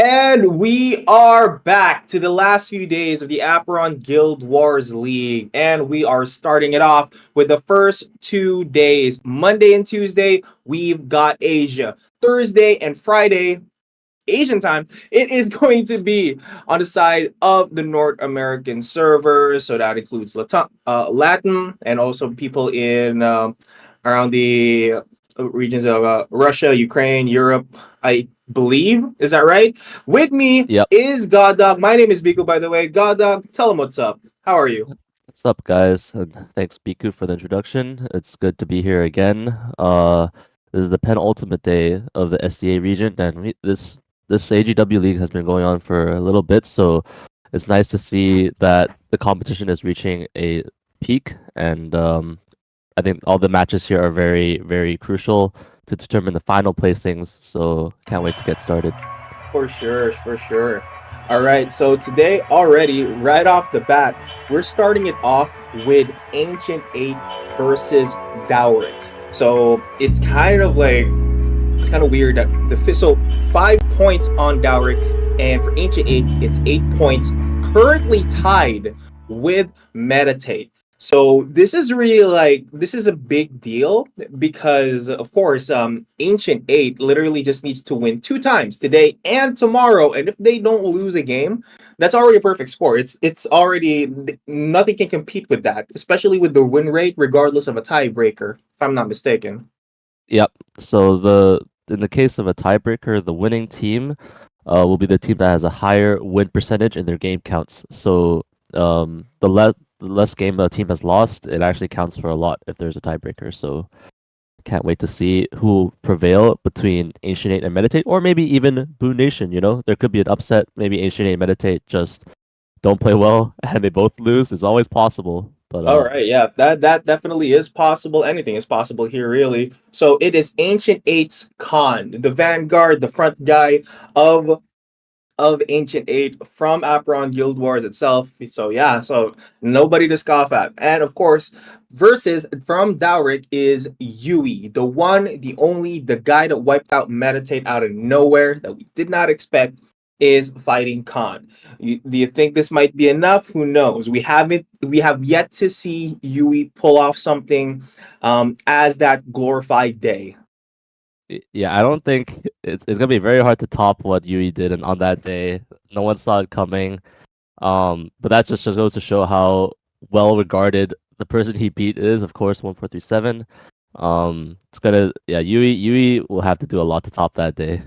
And we are back to the last few days of the Apeiron Guild Wars League. And we are starting it off with the first 2 days. Monday and Tuesday, we've got Asia. Thursday and Friday, Asian time, it is going to be on the side of the North American servers. So that includes Latin and also people in around the regions of Russia, Ukraine, Europe, I believe. Is that right? With me Yep. is God Dog. My name is Biko, by the way. God Dog, tell him what's up. How are you? What's up, guys? And thanks, Biku, for the introduction. It's good to be here again. This is the penultimate day of the SDA region, and this AGW League has been going on for a little bit, so it's nice to see that the competition is reaching a peak, and I think all the matches here are very, very crucial to determine the final placings. So can't wait to get started. For sure, for sure. All right, so today already, right off the bat, we're starting it off with Ancient 8 versus Dowrick. So it's kind of like, it's kind of weird that so 5 points on Dowrick, and for Ancient 8, it's 8 points, currently tied with Meditate. So this is really like this is a big deal because of course Ancient 8 literally just needs to win 2 times today and tomorrow, and if they don't lose a game, that's already a perfect score. It's already nothing can compete with that, especially with the win rate regardless of a tiebreaker, if I'm not mistaken. Yep. So in the case of a tiebreaker, the winning team will be the team that has a higher win percentage in their game counts. So the less game a team has lost, it actually counts for a lot if there's a tiebreaker. So can't wait to see who will prevail between Ancient 8 and Meditate, or maybe even Boon Nation. You know, there could be an upset. Maybe Ancient 8 and Meditate just don't play well and they both lose. It's always possible. But All right, yeah, that definitely is possible. Anything is possible here, really. So it is Ancient Eight's Khan, the vanguard, the front guy of Ancient Eight from Apeiron Guild Wars itself. So yeah, so nobody to scoff at. And of course, versus from Dowrick is Yui, the one, the only, the guy that wiped out Meditate out of nowhere that we did not expect is fighting Khan. Do you think this might be enough? Who knows? We have yet to see Yui pull off something as that glorified day. yeah, I don't think it's gonna be very hard to top what Yui did and on that day. No one saw it coming. But that just goes to show how well regarded the person he beat is. Of course, 1437. It's gonna Yui will have to do a lot to top that day.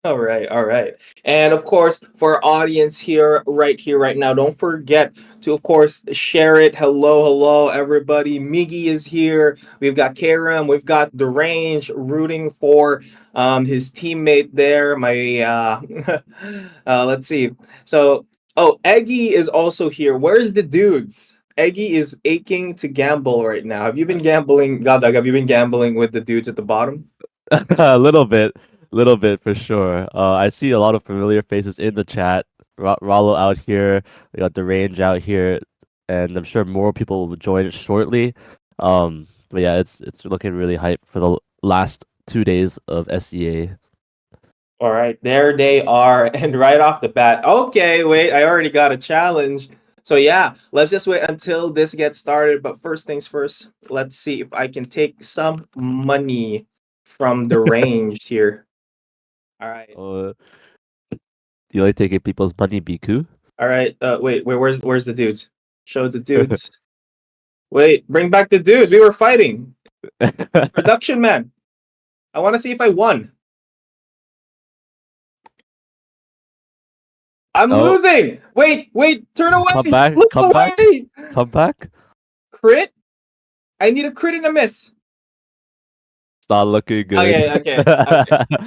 All right, all right. And of course, for our audience here, right now, don't forget to, of course, share it. Hello, hello, everybody. Miggy is here. We've got Karam. We've got The Range rooting for his teammate there. My, let's see. So, oh, Eggy is also here. Where's the dudes? Eggy is aching to gamble right now. Have you been gambling, Goddag? Have you been gambling with the dudes at the bottom? A little bit for sure. I see a lot of familiar faces in the chat. Rollo out here, we got the range out here, and I'm sure more people will join shortly. But yeah, it's looking really hype for the last 2 days of SEA. All right, there they are. And right off the bat, okay, wait, I already got a challenge. So yeah, let's just wait until this gets started. But first things first, let's see if I can take some money from the range here. All right. Uh, you like taking people's money, Biku? All right. Where's the dudes? Show the dudes. Wait, bring back the dudes. We were fighting. Production man. I want to see if I won. I'm Oh, losing. Wait, turn away. come back, Look come back, away. come back. Crit? I need a crit and a miss. It's not looking good. Okay.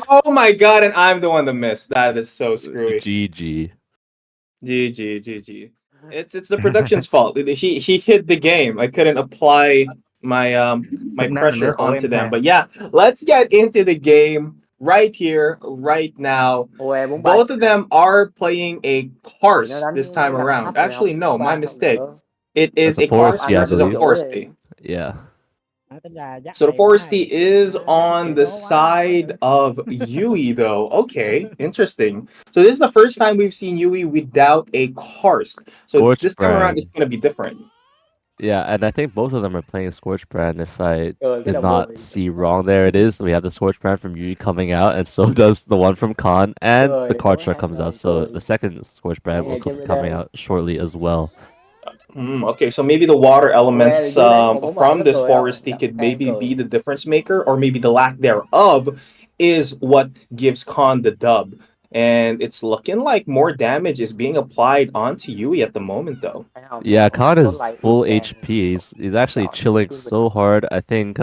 Oh my god, and I'm the one that missed. That is so screwy. GG. GG. It's the production's fault. He hit the game. I couldn't apply my pressure onto them. But yeah, let's get into the game right here, right now. Both of them are playing a Cars this time around. Actually, no, my mistake. It is That's a a Cars Forest, yeah, I versus a believe. Horse. Yeah. So the Foresty is on the side of Yui, though. Okay, interesting. So this is the first time we've seen Yui without a Karst. So Scorch this time around, Brand. it's going to be different. Yeah, and I think both of them are playing Scorch Brand. If I Cái did đầu bơi not see wrong, there it is. We have the Scorch Brand from Yui coming out, and so does the one from Khan, and the cười card tối chart ăn comes out. rồi So cười the second Scorch Brand will ngày be trên coming đây out shortly as well. Okay, so maybe the water que elements dưới đấy có bố mày from nó this cười không Foresty gặp could Khang maybe cười be the difference maker, or maybe the lack thereof is what gives Khan the dub. And it's looking like more damage is being applied onto Yui at the moment, though. thấy không Yeah, Khan có is like y full chang HP. He's actually chọn chilling team so hard. I think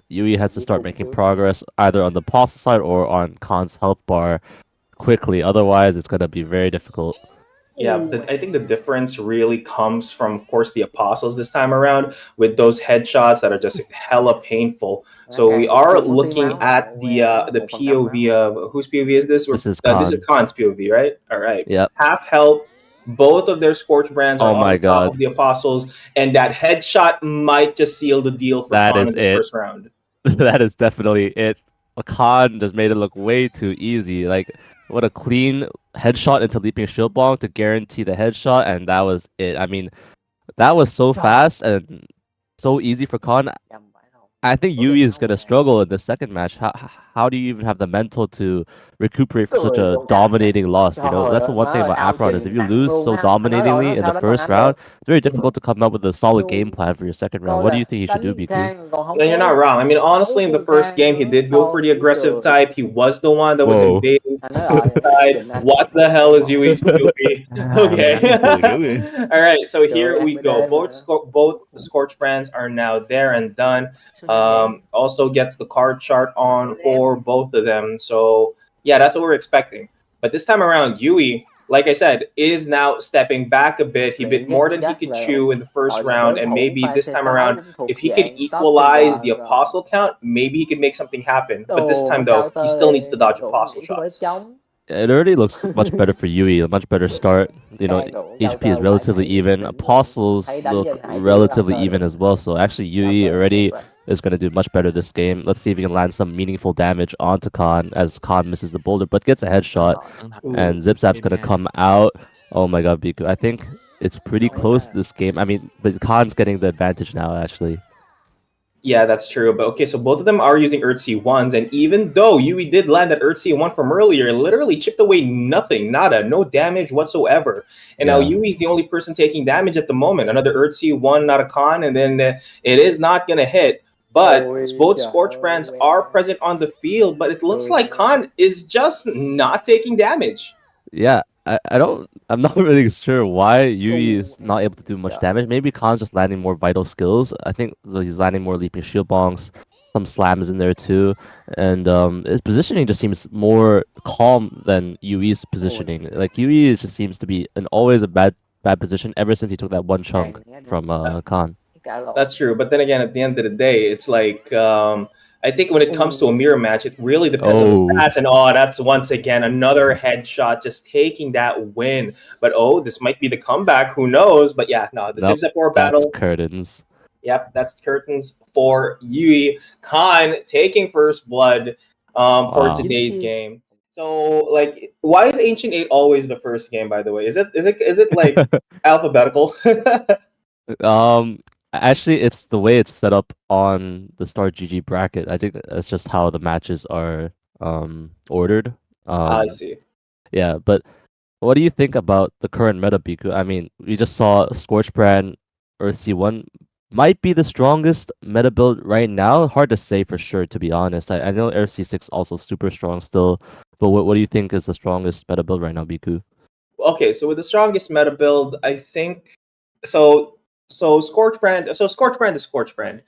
Yui has to với start cùng making trước progress either on the apostle side or on Khan's health bar quickly. Otherwise, it's gonna be very difficult. Yeah, I think the difference really comes from, of course, the apostles this time around with those headshots that are just hella painful. So we Khang are chưa có tí looking máu at nào que nó the 1% máu POV of whose POV is this? This is This is Khan. Khan's POV, right? All right, Yep. half health. Both of their scorch brands are Oh on my the top god. of the apostles, and that headshot might just seal the deal for That Khan is in this it. first round. That is definitely it. Khan just made it look way too easy. Like, what a clean headshot into Leaping Shield Bong to guarantee the headshot, and that was it. I mean, that was so fast and so easy for Khan. chăm phải không I think có Yui cái is máu gonna này struggle in the second match. How do you even have the mental to recuperate from such cười a con cá này dominating loss? You know, trời that's the ơi one má thing ơi about ao Apeiron is if chuyền you nặng lose luôn so anh nói rồi dominatingly nói in sao the đánh bằng first anh được round, it's very difficult to come up with a solid game nhưng plan for your second round. coi What do là you think he should đánh do, với BQ? Khang còn không And you're not kéo wrong. I mean, honestly, đấu in the cùng first Khang game, he nữa did go for thôi the chứ aggressive cười type. He was the one that was Whoa. invading anh nói rồi side. định anh What the định hell anh is một Yui's POV? Okay. All right, so cười here we ăn bữa go. đêm mà Both Scorch brands are now there and done. Also gets the card chart on for both of them. So yeah, that's what we're expecting. But this time around, Yui, like I said, is now stepping back a bit. He bit more than he could chew in the first gọi là round, đối and thủ maybe this time pha around, cũng thuộc if he could dạng top equalize the silver rồi apostle count, maybe he could make something happen. But this đồ mà time, cao though, he still needs to tơ dodge cũng apostle nghĩ cái bới shots. trống It already looks much better for Yui, a much better start. You know, Khang đồ cũng cao HP is tơ quậy relatively này even. đỉnh luôn Apostles thấy đánh look với Hải chưa cao relatively tơ even được as well. So actually, cao Yui tơ được already rồi is going to do much better this game. Let's see if he can land some meaningful damage onto Khan as Khan misses the boulder, but gets a headshot. And Zip Zap's going to come out. Oh my god, Biku. I think it's pretty close this game. I mean, but Khan's getting the advantage now, actually. Yeah, that's true. But okay, so both of them are using Earthsea 1s, and even though Yui did land that Earthsea 1 from earlier, literally chipped away nothing, nada, no damage whatsoever. And now Yeah. Yui's the only person taking damage at the moment. Another Earthsea 1, not a con, and then it is not going to hit. But both Scorch brands are present on the field, but it looks like Khan is just not taking damage. Yeah, I'm not really sure why Yui is not able to do much Yeah. damage. Maybe Khan's just landing more vital skills. I think he's landing more leaping shield bongs, some slams in there too, and his positioning just seems more calm than Yui's positioning. Like Yui just seems to be in always a bad position ever since he took that one chunk from Khan. That's true, but then again, at the end of the day, it's like I think when it comes to a mirror match, it really depends on the stats. And that's once again another headshot, just taking that win. But this might be the comeback. Who knows? But yeah, no, the Zip Zap War battle. That's curtains. Yep, that's curtains for Yui. Khan taking first blood for today's game. So, like, why is Ancient 8 always the first game? By the way, is it like alphabetical? Actually, it's the way it's set up on the Star GG bracket. I think that's just how the matches are ordered. I see. Yeah, but what do you think about the current meta, Biku? I mean, we just saw Scorchbrand Earthsea 1 might be the strongest meta build right now. Hard to say for sure, to be honest. I know Earthsea 6 also super strong still, but what do you think is the strongest meta build right now, Biku? Okay, so with the strongest meta build, I think so Scorchbrand is Scorchbrand.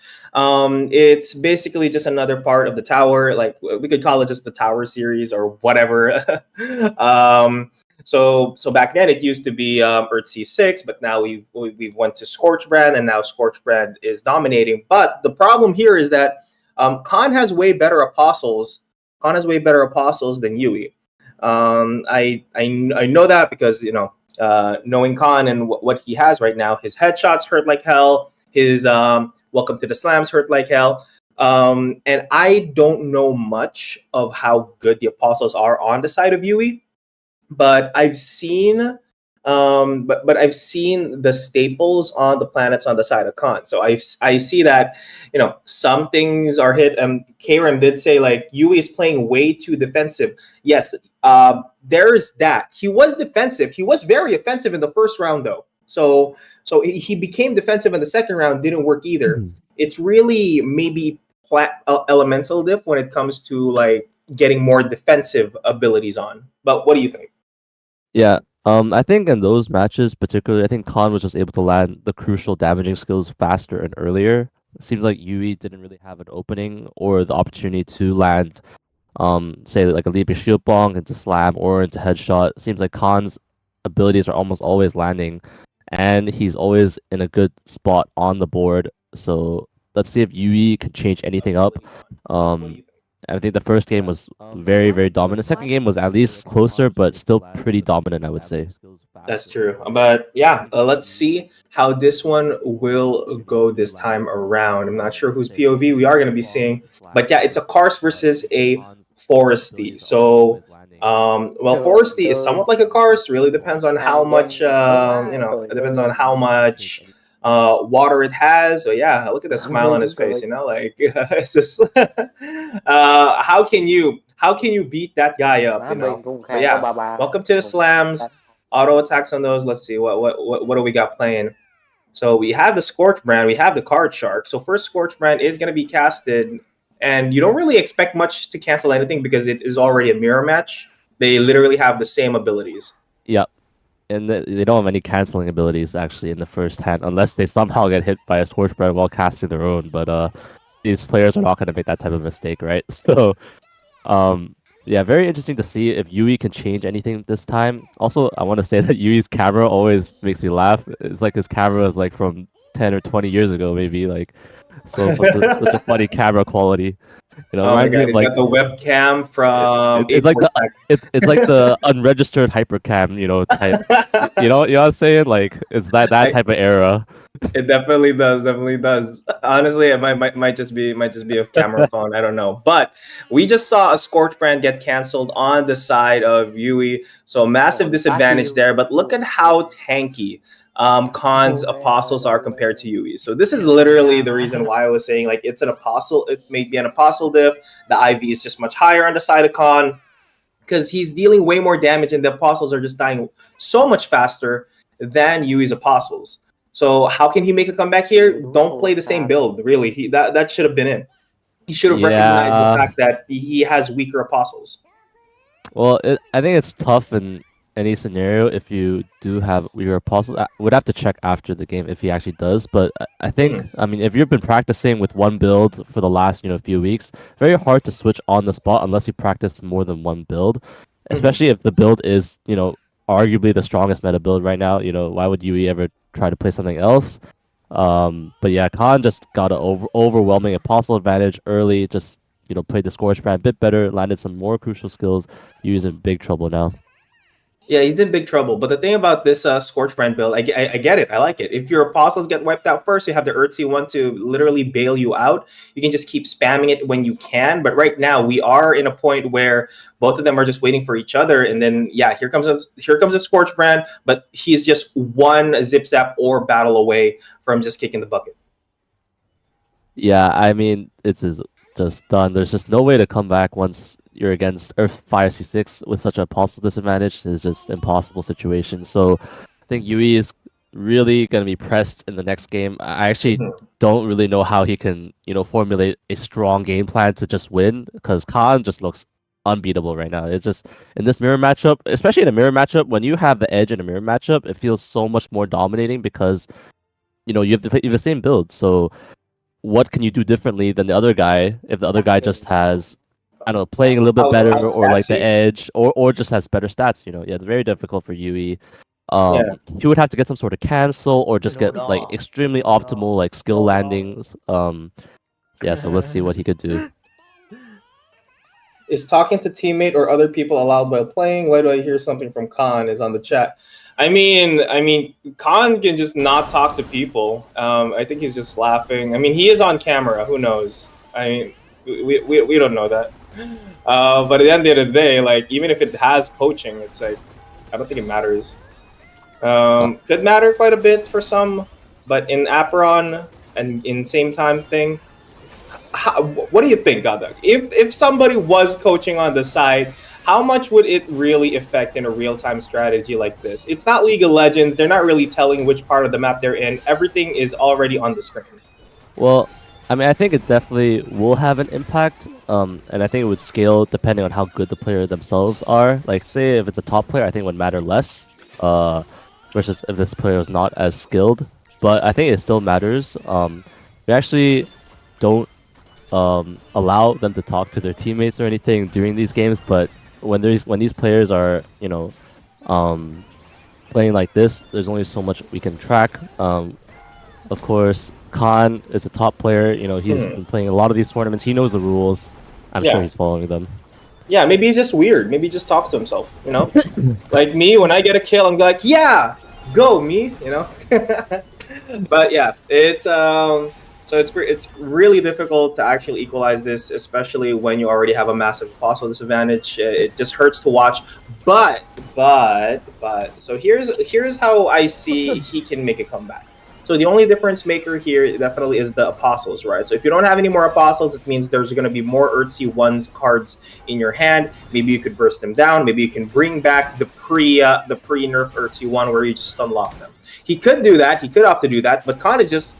It's basically just another part of the tower. Like we could call it just the tower series or whatever. So back then it used to be Earthsea 6, but now we've went to Scorchbrand, and now Scorchbrand is dominating. But the problem here is that Khan has way better apostles. Khan has way better apostles than Yui. I know that because knowing Khan and what he has right now, his headshots hurt like hell. His Welcome to the Slams, Hurt Like Hell. And I don't know much of how good the Apostles are on the side of Yui, but I've seen but I've seen the staples on the planets on the side of Khan. So I see that, some things are hit. Karam did say like Yui is playing way too defensive. Yes, there's that. He was defensive. He was very offensive in the first round though. So he became defensive in the second round. Didn't work either. It's really maybe elemental diff when it comes to like getting more defensive abilities on. But what do you think? Yeah, I think in those matches, particularly, I think Khan was just able to land the crucial damaging skills faster and earlier. It seems like Yui didn't really have an opening or the opportunity to land, say like a leaping shield bong into slam or into headshot. It seems like Khan's abilities are almost always landing, and he's always in a good spot on the board. So let's see if Yui can change anything up. I think the first game was very, very dominant. The second game was at least closer, but still pretty dominant, I would say. That's true. But yeah, let's see how this one will go this time around. I'm not sure whose POV we are going to be seeing, but yeah, it's a Cars versus a Foresty. So, well, Foresty is somewhat like a Cars. Really depends on how much, it depends on how much water it has. So yeah, look at the smile on his face. Like it's just how can you beat that guy up? But yeah, welcome to the Slams. Auto attacks on those. Let's see what do we got playing. So we have the Scorch Brand, we have the Card Shark. So first Scorch Brand is going to be casted, and you don't really expect much to cancel anything because it is already a mirror match. They literally have the same abilities. Yep. And they don't have any canceling abilities actually in the first hand unless they somehow get hit by a Scorch Brand while casting their own. But these players are not going to make that type of mistake, right? So yeah, very interesting to see if Yui can change anything this time. Also, I want to say that Yui's camera always makes me laugh. It's like his camera is like from 10 or 20 years ago, maybe. Like, so such a funny camera quality. Oh my god, he's got the webcam from it's like it's like the unregistered hypercam, type. You know what I'm saying? Like it's that type of era. It definitely does. Honestly, it might just be a camera phone. I don't know. But we just saw a Scorch Brand get canceled on the side of Yui, so massive disadvantage there. But look at how tanky Khan's apostles are compared to Yui. So this is literally the reason why I was saying like it's an apostle. It may be an apostle diff. The IV is just much higher on the side of Khan because he's dealing way more damage, and the apostles are just dying so much faster than Yui's apostles. So how can he make a comeback here? Don't play the same build, really. That should have been in. He should have recognized the fact that he has weaker apostles. Well, I think it's tough in any scenario if you do have weaker apostles. I would have to check after the game if he actually does. But I think, I mean, if you've been practicing with one build for the last few weeks, very hard to switch on the spot unless you practice more than one build. Especially if the build is arguably the strongest meta build right now. Why would Yui ever try to play something else? But yeah, Khan just got an overwhelming apostle advantage early. Just played the Scorch Brand a bit better, landed some more crucial skills. Yui's in big trouble now. Yeah, he's in big trouble. But the thing about this Scorch Brand build, I get it. I like it. If your apostles get wiped out first, you have the Earthsea one to literally bail you out. You can just keep spamming it when you can. But right now, we are in a point where both of them are just waiting for each other. And then, yeah, here comes a Scorch Brand, but he's just one zip zap or battle away from just kicking the bucket. Yeah, I mean, it's just done. There's just no way to come back once you're against Earth Fire C6 with such an apostle disadvantage. It's just impossible situation. So I think Yui is really going to be pressed in the next game. I actually don't really know how he can, formulate a strong game plan to just win, because Khan just looks unbeatable right now. It's just in this mirror matchup, especially in a mirror matchup, when you have the edge in a mirror matchup, it feels so much more dominating because you have the same build. So what can you do differently than the other guy if the other guy just has, I don't know, playing a little bit better, or like the edge, or just has better stats? Yeah, it's very difficult for Yui. He would have to get some sort of cancel or just get like extremely optimal like skill landings. Yeah, so let's see what he could do. Is talking to teammate or other people allowed while playing? Why do I hear something from Khan? Is on the chat. I mean, Khan can just not talk to people. I think he's just laughing. I mean, he is on camera. Who knows? I mean, we don't know that. But at the end of the day, like even if it has coaching, it's like I don't think it matters. Could matter quite a bit for some, but in Apeiron and in same time thing, what do you think, Gadak? If somebody was coaching on the side, how much would it really affect in a real-time strategy like this? It's not League of Legends. They're not really telling which part of the map they're in. Everything is already on the screen. Well, I mean, I think it definitely will have an impact, and I think it would scale depending on how good the player themselves are. Like, say if it's a top player, I think it would matter less, versus if this player is not as skilled. But I think it still matters. We actually don't allow them to talk to their teammates or anything during these games, but when these players are, playing like this, there's only so much we can track. Of course, Khan is a top player. He's been playing a lot of these tournaments. He knows the rules. I'm sure he's following them. Yeah, maybe he's just weird. Maybe he just talks to himself, Like me, when I get a kill, I'm like, yeah, go me, But yeah, it's really difficult to actually equalize this, especially when you already have a massive apostle disadvantage. It just hurts to watch. But so here's how I see he can make a comeback. So the only difference maker here definitely is the apostles, right? So if you don't have any more apostles, it means there's going to be more Urtzy 1s cards in your hand. Maybe you could burst them down. Maybe you can bring back the pre-nerf Urtzy 1 where you just unlock them. He could do that. He could opt to do that. But Khan is just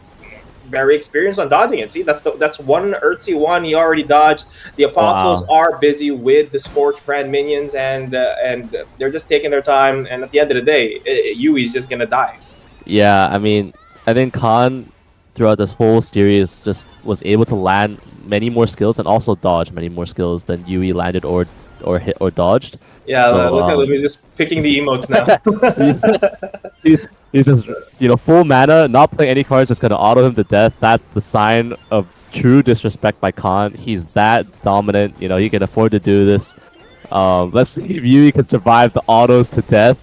very experienced on dodging it. See, that's one Urtzy 1 he already dodged. The apostles are busy with the Scorch brand minions, and they're just taking their time. And at the end of the day, Yui's just going to die. Yeah, I mean, I think Khan, throughout this whole series, just was able to land many more skills and also dodge many more skills than Yui landed or hit or dodged. Yeah, so, look at him. He's just picking the emotes now. he's just, full mana, not playing any cards, just gonna auto him to death. That's the sign of true disrespect by Khan. He's that dominant. He can afford to do this. Let's see if Yui can survive the autos to death.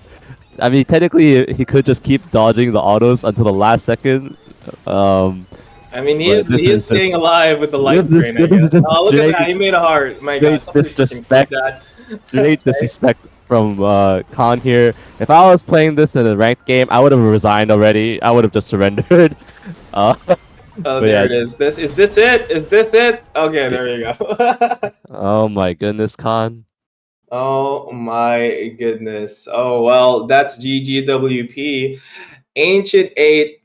I mean, technically, he could just keep dodging the autos until the last second. I mean, he is staying alive with the light screen. Oh, look at that! He made a heart. My God, disrespect. Great disrespect from Khan here. If I was playing this in a ranked game, I would have resigned already. I would have just surrendered. Oh, there it is. Is this it? Is this it? Okay, there you go. Oh my goodness, Khan. Oh my goodness. Oh well, that's GGWP. Ancient 8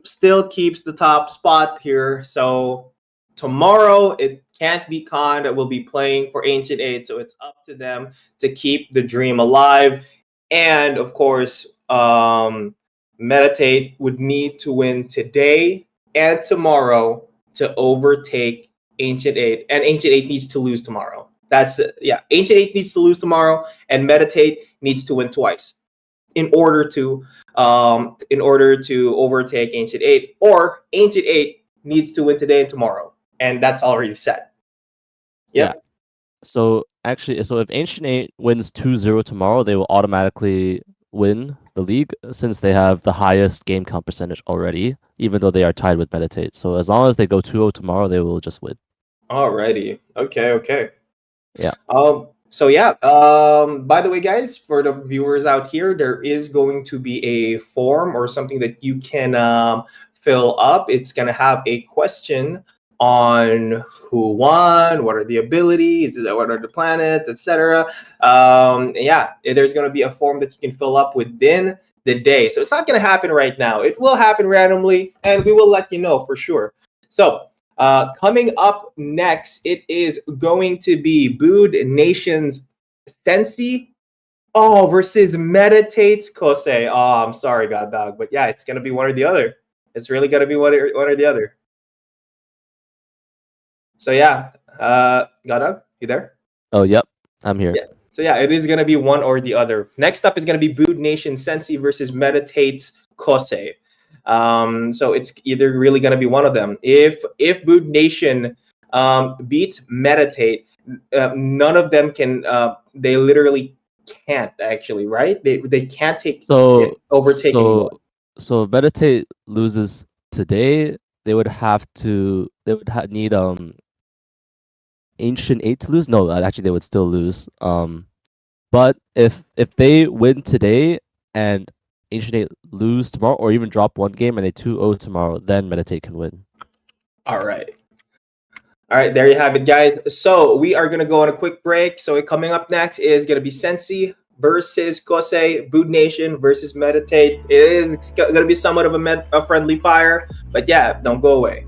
still keeps the top spot here. So tomorrow it can't be Khan that will be playing for Ancient 8. So it's up to them to keep the dream alive. And of course, Meditate would need to win today and tomorrow to overtake Ancient 8. And Ancient 8 needs to lose tomorrow. That's it. Yeah, Ancient 8 needs to lose tomorrow, and Meditate needs to win twice in order to overtake Ancient 8, or Ancient 8 needs to win today and tomorrow, and that's already set. Yep. Yeah. So actually, if Ancient 8 wins 2-0 tomorrow, they will automatically win the league since they have the highest game count percentage already, even though they are tied with Meditate. So as long as they go 2-0 tomorrow, they will just win. Alrighty. Okay. Yeah. So yeah, by the way, guys, for the viewers out here, there is going to be a form or something that you can fill up. It's going to have a question on who won, what are the abilities, what are the planets, etc. Yeah, there's going to be a form that you can fill up within the day. So it's not going to happen right now. It will happen randomly, and we will let you know for sure. So coming up next, it is going to be Booed Nation's Sensi versus Meditate's Kosei. Oh, I'm sorry, God Dog, but yeah, it's gonna be one or the other. It's really gonna be one or the other. So yeah, God Dog, you there? Oh, yep, I'm here. Yeah. So yeah, it is gonna be one or the other. Next up is gonna be Booed Nation Sensi versus Meditate's Kosei. So it's either really going to be one of them. If Boot Nation beats Meditate, none of them can. They literally can't actually, right? They can't So overtake anyone. so meditate loses today. They would need Ancient 8 to lose. No, actually they would still lose. But if they win today and Ancient 8 lose tomorrow, or even drop one game and they 2-0 tomorrow, then meditate can win. All right. All right, there you have it, guys. So we are gonna go on a quick break. So coming up next is gonna be Sensi versus Kosei, Boot Nation versus Meditate. It's gonna be somewhat of a friendly fire, but yeah, don't go away.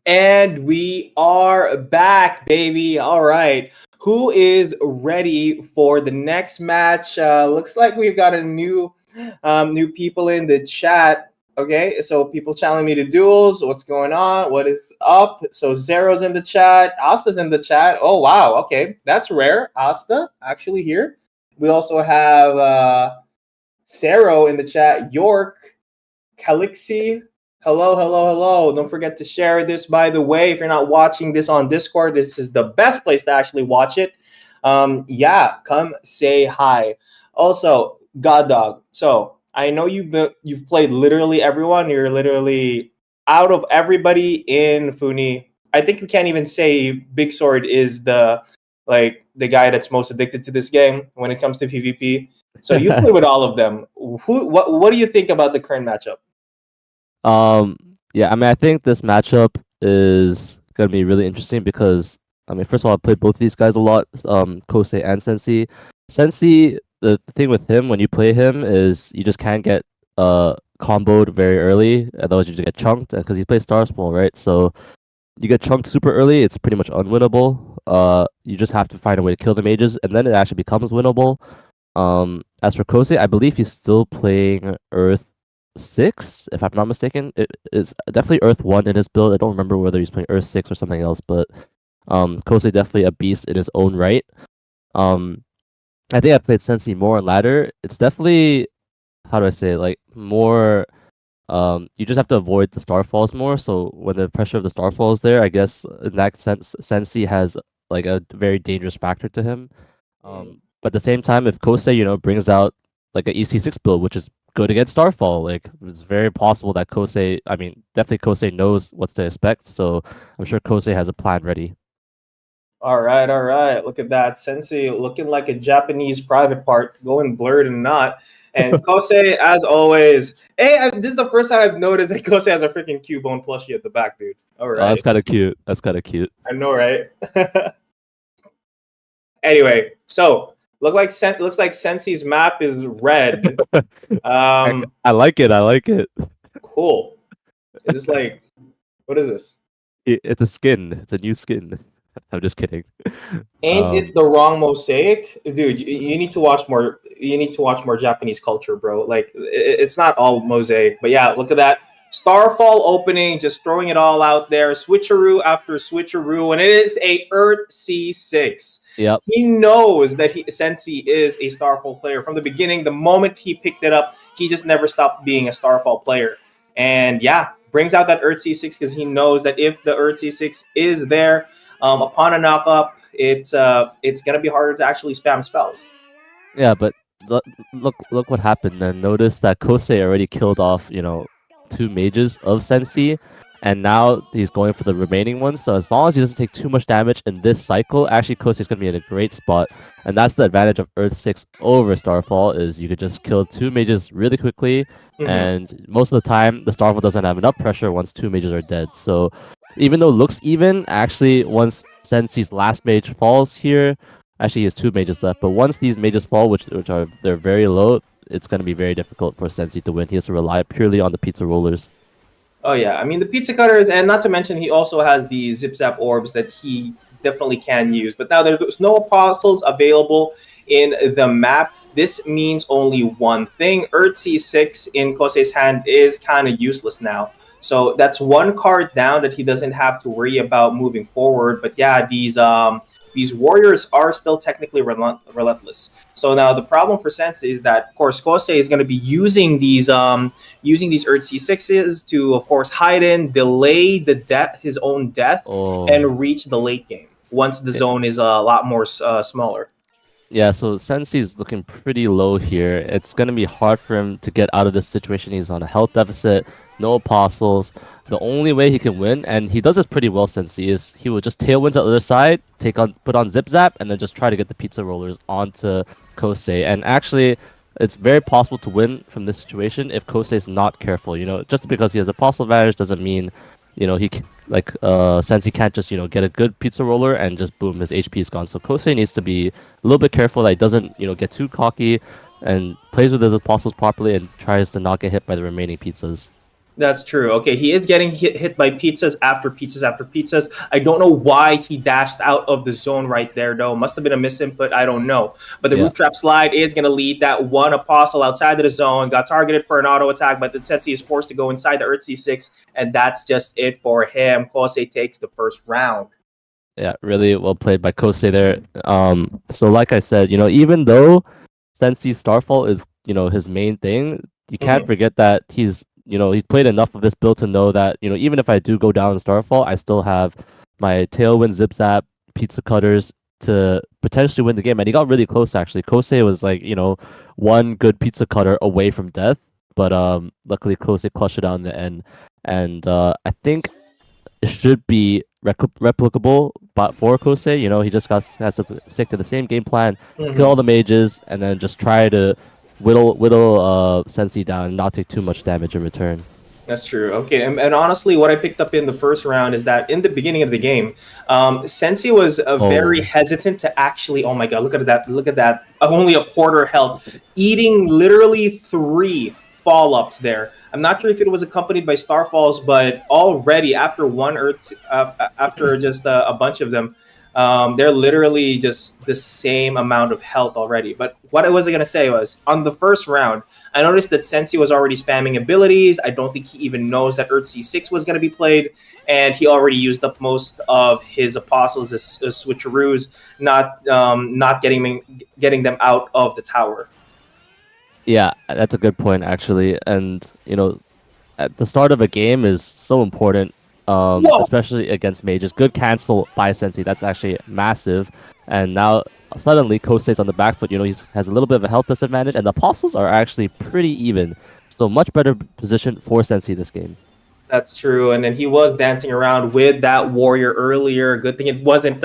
And we are back, baby. All right. Who is ready for the next match? Looks like we've got a new people in the chat. Okay, so people challenging me to duels. What's going on? What is up? So Zero's in the chat. Asta's in the chat. Oh wow. Okay, that's rare. Asta actually here. We also have Saro in the chat. York, Calixi. Hello, hello, hello. Don't forget to share this, by the way. If you're not watching this on Discord, this is the best place to actually watch it. Yeah, come say hi. Also, God Dog. So I know you've played literally everyone. You're literally out of everybody in Funi. I think we can't even say Big Sword is the guy that's most addicted to this game when it comes to PvP. So you play with all of them. What do you think about the current matchup? Yeah, I mean, I think this matchup is gonna be really interesting because, I mean, first of all, I played both of these guys a lot, Kosei and Sensi. Sensi, the thing with him when you play him is you just can't get comboed very early, otherwise you just get chunked, because he plays Star Small, right? So you get chunked super early, it's pretty much unwinnable. You just have to find a way to kill the mages, and then it actually becomes winnable. As for Kosei, I believe he's still playing Earth 6, if I'm not mistaken. It is definitely Earth 1 in his build. I don't remember whether he's playing Earth 6 or something else, but Kosei definitely a beast in his own right. I think I've played Sensi more on ladder. It's definitely, how do I say, like more. You just have to avoid the starfalls more. So when the pressure of the starfall is there, I guess in that sense, Sensi has like a very dangerous factor to him. But at the same time, if Kosei, brings out like a EC6 build, which is good against Starfall, like it's very possible that Kosei, I mean, definitely Kosei knows what's to expect. So I'm sure Kosei has a plan ready. All right, all right. Look at that. Sensei looking like a Japanese private part, going blurred and not. And Kosei, as always. Hey, this is the first time I've noticed that Kosei has a freaking Cubone plushie at the back, dude. All right. That's kind of cute. That's kind of cute. I know, right? Anyway, so looks like Sensei's map is red. I like it. I like it. Cool. Is this like, what is this? It's a skin. It's a new skin. I'm just kidding. Ain't it the wrong mosaic, dude? You need to watch more. You need to watch more Japanese culture, bro. Like it's not all mosaic, but yeah, look at that Starfall opening, just throwing it all out there, switcheroo after switcheroo, and it is a Earth C6. Yep. He knows that Sensi is a Starfall player from the beginning. The moment he picked it up, he just never stopped being a Starfall player. And yeah, brings out that Earth C6 because he knows that if the Earth C6 is there, upon a knock up, it's gonna be harder to actually spam spells. Yeah, but look what happened. Then notice that Kosei already killed off, 2 mages of Sensi, and now he's going for the remaining ones. So as long as he doesn't take too much damage in this cycle, actually Kosei's gonna be in a great spot. And that's the advantage of Earth 6 over Starfall, is you could just kill 2 mages really quickly, and most of the time the Starfall doesn't have enough pressure once 2 mages are dead. So even though it looks even, actually once Sensi's last mage falls here, actually he has 2 mages left, but once these mages fall, which are they're very low, it's going to be very difficult for Sensi to win. He has to rely purely on the pizza rollers. Oh yeah, I mean the pizza cutters, and not to mention he also has the zip zap orbs that he definitely can use. But now there's no apostles available in the map. This means only one thing: Earth C6 in Kosei's hand is kind of useless now. So that's one card down that he doesn't have to worry about moving forward. But yeah, these warriors are still technically relentless. So now the problem for Sensei is that, of course, Kosei is going to be using these Earth C6s to, of course, hide in, delay his own death, and reach the late game once the zone is a lot more smaller. Yeah, so Sensei's looking pretty low here. It's going to be hard for him to get out of this situation. He's on a health deficit, no apostles. The only way he can win, and he does this pretty well, Sensei, is he will just tailwind to the other side, put on Zip Zap, and then just try to get the pizza rollers onto Kosei. And actually, it's very possible to win from this situation if Kosei is not careful. Just because he has apostle advantage doesn't mean, Sensei can't just, get a good pizza roller and just boom, his HP is gone. So Kosei needs to be a little bit careful that he doesn't, get too cocky and plays with his apostles properly and tries to not get hit by the remaining pizzas. That's true. Okay, he is getting hit by pizzas after pizzas after pizzas. I don't know why he dashed out of the zone right there, though. Must have been a misinput. I don't know. But the Yeah. root trap slide is going to lead that one apostle outside of the zone. Got targeted for an auto attack, but the Sensi is forced to go inside the Earth C6, and that's just it for him. Kosei takes the first round. Yeah, really well played by Kosei there. So like I said, even though Sensi Starfall is, his main thing, you can't Mhm. forget that he's played enough of this build to know that, even if I do go down in Starfall, I still have my Tailwind, Zip Zap, Pizza Cutters to potentially win the game. And he got really close actually. Kosei was like, one good Pizza Cutter away from death, but luckily Kosei clutched it out in the end. And I think it should be replicable, but for Kosei, he just has to stick to the same game plan, kill all Mhm. the mages, and then just try to whittle Sensi down and not take too much damage in return. That's true. Okay, and honestly, what I picked up in the first round is that in the beginning of the game, Sensi was very Oh, hesitant to actually. Oh my god! Look at that! Look at that! Only a quarter health, eating literally 3 fall ups there. I'm not sure if it was accompanied by Starfalls, but already after one Earth, after just a bunch of them, they're literally just the same amount of health already. But what I was gonna say was on the first round. I noticed that Sensi was already spamming abilities. I don't think he even knows that Earth C6 was going to be played, and he already used up most of his apostles as switcheroos, not getting them out of the tower. yeah, that's a good point actually. And at the start of a game is so important, Whoa! especially against mages. Good cancel by Sensi, that's actually massive. And now suddenly Kosei's on the back foot. He has a little bit of a health disadvantage, and the apostles are actually pretty even. So much better position for Sensi this game. That's true. And then he was dancing around with that warrior earlier. Good thing it wasn't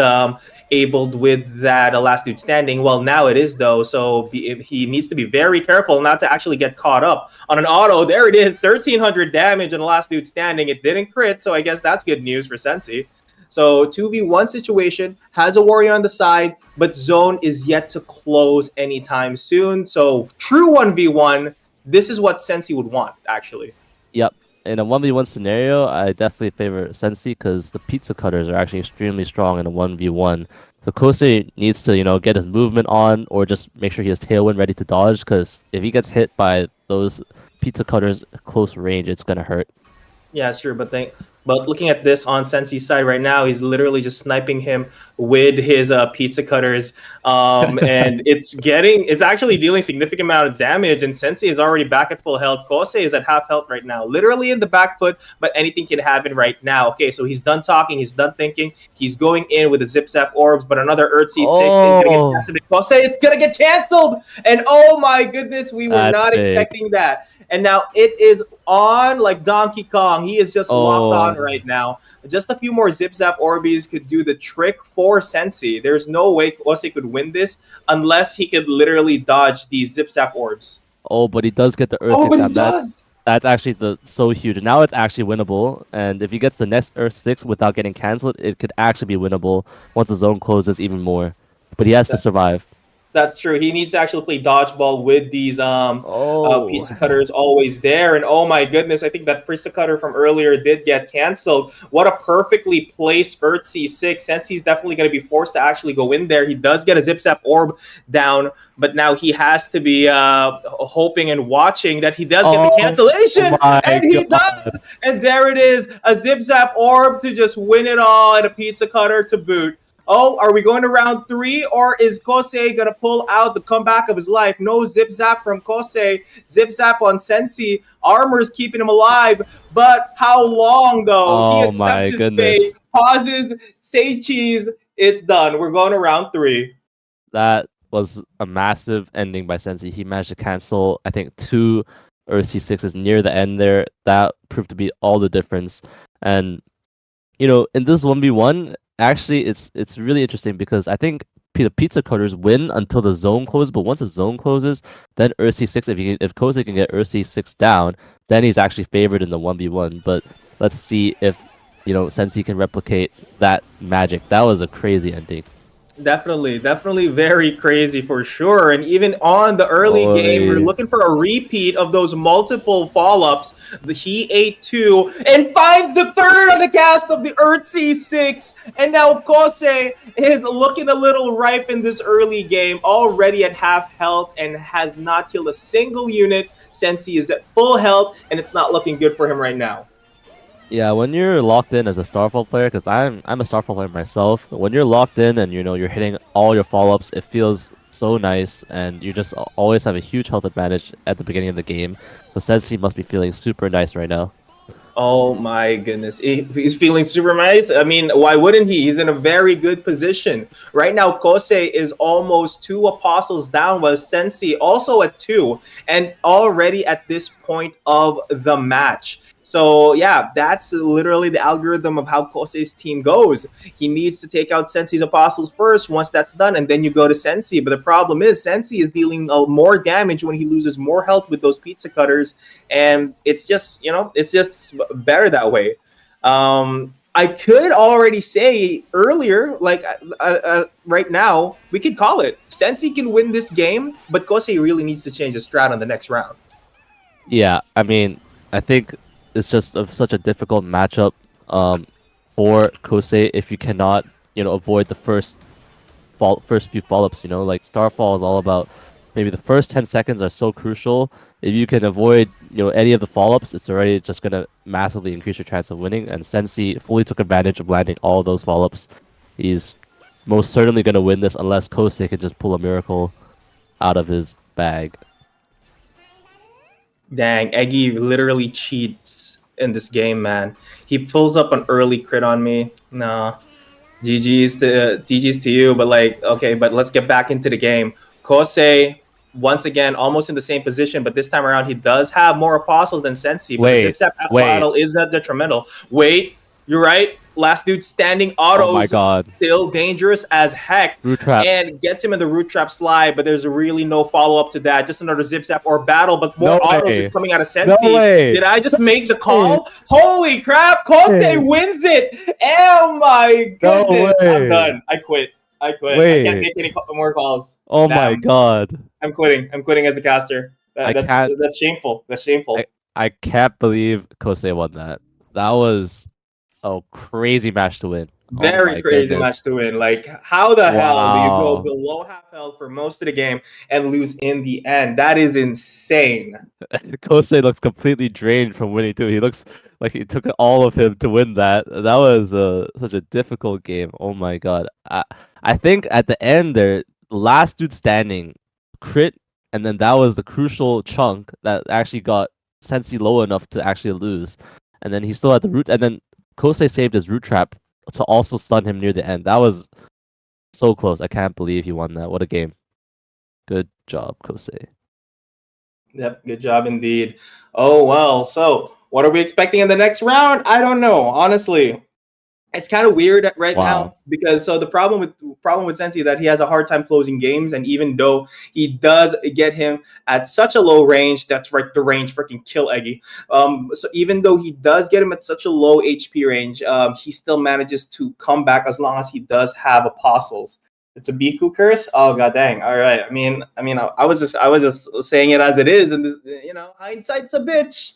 abled with that last dude standing. Well, now it is, though. So he needs to be very careful not to actually get caught up on an auto. There it is, 1,300 damage on the last dude standing. It didn't crit. So I guess that's good news for Sensi. So 2v1 situation, has a warrior on the side, but zone is yet to close anytime soon. So true 1v1, this is what Sensi would want, actually. Yep. In a 1v1 scenario, I definitely favor Sensi because the pizza cutters are actually extremely strong in a 1v1. So Kosei needs to, get his movement on or just make sure he has Tailwind ready to dodge because if he gets hit by those pizza cutters close range, it's going to hurt. Yeah, sure, but looking at this on Sensi's side right now, he's literally just sniping him with his pizza cutters, and it's actually dealing significant amount of damage. And Sensi is already back at full health. Kosei is at half health right now, literally in the back foot, but anything can happen right now. Okay, so he's done talking, he's done thinking, he's going in with the zip zap orbs, but another Earth C6 is gonna get Oh, canceled. Kosei is gonna get canceled, and oh my goodness, we were that's not big. expecting that. And now it is on like Donkey Kong. He is just locked on Oh, right now. Just a few more Zip Zap Orbeez could do the trick for Sensi. There's no way Ose could win this unless he could literally dodge these Zip Zap Orbs. oh, but he does get the Earth Oh, Six but he down. does. That's actually so huge. Now it's actually winnable, and if he gets the next Earth 6 without getting cancelled, it could actually be winnable once the zone closes even more. But he has to survive. That's true. He needs to actually play dodgeball with these Oh, pizza cutters always there. And oh my goodness, I think that pizza cutter from earlier did get canceled. What a perfectly placed Earth C6. Since he's definitely going to be forced to actually go in there, he does get a Zip Zap orb down, but now he has to be hoping and watching that he does get the oh cancellation, my and he does. God. And there it is, a Zip Zap orb to just win it all, and a pizza cutter to boot. Oh, are we going to round 3, or is Kosei gonna pull out the comeback of his life? No zip zap from Kosei. Zip zap on Sensi. Armor's keeping him alive, but how long though? He Oh accepts my his fate, goodness. pauses, says cheese. It's done. We're going to round 3. That was a massive ending by Sensi. He managed to cancel, I think, 2 Earth C6s near the end there. That proved to be all the difference. And in this 1v1, actually, it's really interesting because I think the pizza cutters win until the zone closes, but once the zone closes, then Earth C6, if Kosei can get Earth C6 down, then he's actually favored in the 1v1. But let's see if Sensi can replicate that magic. That was a crazy ending. Definitely very crazy for sure. And even on the early game, we're Boy. looking for a repeat of those multiple follow-ups. He ate two and finds the third on the cast of the Earth C6. And now Kose is looking a little ripe in this early game, already at half health and has not killed a single unit since he is at full health, and it's not looking good for him right now. Yeah, when you're locked in as a Starfall player, because I'm a Starfall player myself. When you're locked in and you're hitting all your follow-ups, it feels so nice, and you just always have a huge health advantage at the beginning of the game. So Sensi must be feeling super nice right now. Oh my goodness. He's feeling super nice. I mean, why wouldn't he? He's in a very good position. Right now, Kose is almost 2 apostles down, while Stensi also at 2, and already at this point of the match. So yeah, that's literally the algorithm of how Kose's team goes. He needs to take out Sensi's apostles first. Once that's done, and then you go to Sensi. But the problem is Sensi is dealing more damage when he loses more health with those pizza cutters, and it's just it's just better that way. I could already say earlier, like right now, we could call it. Sensi can win this game, but Kose really needs to change his strat on the next round. Yeah, I mean, I think it's just such a difficult matchup for Kosei if you cannot, avoid the first few follow-ups, like Starfall is all about maybe the first 10 seconds are so crucial. If you can avoid, any of the follow-ups, it's already just gonna massively increase your chance of winning. And Sensi fully took advantage of landing all those follow-ups. He's most certainly gonna win this unless Kosei can just pull a miracle out of his bag. Dang, Eggy literally cheats in this game, man. He pulls up an early crit on me. No, GG's to you, but like, okay, but let's get back into the game. Kose, once again, almost in the same position, but this time around, he does have more apostles than Sensi, but the Wait, Zip Zap battle is detrimental. Wait, you're right. Last dude standing oh my autos, god. still dangerous as heck, Root trap. and gets him in the root trap slide, but there's really no follow-up to that. Just another Zip Zap or battle, but more No autos way. is coming out of No Sensi. way. Did I just make the call? Holy crap, Kose wins it! Oh my No goodness. I'm way. done. I quit. I Wait. can't make any more calls. Oh Damn. my god. I'm quitting. I'm quitting as the caster. I can't. That's shameful. That's shameful. I can't believe Kosei won that. That was a crazy match to win. Oh Very my crazy goodness. match to win. Like, how the hell do you go Wow. below half health for most of the game and lose in the end? That is insane. Kosei looks completely drained from winning too. He looks like it took all of him to win that. That was such a difficult game. Oh my god. I think at the end there, the last dude standing crit, and then that was the crucial chunk that actually got Sensi low enough to actually lose. And then he still had the root, and then Kosei saved his root trap to also stun him near the end. That was so close. I can't believe he won that. What a game. Good job, Kosei. Yep, good job indeed. Oh well, so what are we expecting in the next round? I don't know, honestly. It's kind of weird right now because the problem with Sensi that he has a hard time closing games, and even though he does get him at such a low range, that's right, the range freaking kill Eggy. So even though he does get him at such a low HP range, he still manages to come back as long as he does have apostles. It's a Biku curse. Oh god dang! All right. I was just saying it as it is, and hindsight's a bitch.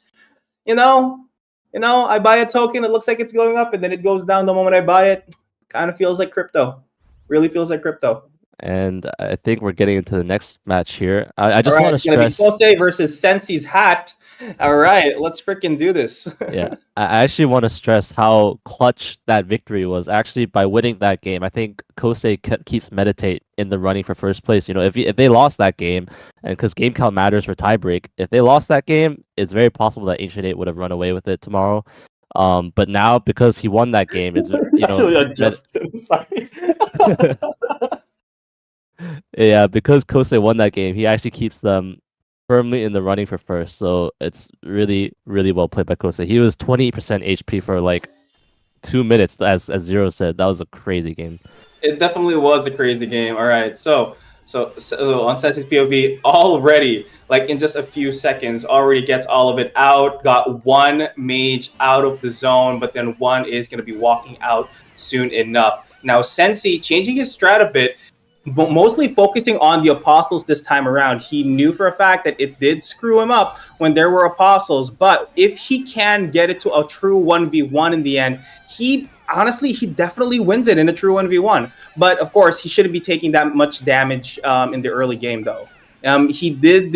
I buy a token, it looks like it's going up, and then it goes down the moment I buy it. Kind of feels like crypto. Really feels like crypto. And I think we're getting into the next match here. I just want to It's gonna be stress. Kose versus Sensi's hat. All right, let's freaking do this. Yeah, I actually want to stress how clutch that victory was. Actually, by winning that game, I think Kosei keeps Meditate in the running for first place. If they lost that game, and because game count matters for tiebreak, if they lost that game, it's very possible that Ancient 8 would have run away with it tomorrow. But now because he won that game, it's Justin, I'm sorry. Yeah, because Kosei won that game, he actually keeps them firmly in the running for first. So it's really, really well played by Kosei. He was 20% HP for like 2 minutes, as Zero said. That was a crazy game. It definitely was a crazy game. All right, so on Sensi's POV already, like in just a few seconds, already gets all of it out. Got one mage out of the zone, but then one is going to be walking out soon enough. Now, Sensi changing his strat a bit, but mostly focusing on the apostles this time around. He knew for a fact that it did screw him up when there were apostles, but if he can get it to a true 1v1 in the end, he definitely wins it in a true 1v1. But of course, he shouldn't be taking that much damage in the early game, though. He did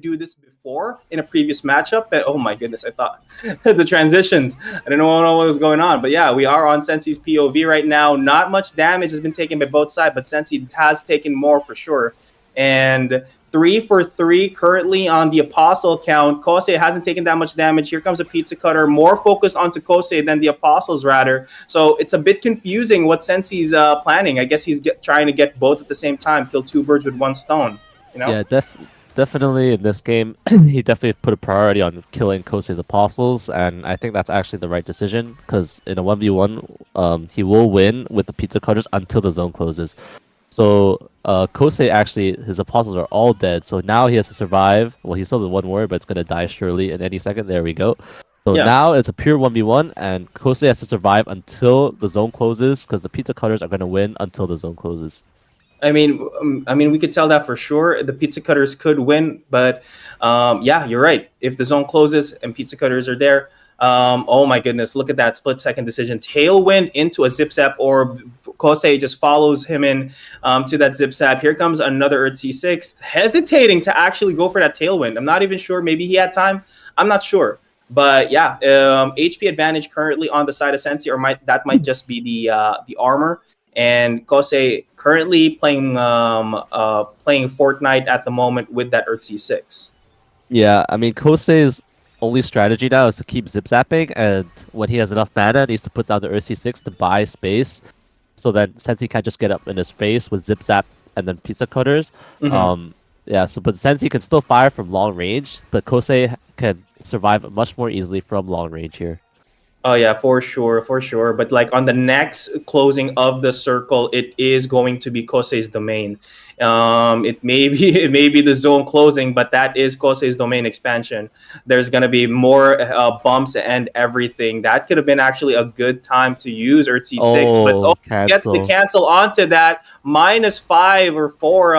do this before in a previous matchup, but oh my goodness, I thought the transitions. I didn't know what was going on, but yeah, we are on Sensi's POV right now. Not much damage has been taken by both sides, but Sensi has taken more for sure. And 3 for 3 currently on the Apostle account. Kosei hasn't taken that much damage. Here comes a Pizza Cutter, more focused onto Kosei than the Apostles, rather. So it's a bit confusing what Sensi's planning. I guess he's trying to get both at the same time, kill 2 birds with 1 stone. You know? Yeah, definitely in this game, he definitely put a priority on killing Kosei's apostles, and I think that's actually the right decision, because in a 1v1, he will win with the pizza cutters until the zone closes. So Kosei actually, his apostles are all dead, so now he has to survive. Well, he's still the 1 warrior, but it's going to die surely in any second. There we go. So now it's a pure 1v1, and Kosei has to survive until the zone closes, because the pizza cutters are going to win until the zone closes. I mean, we could tell that for sure. The pizza cutters could win, but yeah, you're right. If the zone closes and pizza cutters are there, oh my goodness, look at that split-second decision. Tailwind into a zip zap, or Kosei just follows him in to that zip zap. Here comes another Earth C6, hesitating to actually go for that tailwind. I'm not even sure. Maybe he had time. I'm not sure. But yeah, HP advantage currently on the side of Sensi, or that might just be the armor. And Kosei currently playing Fortnite at the moment with that Earth C6. Yeah, I mean, Kosei's only strategy now is to keep zip zapping, and when he has enough mana, he needs to put out the Earth C6 to buy space, so that Sensi can't just get up in his face with zip zap and then pizza cutters. Yeah, but Sensi can still fire from long range, but Kosei can survive much more easily from long range here. Oh yeah, for sure. But like on the next closing of the circle, it is going to be Kosei's domain. It may be the zone closing, but that is Kosei's domain expansion. There's gonna be more bumps and everything. That could have bbeen actually a good time to use Earth C6, but gets the cancel onto that -5 or 4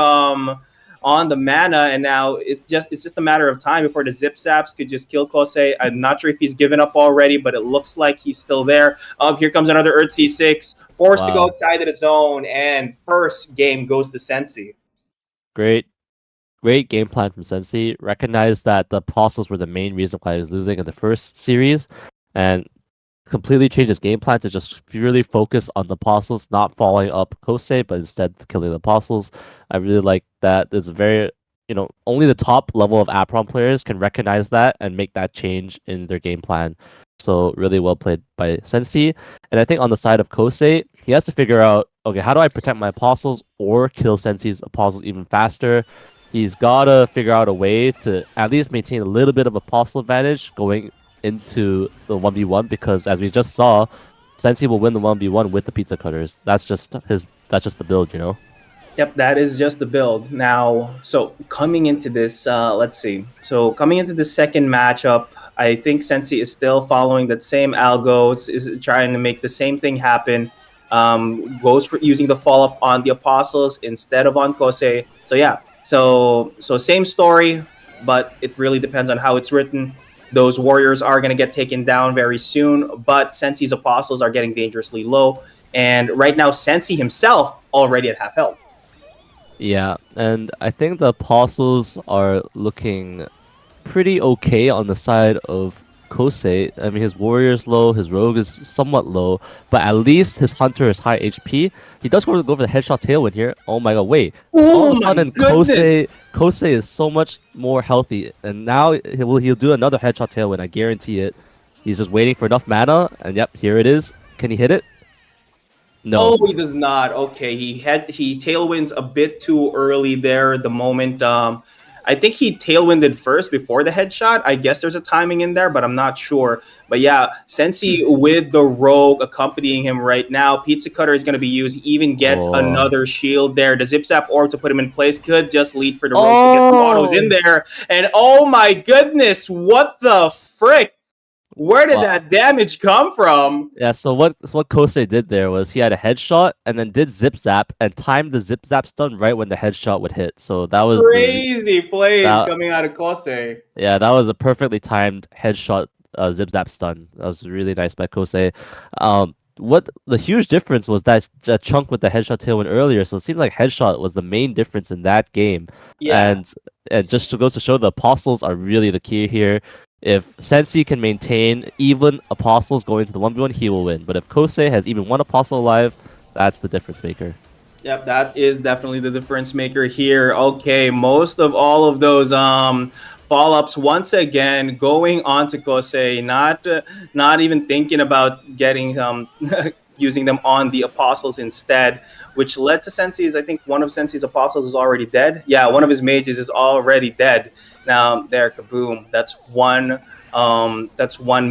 on the mana, and now it's just a matter of time before the zip zaps could just kill Kosei. I'm not sure if he's given up already, but it looks like he's still there. Here comes another Earth C6, forced to go outside of the zone, and first game goes to Sensi. Great game plan from Sensi. Recognized that the apostles were the main reason why he was losing in the first series, and completely changed his game plan to just purely focus on the apostles, not following up Kosei, but instead killing the apostles. I really like that. It's very, only the top level of Apeiron players can recognize that and make that change in their game plan. So really well played by Sensi. And I think on the side of Kosei, he has to figure out, okay, how do I protect my apostles or kill Sensi's apostles even faster? He's got to figure out a way to at least maintain a little bit of apostle advantage going into the 1v1, because as we just saw, Sensi will win the 1v1 with the pizza cutters. That's just the build, Yep, that is just the build. Now, so coming into this, let's see. So coming into the second matchup, I think Sensi is still following that same algo, is trying to make the same thing happen. Goes for using the follow-up on the apostles instead of on Kosei. So yeah, so same story, but it really depends on how it's written. Those warriors are going to get taken down very soon, but Sensi's apostles are getting dangerously low. And right now, Sensi himself already at half health. Yeah, and I think the apostles are looking pretty okay on the side of Kosei. I mean, his warrior's low, his rogue is somewhat low, but at least his hunter is high HP. He does go for the headshot tailwind here. Oh my god, wait. All of a sudden, Kosei is so much more healthy, and now he'll do another headshot tailwind, I guarantee it. He's just waiting for enough mana, and yep, here it is. Can he hit it? No. Oh, he does not. Okay, he tailwinds a bit too early there. The moment I think he tailwinded first before the headshot. I guess there's a timing in there, but I'm not sure. But yeah, Sensi with the rogue accompanying him right now. Pizza Cutter is going to be used. Even gets another shield there. The Zip Zap Orb to put him in place could just lead for the rogue to get the autos in there. And oh my goodness, what the frick? Where did Well, that damage come from? yeah, so what Kosei did there was he had a headshot and then did zip zap and timed the zip zap stun right when the headshot would hit. So that was Crazy plays that coming out of Coste. yeah, that was a perfectly timed headshot zip zap stun. That was really nice by Kosei. What the huge difference was that chunk with the headshot tailwind earlier. So it seemed like headshot was the main difference in that game. Yeah. And just to goes to show the apostles are really the key here. If Sensi can maintain even apostles going to the 1v1, he will win. But if Kosei has even one apostle alive, that's the difference maker. Yep, that is definitely the difference maker here. Okay, most of all of those follow-ups once again going on to Kosei, not even thinking about getting using them on the apostles instead, which led to Sensei's. I think one of Sensei's apostles is already dead. Yeah, one of his mages is already dead. Now there, kaboom. That's one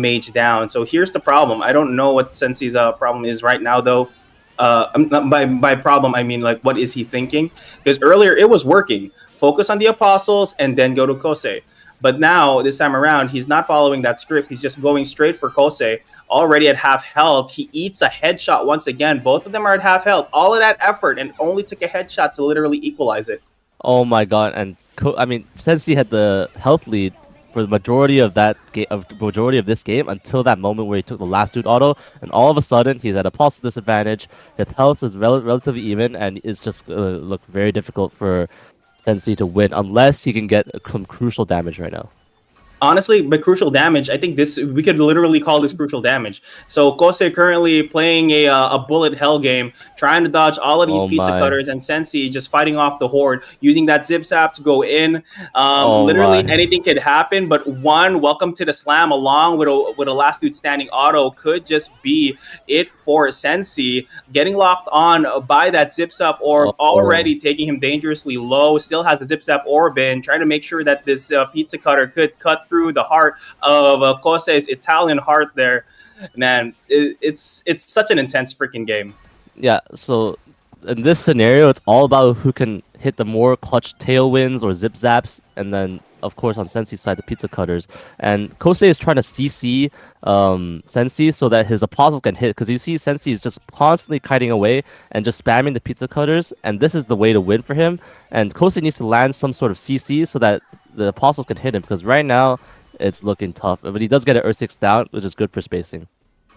mage down. So here's the problem. I don't know what Sensei's problem is right now though. By problem I mean like what is he thinking? Because earlier it was working. Focus on the apostles and then go to Kosei. But now this time around he's not following that script. He's just going straight for Kosei. Already at half health, he eats a headshot once again. Both of them are at half health. All of that effort and only took a headshot to literally equalize it. Oh my god! And I mean, Sensi had the health lead for the majority of that game, majority of this game, until that moment where he took the last dude auto, and all of a sudden he's at a pulse disadvantage. His health is relatively even, and it's just look very difficult for Sensi to win unless he can get some crucial damage right now. Honestly, but crucial damage, I think this we could literally call this crucial damage. So Kose currently playing a bullet hell game, trying to dodge all of these Oh pizza my! cutters, and Sensi just fighting off the horde, using that zip zap to go in. Oh Literally my! anything could happen, but one welcome to the slam along with a last dude standing auto could just be it for Sensi. Getting locked on by that zip zap orb, Oh, already taking him dangerously low. Still has the zip zap orb in, trying to make sure that this pizza cutter could cut through the heart of Kose's Italian heart there. Man, it's such an intense freaking game. yeah. So in this scenario, it's all about who can hit the more clutch tailwinds or zip zaps, and then of course on Sensi's side the pizza cutters. And Kosei is trying to CC Sensi so that his apostles can hit, because you see Sensi is just constantly kiting away and just spamming the pizza cutters, and this is the way to win for him. And Kosei needs to land some sort of CC so that the apostles can hit him, because right now it's looking tough. But he does get an Earth 6 down, which is good for spacing.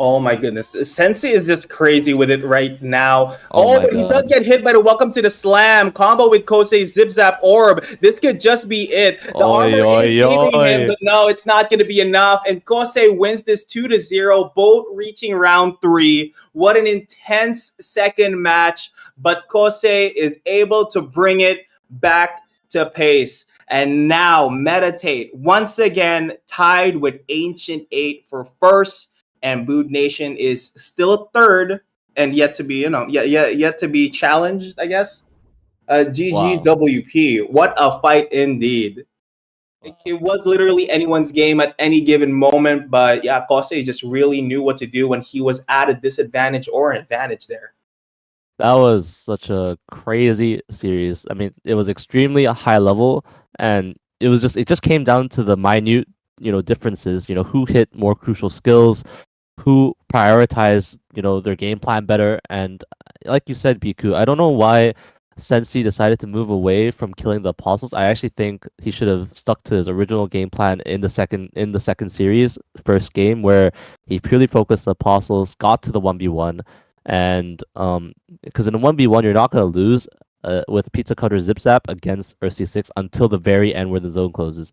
Oh my goodness. Sensi is just crazy with it right now. Oh Oh, my but he does god. get hit by the welcome to the slam combo with Kosei's Zip Zap Orb. This could just be it. The Oi, armor is oi, saving him, oi. but no, it's not going to be enough. And Kosei wins this 2-0, both reaching round 3. What an intense second match. But Kosei is able to bring it back to pace. And now Meditate once again tied with Ancient 8 for first, and Boot Nation is still third and yet to be, yet to be challenged, I guess. Wow. GGWP, what a fight indeed. It was literally anyone's game at any given moment, but yeah, Kosei just really knew what to do when he was at a disadvantage or an advantage there. That was such a crazy series. I mean, it was extremely high level, and it just came down to the minute, differences. Who hit more crucial skills, who prioritized, their game plan better. And like you said, Biku, I don't know why Sensi decided to move away from killing the apostles. I actually think he should have stuck to his original game plan in the second series, first game, where he purely focused the apostles, got to the 1v1, and because in a 1v1 you're not going to lose with Pizza Cutter Zip Zap against Ursi6 until the very end where the zone closes.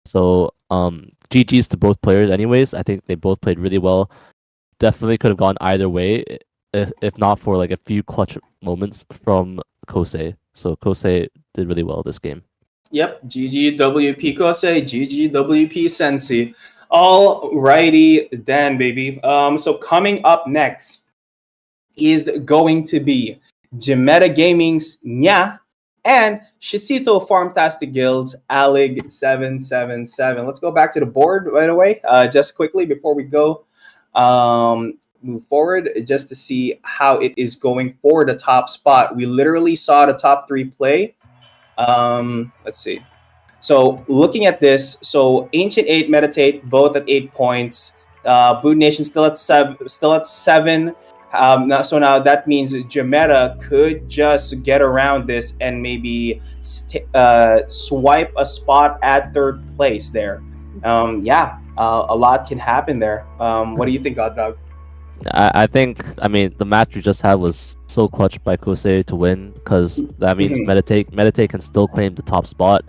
So GG's to both players anyways. I think they both played really well. Definitely could have gone either way if not for like a few clutch moments from Kosei. So Kosei did really well this game. Yep, GGWP Kosei, GGWP Sensi. Alrighty then, baby. So coming up next is going to be Jimeta Gaming's Nya and Shisito Farmtastic Guild's Alig 777. Let's go back to the board right away, just quickly before we go move forward, just to see how it is going for the top spot. We literally saw the top 3 play. Let's see. So looking at this, so Ancient 8, Meditate, both at 8 points. Boot Nation still at seven. Still at seven. So now that means Jameta could just get around this and maybe swipe a spot at third place there. Yeah, a lot can happen there. What do you think, God Dog? I think, I mean, the match we just had was so clutch by Kosei to win, because that means Mhm. Meditate can still claim the top spot.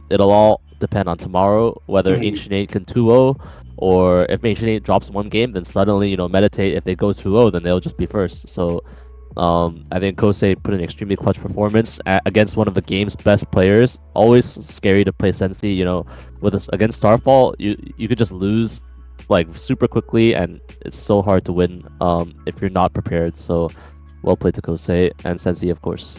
It'll all depend on tomorrow, whether Mhm. Ancient 8 can 2-0, or if Ancient 8 drops one game, then suddenly, Meditate, if they go 2-0, then they'll just be first. So, I think Kosei put an extremely clutch performance against one of the game's best players. Always scary to play Sensi, with us against Starfall, you could just lose like super quickly, and it's so hard to win if you're not prepared. So well played to Kosei and Sensi, of course.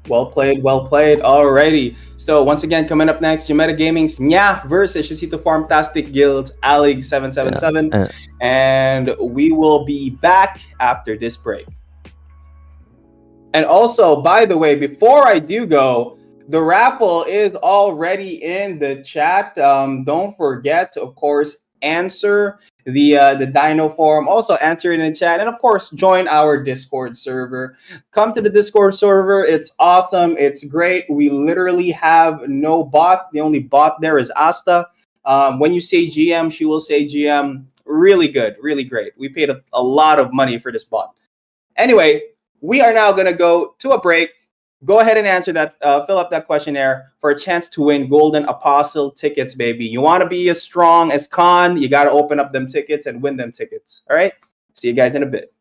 Well played, well played. Alrighty. So once again, coming up next, Jameta Gaming's Nya versus Shishito Farmtastic Guild's Alig Yeah. 777. And we will be back after this break. And also, by the way, before I do go, the raffle is already in the chat. Don't forget to, of course, answer the Dino forum. Also, answer it in the chat, and of course, join our Discord server. Come to the Discord server. It's awesome. It's great. We literally have no bot. The only bot there is Asta. When you say GM, she will say GM. Really good, really great. We paid a lot of money for this bot. Anyway, we are now going to go to a break. Go ahead and answer that, fill up that questionnaire for a chance to win Golden Apostle tickets, baby. You want to be as strong as Khan, you got to open up them tickets and win them tickets. All right? See you guys in a bit.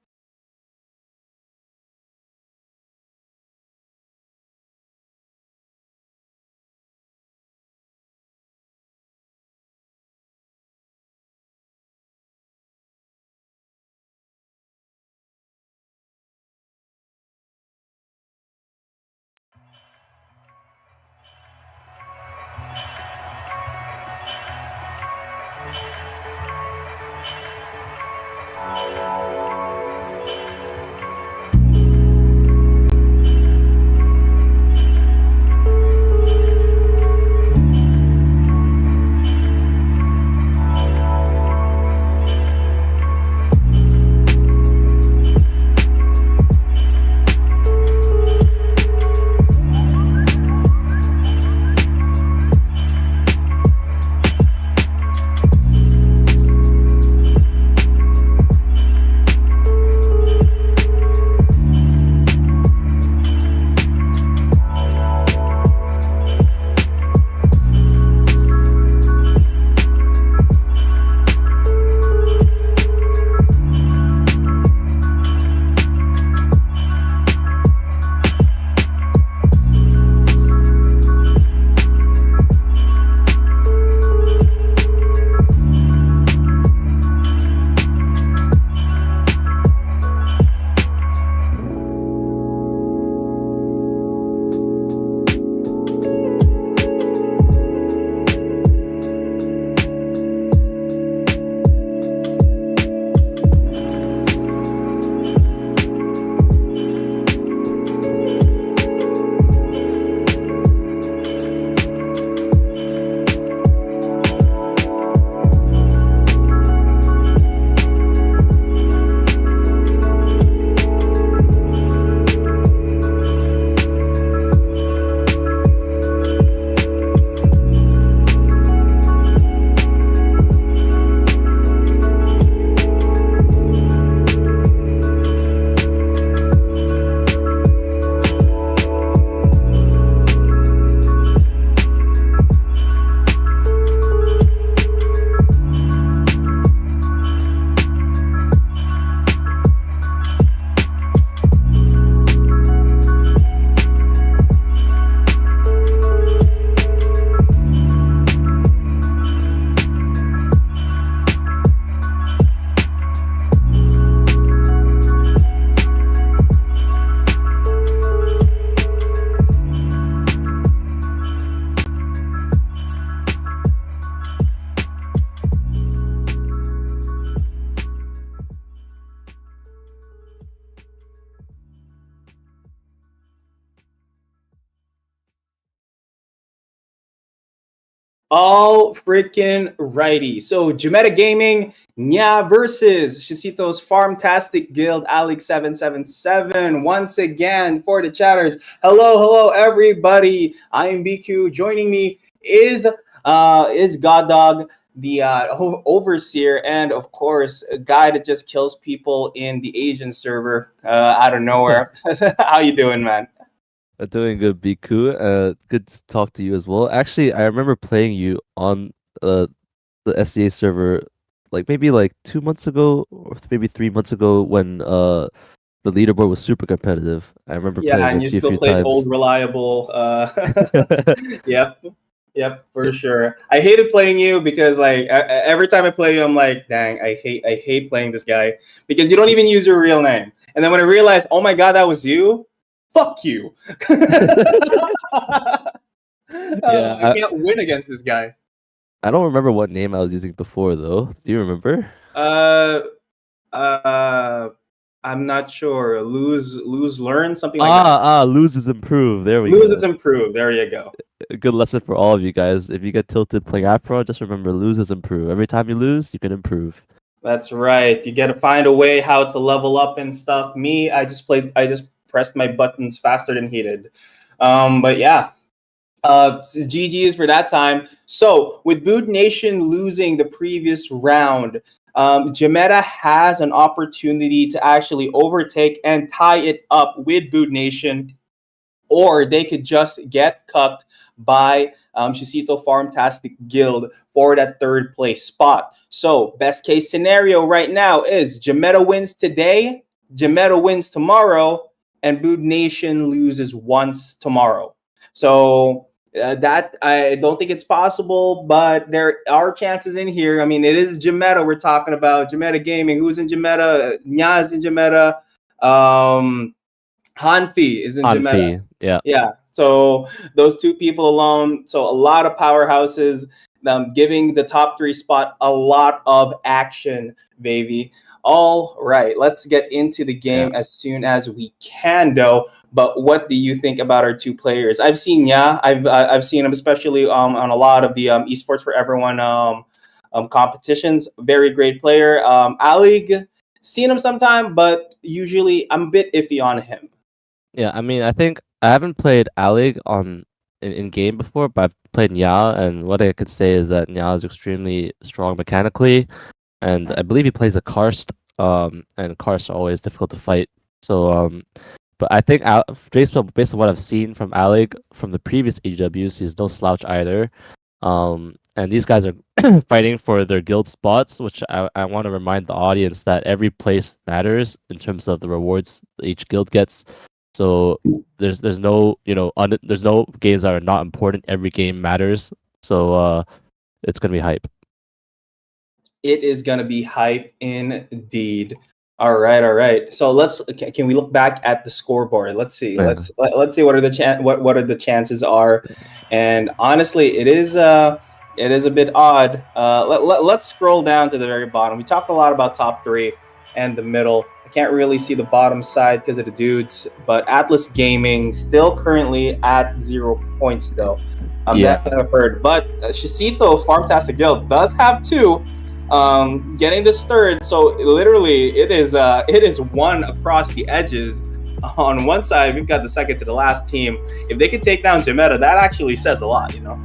All freaking righty. So Jumeta Gaming, Nya versus Shisito's Farmtastic Guild, Alex777. Once again, for the chatters, hello, everybody. I am BQ. Joining me is God Dog, the overseer, and of course, a guy that just kills people in the Asian server out of nowhere. How you doing, man? Doing good, Biku. Good to talk to you as well. Actually, I remember playing you on the SCA server, like maybe like 2 months ago, or maybe 3 months ago, when the leaderboard was super competitive. I remember Yeah, playing and you against you a still few played times. old reliable. Yep, yep, for sure. I hated playing you because like every time I play you, I'm like, dang, I hate playing this guy because you don't even use your real name. And then when I realized, oh my god, that was you, fuck you. Yeah, I can't win against this guy. I don't remember what name I was using before though. Do you remember? Uh, uh, I'm not sure. Lose, learn, something like that. Lose is improve. There we Lose is go. improve. There you go. A good lesson for all of you guys. If you get tilted playing Apro, just remember lose is improve. Every time you lose, you can improve. That's right. You got to find a way how to level up and stuff. Me, I just played. I just pressed my buttons faster than he did. But yeah, GG's for that time. So with Boot Nation losing the previous round, Jameta has an opportunity to actually overtake and tie it up with Boot Nation, or they could just get cucked by Shisito Farmtastic Guild for that third place spot. So, best case scenario right now is Jameta wins today, Jameta wins tomorrow, and Boot Nation loses once tomorrow. So, that I don't think it's possible, but there are chances in here. I mean, it is Jameta we're talking about. Jameta Gaming. Who's in Jameta? Nya is in Jameta. Hanfi is in Jameta. Hanfi, yeah. Yeah. So those two people alone. So a lot of powerhouses, giving the top three spot a lot of action, baby. All right, let's get into the game Yeah. as soon as we can, though. But what do you think about our two players? I've seen, yeah, I've seen him, especially on a lot of the esports for everyone competitions. Very great player. Alig, seen him sometime, but usually I'm a bit iffy on him. Yeah, I mean, I think I haven't played Allig in game before, but I've played Nya, and what I could say is that Nya is extremely strong mechanically, and I believe he plays a Karst, and Karst are always difficult to fight. So, but I think based on what I've seen from Allig from the previous AGWs, he's no slouch either. And these guys are fighting for their guild spots, which I want to remind the audience that every place matters in terms of the rewards each guild gets. So there's no there's no games that are not important. Every game matters. So it's gonna be hype. It is gonna be hype indeed. All right, all right. So can we look back at the scoreboard? Let's see. Yeah. Let's see what are what are the chances are. And honestly, it is a bit odd. Let's scroll down to the very bottom. We talked a lot about top three and the middle. I can't really see the bottom side because of the dudes, but Atlas Gaming still currently at 0 points though. Yeah. That's what I've heard. But Shisito Farmtastic Guild does have two. Getting this third, so literally it is one across the edges. On one side, we've got the second to the last team. If they could take down Jameta, that actually says a lot, you know.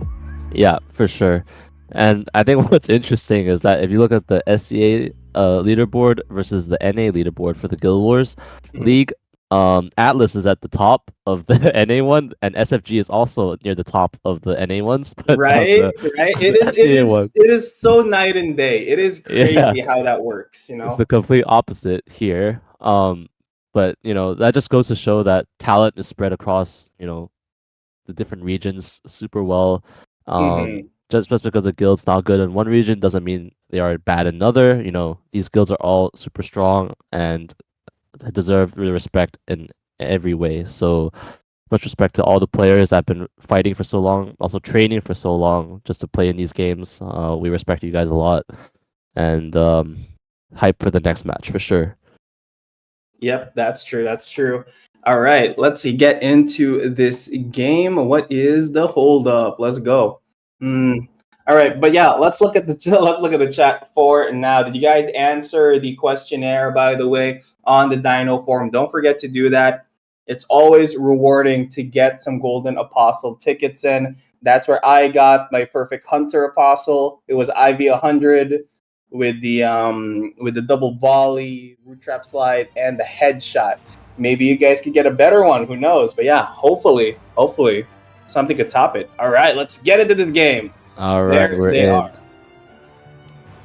Yeah, for sure. And I think what's interesting is that if you look at the SCA leaderboard versus the NA leaderboard for the Guild Wars League, Atlas is at the top of the NA one, and SFG is also near the top of the NA ones. But Right, right. SCA one, It is so night and day. It is yeah, crazy how that works, you it's know. the complete opposite here. But that just goes to show that talent is spread across the different regions super well. Mm-hmm. Just because a guild's not good in one region doesn't mean they are bad in another. These guilds are all super strong and deserve the respect in every way. So much respect to all the players that have been fighting for so long, also training for so long just to play in these games. We respect you guys a lot, and hype for the next match for sure. Yep, that's true. That's true. All right, let's see. Get into this game. What is the holdup? Let's go. All right, but yeah, let's look at the let's look at the chat for now. Did you guys answer the questionnaire, by the way, on the Dino forum? Don't forget to do that. It's always rewarding to get some Golden Apostle tickets in. That's where I got my perfect Hunter Apostle. It was IV 100 with the double volley, root trap slide, and the headshot. Maybe you guys could get a better one. Who knows? But yeah, hopefully something could top it. All right, let's get into this game. All right, There we're they in. are.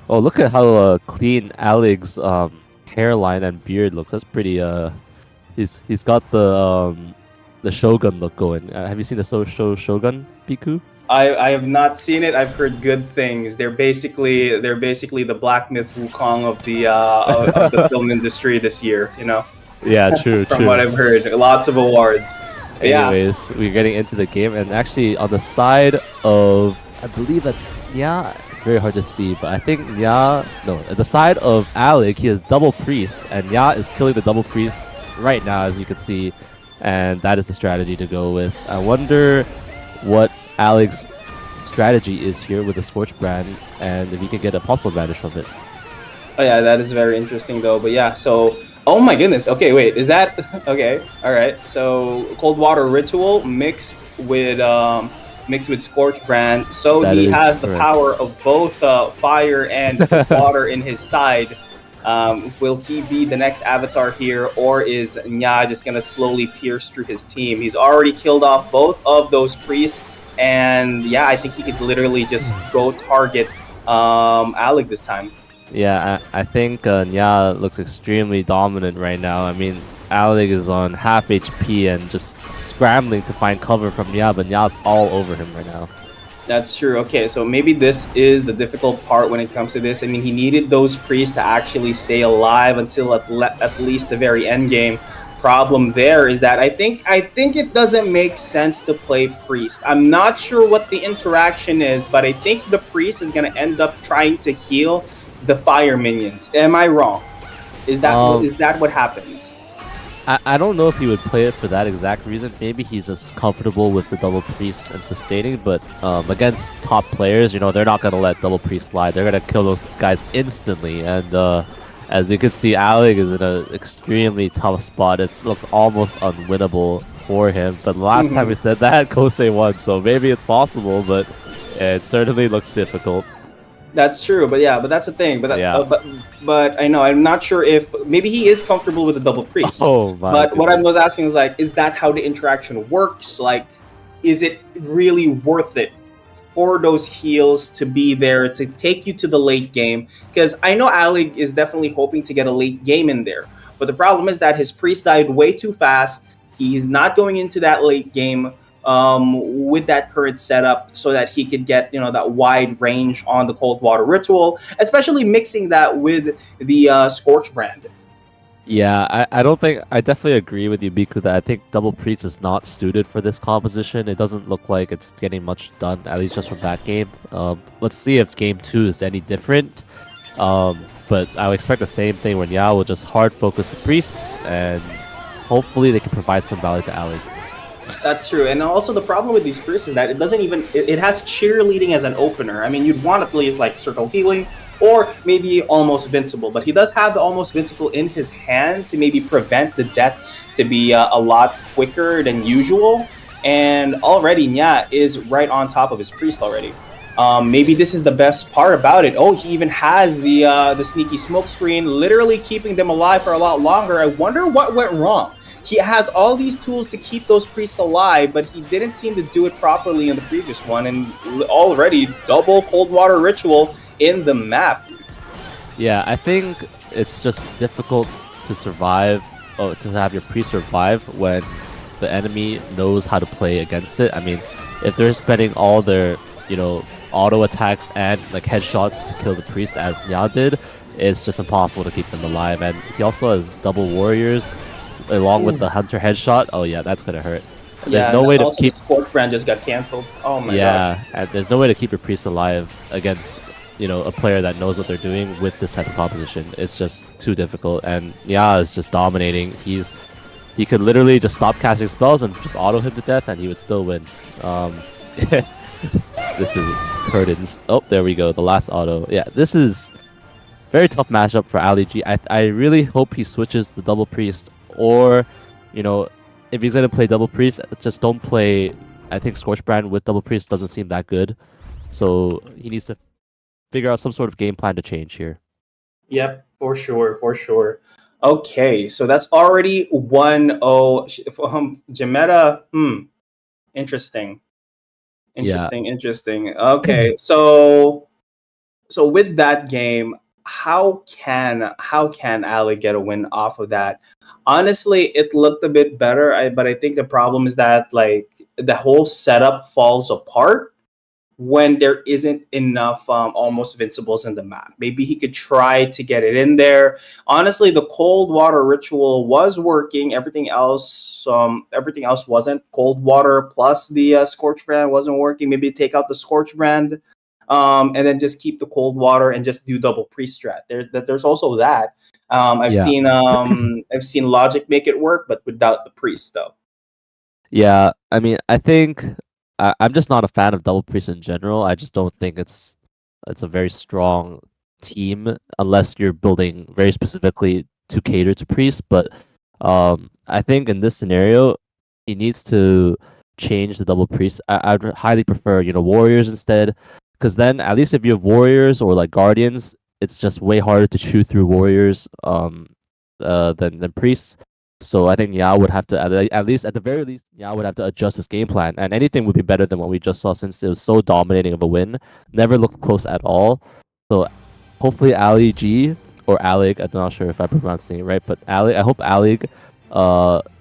Oh, look at how clean Aleg's hairline and beard looks. That's pretty. He's got the Shogun look going. Have you seen the Shogun, Piku? I have not seen it. I've heard good things. They're basically the Black Myth Wukong of the film industry this year. You know. Yeah, true. From what I've heard, lots of awards. Anyways, we're getting into the game, and actually on the side of, I believe that's very hard to see, but I think at the side of Aleg, he has double priest, and Nya is killing the double priest right now, as you can see, and that is the strategy to go with. I wonder what Aleg's strategy is here with the Scorch brand, and if he can get a puzzle advantage from it. Oh yeah, that is very interesting though. But yeah, so oh my goodness. Okay, wait, is that okay? All right. So cold water ritual mixed with Scorch brand. So That he is has the correct. power of both fire and water in his side. Will he be the next avatar here, or is Nya just gonna slowly pierce through his team? He's already killed off both of those priests, and yeah, I think he could literally just go target Aleg this time. Yeah, I think Nya looks extremely dominant right now. I mean, Aleg is on half HP and just scrambling to find cover from Nya, but Nya's all over him right now. That's true. Okay, so maybe this is the difficult part when it comes to this. I mean, he needed those priests to actually stay alive until at least the very end game. Problem there is that I think it doesn't make sense to play priest. I'm not sure what the interaction is, but I think the priest is going to end up trying to heal the fire minions. Am I wrong? Is that what happens? I don't know if he would play it for that exact reason. Maybe he's just comfortable with the double priest and sustaining, but against top players, they're not going to let double priest slide. They're going to kill those guys instantly, and as you can see, Aleg is in an extremely tough spot. It looks almost unwinnable for him, but the last time we said that, Kosei won, so maybe it's possible, but it certainly looks difficult. That's true, but that's the thing. But Yeah. but I know I'm not sure if maybe he is comfortable with the double priest. Oh my But what I goodness. was asking is like, is that how the interaction works? Like, is it really worth it for those heals to be there to take you to the late game? Because I know Alig is definitely hoping to get a late game in there, but the problem is that his priest died way too fast. He's not going into that late game with that current setup so that he could get that wide range on the cold water ritual, especially mixing that with the Scorch brand. Yeah, I definitely agree with you, Miku, that I think Double Priest is not suited for this composition. It doesn't look like it's getting much done, at least just from that game. Let's see if game 2 is any different. But I would expect the same thing when Yao will just hard focus the Priest, and hopefully they can provide some value to Ali. That's true. And also the problem with these priests is that it has cheerleading as an opener. I mean, you'd want to play like Circle Healing or maybe Almost Invincible, but he does have the Almost Invincible in his hand to maybe prevent the death to be a lot quicker than usual. And already Nya is right on top of his priest already. Maybe this is the best part about it. Oh, he even has the sneaky smoke screen, literally keeping them alive for a lot longer. I wonder what went wrong. He has all these tools to keep those priests alive, but he didn't seem to do it properly in the previous one, and already double cold water ritual in the map. Yeah, I think it's just difficult to survive, to have your priest survive when the enemy knows how to play against it. I mean, if they're spending all their, auto attacks and like headshots to kill the priest as Nya did, it's just impossible to keep them alive. And he also has double warriors along with the hunter headshot. Oh yeah, that's gonna hurt. There's no way to keep. The Scorch brand just got canceled. Oh my god. Yeah, and there's no way to keep your priest alive against a player that knows what they're doing with this type of composition. It's just too difficult, and Nya is just dominating. He could literally just stop casting spells and just auto him to death, and he would still win. This is curtains. Oh, there we go. The last auto. Yeah, this is very tough matchup for Ali G. I really hope he switches the double priest, or, you know, if he's gonna play double priest, just don't play. I think Scorchbrand with double priest doesn't seem that good, so he needs to figure out some sort of game plan to change here. Yep, for sure, for sure. Okay, so that's already 1-0. Jametta, interesting. Yeah. Interesting. Okay, so with that game, how can Ali get a win off of that? Honestly, it looked a bit better, but I think the problem is that like the whole setup falls apart when there isn't enough almost invincibles in the map. Maybe he could try to get it in there. Honestly, the cold water ritual was working. Everything else wasn't. Cold water plus the scorch brand wasn't working. Maybe take out the scorch brand, and then just keep the cold water and just do double priest strat. There's also that. I've Yeah. seen Logic make it work, but without the priest though. Yeah, I mean, I think I'm just not a fan of double priest in general. I just don't think it's a very strong team unless you're building very specifically to cater to priest. But I think in this scenario, he needs to change the double priest. I'd highly prefer, warriors instead, because then at least if you have warriors or like guardians, it's just way harder to chew through warriors than priests. So I think Yao would have to, at least at the very least, Yao would have to adjust his game plan, and anything would be better than what we just saw since it was so dominating of a win. Never looked close at all. So hopefully Ali G or Alig, I'm not sure if I'm pronouncing it right, but Alig, I hope Alig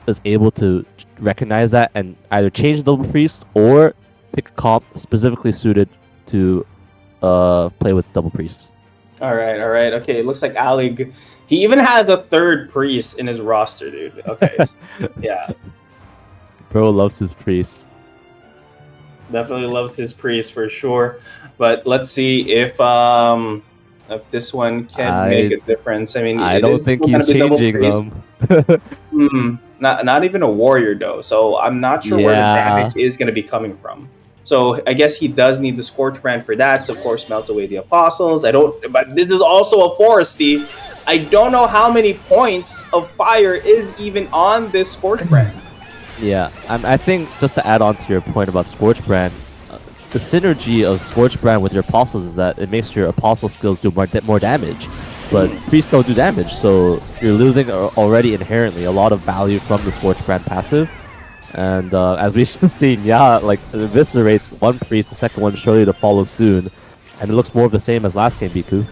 is able to recognize that and either change the double priest or pick a comp specifically suited to play with double priests. All right. Okay, it looks like Alig. He even has a third priest in his roster, dude. Okay, yeah. Bro loves his priest. Definitely loves his priest for sure. But let's see if this one can make a difference. I mean, I don't think he's changing them. Not even a warrior though. So I'm not sure where the damage is going to be coming from. So I guess he does need the Scorch Brand for that to, of course, melt away the Apostles. But this is also a Foresty. I don't know how many points of fire is even on this Scorch Brand. Yeah, I think just to add on to your point about Scorch Brand, the synergy of Scorch Brand with your Apostles is that it makes your Apostle skills do more damage, but priests don't do damage, so you're losing already inherently a lot of value from the Scorch Brand passive. And as we've seen, like eviscerates one priest, the second one surely to follow soon, and it looks more of the same as last game, Biku.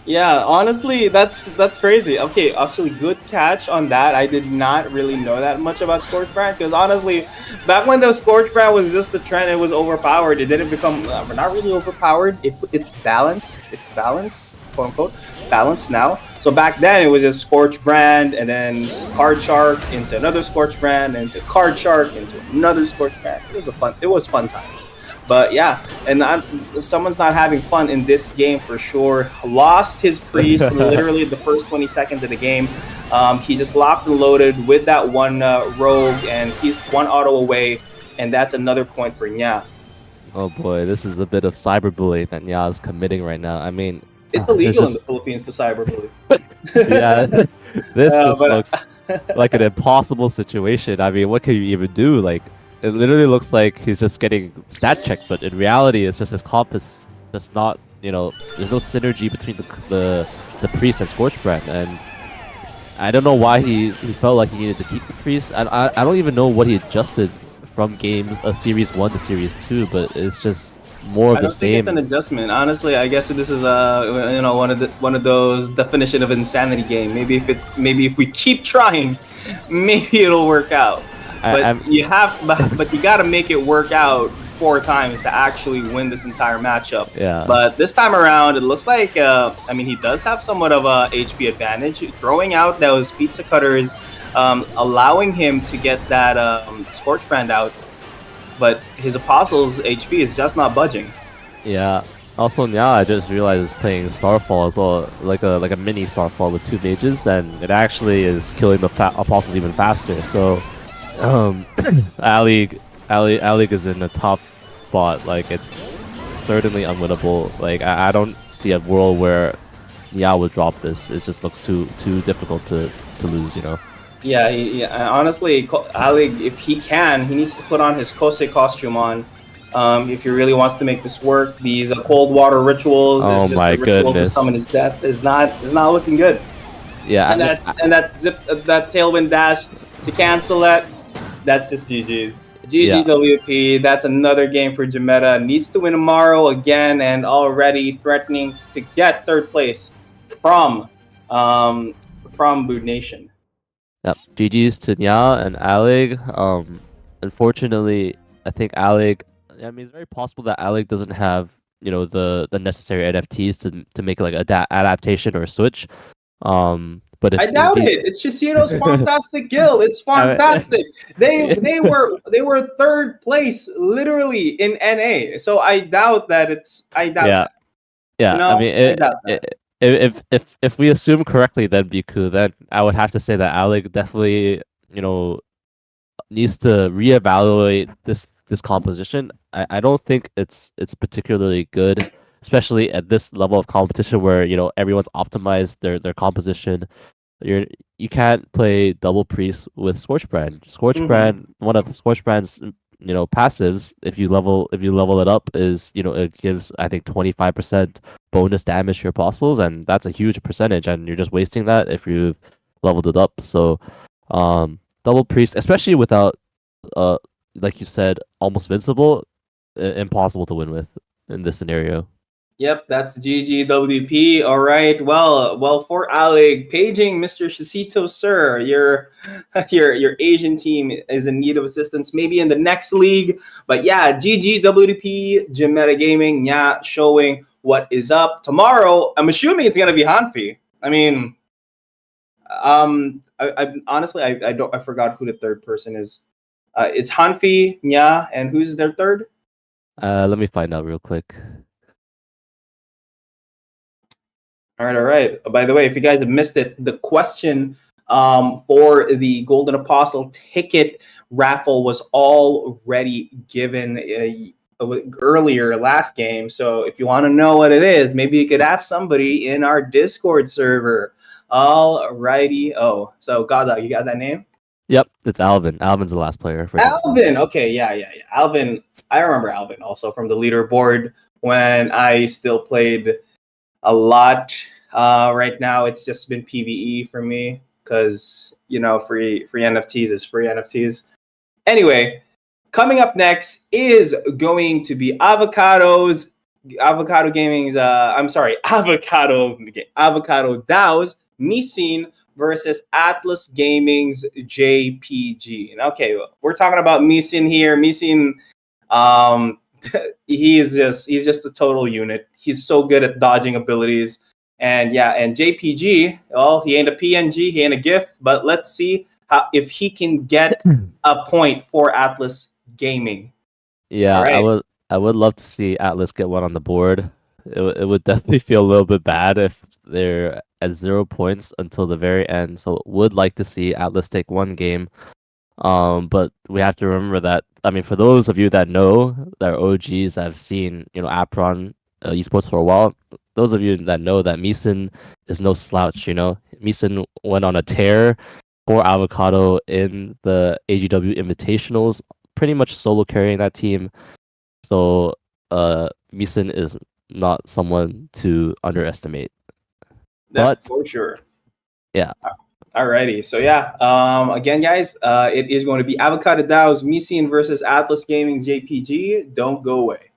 Yeah, honestly, that's crazy. Okay, actually, good catch on that. I did not really know that much about Scorch Brand because honestly, back when the Scorch Brand was just the trend, it was overpowered. It didn't become not really overpowered. It's balanced. It's balanced, quote unquote, balanced now. So back then it was just Scorch Brand and then Card Shark into another Scorch Brand into Card Shark into another Scorch Brand. It was fun times. But yeah, and someone's not having fun in this game for sure. Lost his priest literally the first 20 seconds of the game. He just locked and loaded with that one rogue, and he's one auto away, and that's another point for Nya. Oh boy, this is a bit of cyberbullying that Nya is committing right now. I mean, it's illegal in the Philippines to cyberbully. Yeah, this just looks like an impossible situation. I mean, what can you even do? Like, it literally looks like he's just getting stat checked, but in reality, it's just his comp is just not, there's no synergy between the priest and Scorch Brand, and I don't know why he felt like he needed to keep the priest. I don't even know what he adjusted from Series 1 to Series 2, but it's just more of the same. I don't think it's an adjustment. Honestly, I guess this is one of those definition of insanity game. Maybe if we keep trying, maybe it'll work out. But you gotta make it work out 4 times to actually win this entire matchup. Yeah. But this time around, it looks like he does have somewhat of a HP advantage, throwing out those pizza cutters, allowing him to get that Scorch Brand out. But his Apostle's HP is just not budging. Yeah. Also now I just realized it's playing Starfall as well, like a mini Starfall with 2 mages, and it actually is killing the Apostles even faster. So. Alig is in a spot. Like it's certainly unwinnable. Like I don't see a world where Nia would drop this. It just looks too difficult to lose. You know. Yeah, honestly, Ali, if he can, he needs to put on his Kosei costume on. If he really wants to make this work, these cold water rituals is Oh just a my ritual to goodness. summon his death. Is not looking good. Yeah, And that tailwind dash to cancel that. That's just GG's. Yeah. GGWP. That's another game for Jameta. Needs to win tomorrow again, and already threatening to get third place from Boot Nation. Yep. GG's to Nya and Alig. Unfortunately, I think Alig. I mean, it's very possible that Alig doesn't have the necessary NFTs to make like adaptation or a switch. But I doubt it. It's Shishiro's fantastic guild. It's fantastic. They were third place literally in NA. So I doubt that I doubt that. Yeah. You know, I mean, I doubt that. if we assume correctly, then Biku, then I would have to say that Alig definitely needs to reevaluate this composition. I don't think it's particularly good, especially at this level of competition where everyone's optimized their composition. You can't play double priest with Scorchbrand. Scorchbrand, one of Scorchbrand's passives, if you level it up, is it gives I think 25% bonus damage to your apostles, and that's a huge percentage, and you're just wasting that if you've leveled it up. So double priest, especially without like you said, almost invincible, impossible to win with in this scenario. Yep, that's GGWP. All right. Well, for Alig, paging Mr. Shishito, sir, your Asian team is in need of assistance, maybe in the next league. But yeah, GGWP, Jameta Gaming, yeah, showing what is up tomorrow. I'm assuming it's gonna be Hanfi. I mean, I honestly I forgot who the third person is. It's Hanfi, Nya, and who's their third? Let me find out real quick. All right. By the way, if you guys have missed it, the question for the Golden Apostle ticket raffle was already given earlier last game. So if you want to know what it is, maybe you could ask somebody in our Discord server. All righty. Oh, so Godog, you got that name? Yep, it's Alvin. Alvin's the last player. Alvin. Okay, yeah. Alvin. I remember Alvin also from the leaderboard when I still played a lot. Right now, it's just been PvE for me because free NFTs is free NFTs. Anyway, coming up next is going to be Avocado Gaming's. Avocado DAO's Nissin versus Atlas Gaming's JPG. And okay, we're talking about Nissin here. Nissin, he's just a total unit. He's so good at dodging abilities. And JPG, well, he ain't a PNG, he ain't a GIF, but let's see if he can get a point for Atlas Gaming. Yeah, right. I would love to see Atlas get one on the board. It would definitely feel a little bit bad if they're at 0 points until the very end. So would like to see Atlas take one game. But we have to remember that, I mean, for those of you that know, that are OGs that have seen, Apeiron esports for a while, those of you that know that Meeson is no slouch, Meeson went on a tear for Avocado in the AGW Invitationals, pretty much solo carrying that team. So Meeson is not someone to underestimate. But for sure. Yeah. Alrighty, so again, guys, it is going to be Avocado DAO's Meeson versus Atlas Gaming's JPG. Don't go away.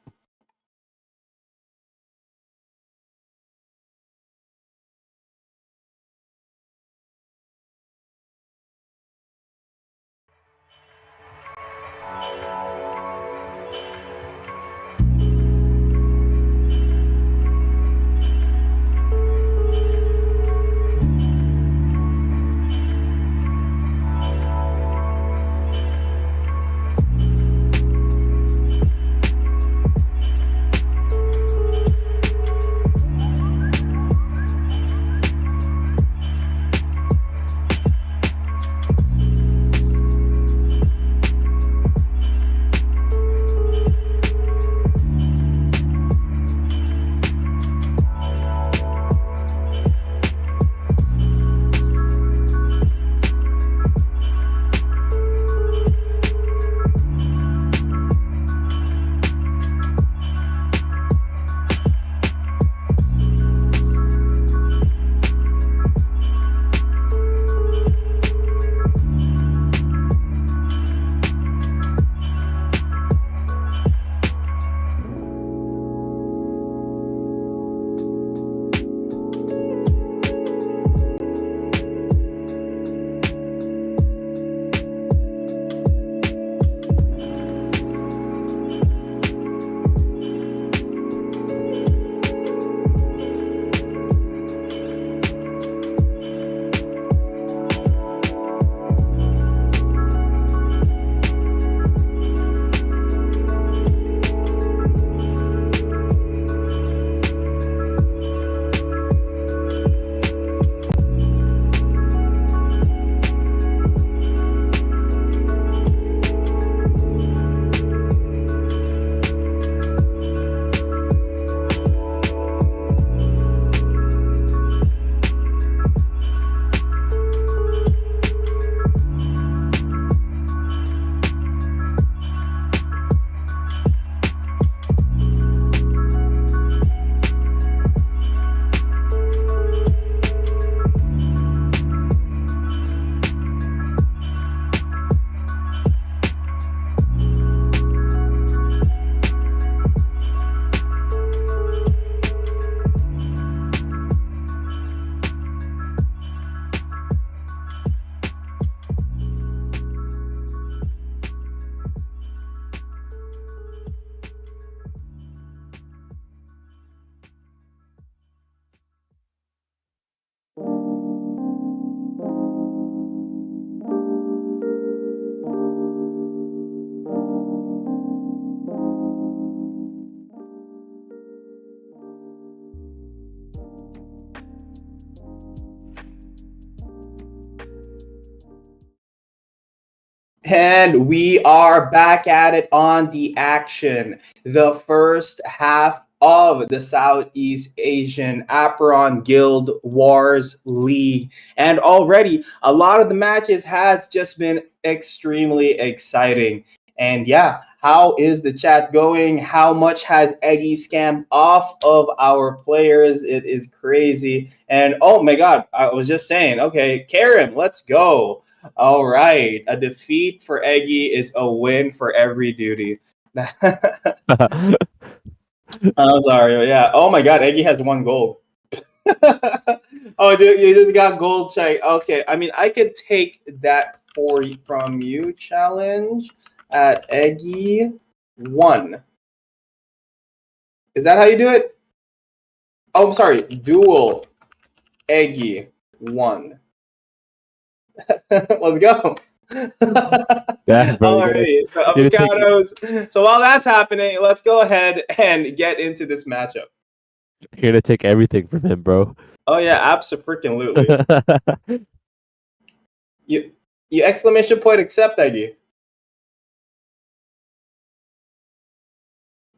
And we are back at it on the action. The first half of the Southeast Asian Apeiron Guild Wars League. And already a lot of the matches has just been extremely exciting. And yeah, how is the chat going? How much has Eggy scammed off of our players? It is crazy. And oh my God, I was just saying, okay, Karen, let's go. All right. A defeat for Eggy is a win for every duty. I'm sorry. Yeah. Oh my God. Eggy has 1 gold. Oh, dude, you just got gold check. Okay. I mean, I could take that from you. Challenge at Eggy 1. Is that how you do it? Oh, I'm sorry. Dual Eggy 1. Let's go. Yeah, Alrighty, so avocados. So while that's happening, let's go ahead and get into this matchup. Here to take everything from him, bro. Oh yeah, absolutely. you exclamation point accept ID.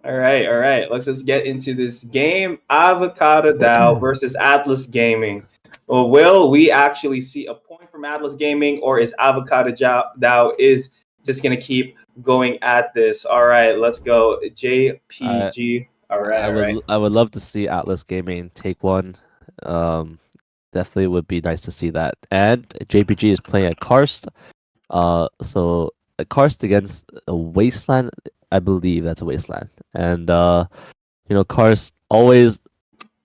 All right. Let's just get into this game. Avocado DAO versus Atlas Gaming. Well, will we actually see a point from Atlas Gaming, or is Avocado DAO is just gonna keep going at this? All right, let's go. JPG. I would love to see Atlas Gaming take one. Definitely would be nice to see that. And JPG is playing at Karst. So a Karst against a Wasteland. I believe that's a Wasteland. And Karst always,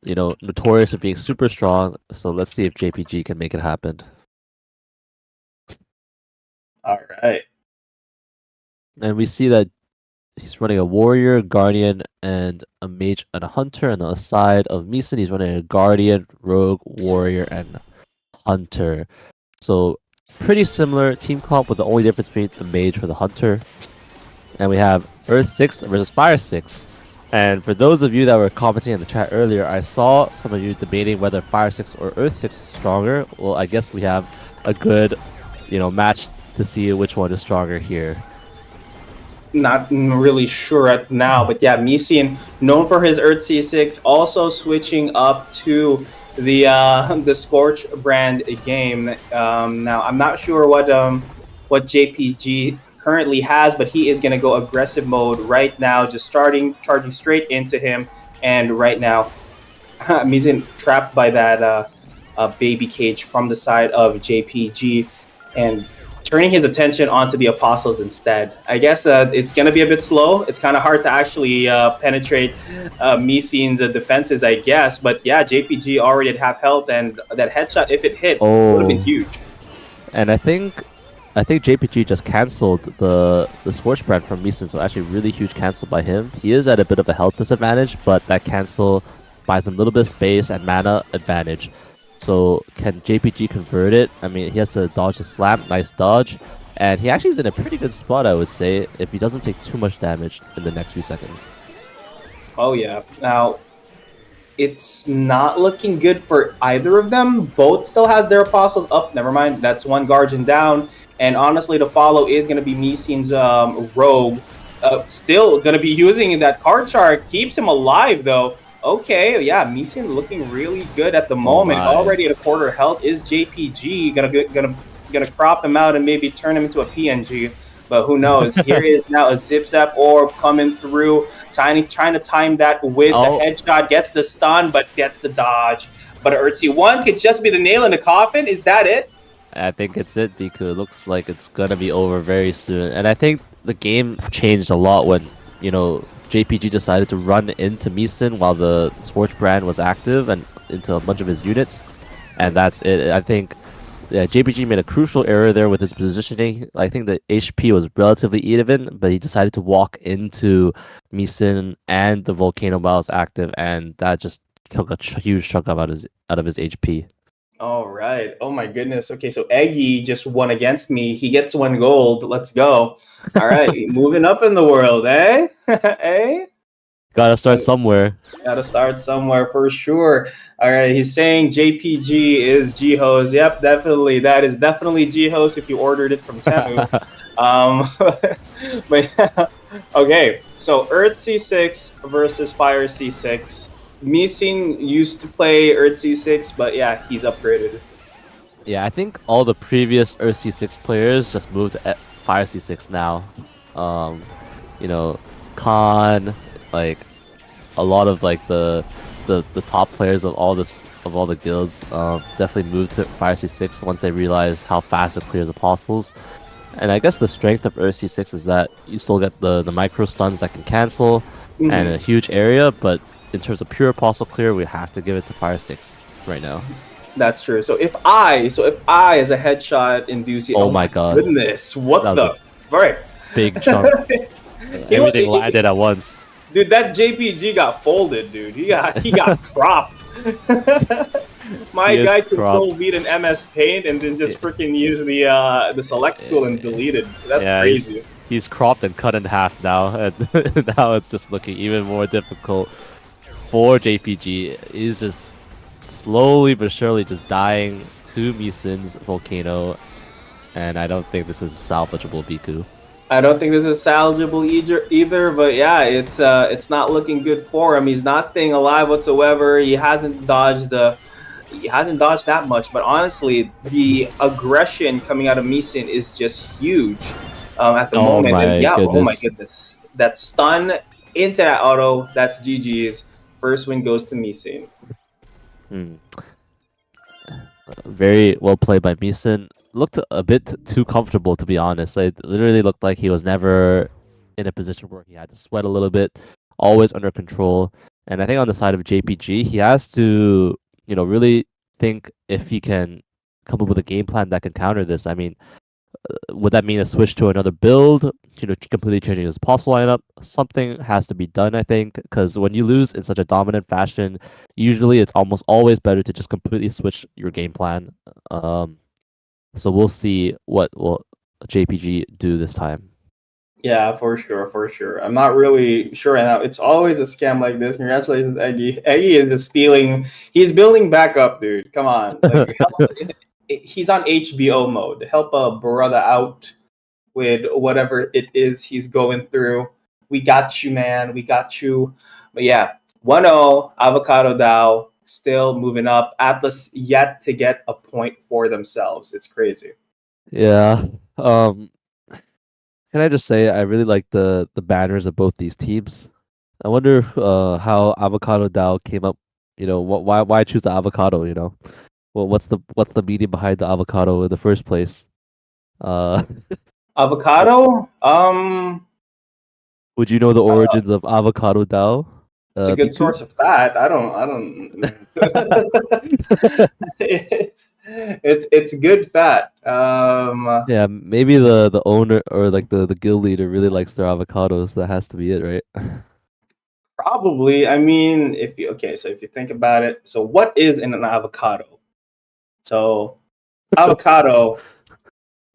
notorious for being super strong. So let's see if JPG can make it happen. All right. And we see that he's running a warrior, guardian, and a mage and a hunter. And on the side of Meeson, he's running a guardian, rogue, warrior, and hunter. So pretty similar team comp, with the only difference being the mage for the hunter. And we have Earth 6 versus Fire 6. And for those of you that were commenting in the chat earlier, I saw some of you debating whether Fire 6 or Earth 6 is stronger. Well, I guess we have a good, match to see which one is stronger here. Not really sure at now, but yeah, Meeson, known for his Earth C6, also switching up to the Scorch brand game. Now I'm not sure what JPG currently has, but he is going to go aggressive mode right now, just charging straight into him. And right now, Meeson trapped by that baby cage from the side of JPG, and turning his attention onto the apostles instead. I guess it's going to be a bit slow. It's kind of hard to actually penetrate Meeson's defenses, I guess. But yeah, JPG already at half health, and that headshot, if it hit, would have been huge. And I think JPG just canceled the Scorch brand from Meeson, so actually really huge cancel by him. He is at a bit of a health disadvantage, but that cancel buys him a little bit of space and mana advantage. So can JPG convert it? I mean, he has to dodge the slam, nice dodge. And he actually is in a pretty good spot, I would say, if he doesn't take too much damage in the next few seconds. Oh yeah. Now, it's not looking good for either of them. Both still has their apostles up. Never mind, that's 1 guardian down. And honestly, the follow is going to be Meeson's rogue. Still going to be using that card chart. Keeps him alive, though. Okay, yeah, Meeson looking really good at the moment. Already at a quarter health. Is JPG gonna crop him out and maybe turn him into a PNG? But who knows? Here is now a Zip Zap orb coming through. Trying to time that with the headshot. Gets the stun, but gets the dodge. But Urtzy 1 could just be the nail in the coffin. Is that it? I think it's it, because it looks like it's gonna be over very soon. And I think the game changed a lot when, JPG decided to run into Meeson while the Scorch brand was active and into a bunch of his units. And that's it. I think JPG made a crucial error there with his positioning. I think the HP was relatively even, but he decided to walk into Meeson and the Volcano while it's active, and that just took a huge chunk out of his HP. All right. Oh my goodness. Okay, so Eggy just won against me. He gets 1 gold. Let's go. All right, moving up in the world, eh? Eh? Gotta start somewhere. Gotta start somewhere for sure. All right, he's saying JPG is G-Host. Yep, definitely. That is definitely G-Host if you ordered it from Temu. But yeah. Okay, so Earth C6 versus Fire C6. Missing used to play Earth C6, but yeah, he's upgraded. Yeah, I think all the previous Earth C6 players just moved to Fire C6 now. Um, you know, Khan, like a lot of like the top players of all the guilds definitely moved to Fire C6 once they realized how fast it clears apostles. And I guess the strength of Earth C6 is that you still get the micro stuns that can cancel and Mhm. a huge area, but in terms of pure apostle clear, we have to give it to Fire 6 right now. That's true. So if I as a headshot induce, Oh oh my my god, goodness, that what was a the frick? big chunk. Everything He, landed at once. dude, that JPG got folded, dude. He got cropped. He My is guy cropped. control beat an MS Paint and then just freaking use the select tool and deleted. That's Yeah, crazy. he's cropped and cut in half now, and now it's just looking even more difficult for JPG. He's just slowly but surely just dying to Musin's volcano, and I don't think this is a salvageable Biku. I don't think this is salvageable either, but yeah, it's not looking good for him. He's not staying alive whatsoever. He hasn't dodged that much, but honestly, the aggression coming out of Misin is just huge at the Oh moment. And my yeah, oh my goodness. goodness, that stun into that auto, that's GG's. First win goes to Misin. Hmm. Very well played by Misen. Looked a bit too comfortable, to be honest. It literally looked like he was never in a position where he had to sweat a little bit, always under control. And I think on the side of JPG, he has to, really think if he can come up with a game plan that can counter this. I mean, would that mean a switch to another build? Completely changing his apostle lineup. Something has to be done, I think, because when you lose in such a dominant fashion, usually it's almost always better to just completely switch your game plan. Um, so we'll see what will JPG do this time. Yeah, for sure, for sure. I'm not really sure right now. It's always a scam like this. Congratulations, Eggy. Eggy is just stealing. He's building back up, dude. Come on, like he's on HBO mode. Help a brother out with whatever it is he's going through. We got you, man. We got you. But yeah, 1-0, Avocado Dow still moving up. Atlas yet to get a point for themselves. It's crazy. Yeah. Um, can I just say I really like the banners of both these teams. I wonder how Avocado Dow came up. Why choose the avocado? Well, what's the meaning behind the avocado in the first place? Uh, Avocado, would you know the origins of avocado Dow, it's a good Biku? source of fat. I don't. It's good fat. Yeah, maybe the owner or like the guild leader really likes their avocados. That has to be it, right? Probably. I mean, so if you think about it, so what is in an avocado? So avocado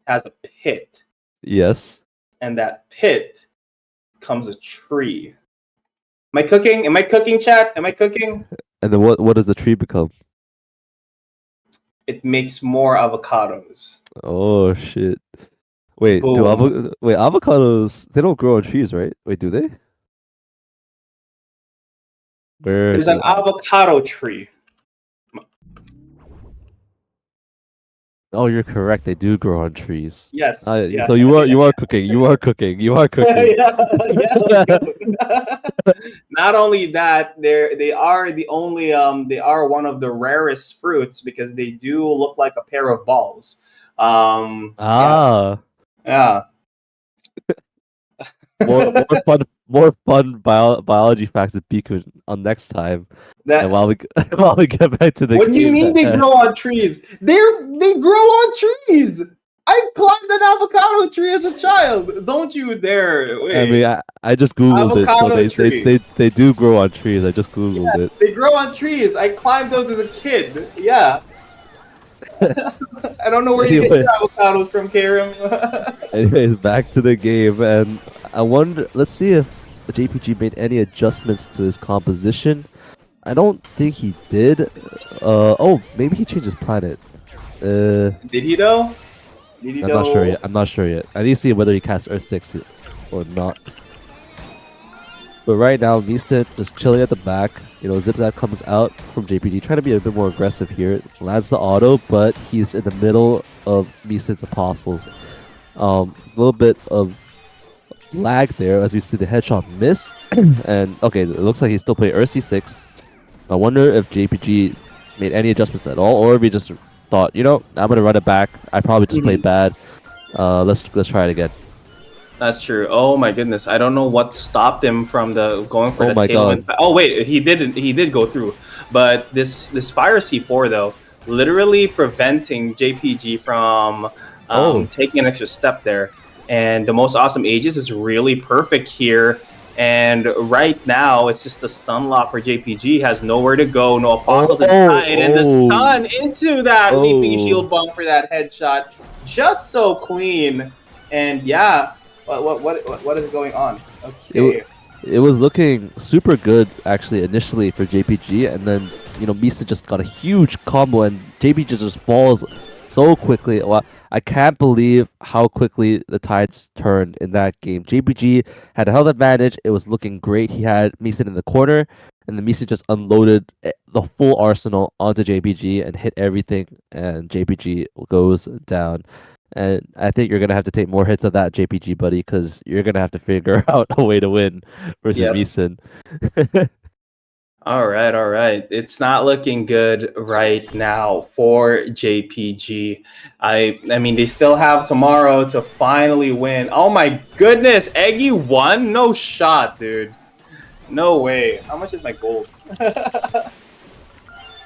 has a pit, Yes. and that pit becomes a tree. Am I cooking? Am I cooking, chat? Am I cooking? And then what does the tree become? It makes more avocados. Oh shit. Wait, Boom. avocados they don't grow on trees, right? Wait, do they? Where There's an do avocado tree. Oh, you're correct. They do grow on trees. Yes. Yeah. So you are cooking. You are cooking. You are cooking. Yeah, yeah, let's go. Not only that, they are one of the rarest fruits because they do look like a pair of balls. Yeah, Ah, yeah. more fun biology facts with Biku on next time. And That while we while we get back to the what do you game, mean they grow on trees? They grow on trees. I climbed an avocado tree as a child. Don't you dare! I Wait, mean, I just googled it, so avocado tree. they do grow on trees. I just googled it. They grow on trees. I climbed those as a kid. Yeah. I don't know where you get Anyway, your avocados from, Karim. anyways, back to the game, and I wonder. Let's see if JPG made any adjustments to his composition. I don't think he did. Oh, maybe he changed his planet. Did he though? I'm not sure yet. I'm not sure yet. I need to see whether he casts Earth 6 or not. But right now, Misa just chilling at the back. You know, Zipzap comes out from JPG, trying to be a bit more aggressive here. Lands the auto, but he's in the middle of Misa's Apostles. A little bit of lag there as we see the headshot miss. And okay, it looks like he's still playing Earth C6. I wonder if JPG made any adjustments at all, or if he just thought, you know, I'm gonna run it back. I probably just played bad. Let's try it again. That's true. Oh my goodness, I don't know what stopped him from the going for Oh the my tailwind. god. Oh wait, he did go through, but this fire C4 though, literally preventing JPG from Oh. taking an extra step there. And the most awesome ages is really perfect here. And right now, it's just the stun lock for JPG. Has nowhere to go, no apostles inside, and the stun into that leaping shield bomb for that headshot, just so clean. And yeah, what is going on? Okay. It was looking super good actually initially for JPG, and then you know Misa just got a huge combo, and JPG just falls so quickly. I can't believe how quickly the tides turned in that game. JPG had a health advantage. It was looking great. He had Misa in the corner, and the Misa just unloaded the full arsenal onto JPG and hit everything, and JPG goes down. And I think you're gonna have to take more hits of that JPG, buddy, because you're gonna have to figure out a way to win versus Yep. Meeson. All right, all right. It's not looking good right now for JPG. I mean, they still have tomorrow to finally win. Oh my goodness, Eggy won? No shot, dude. No way. How much is my gold?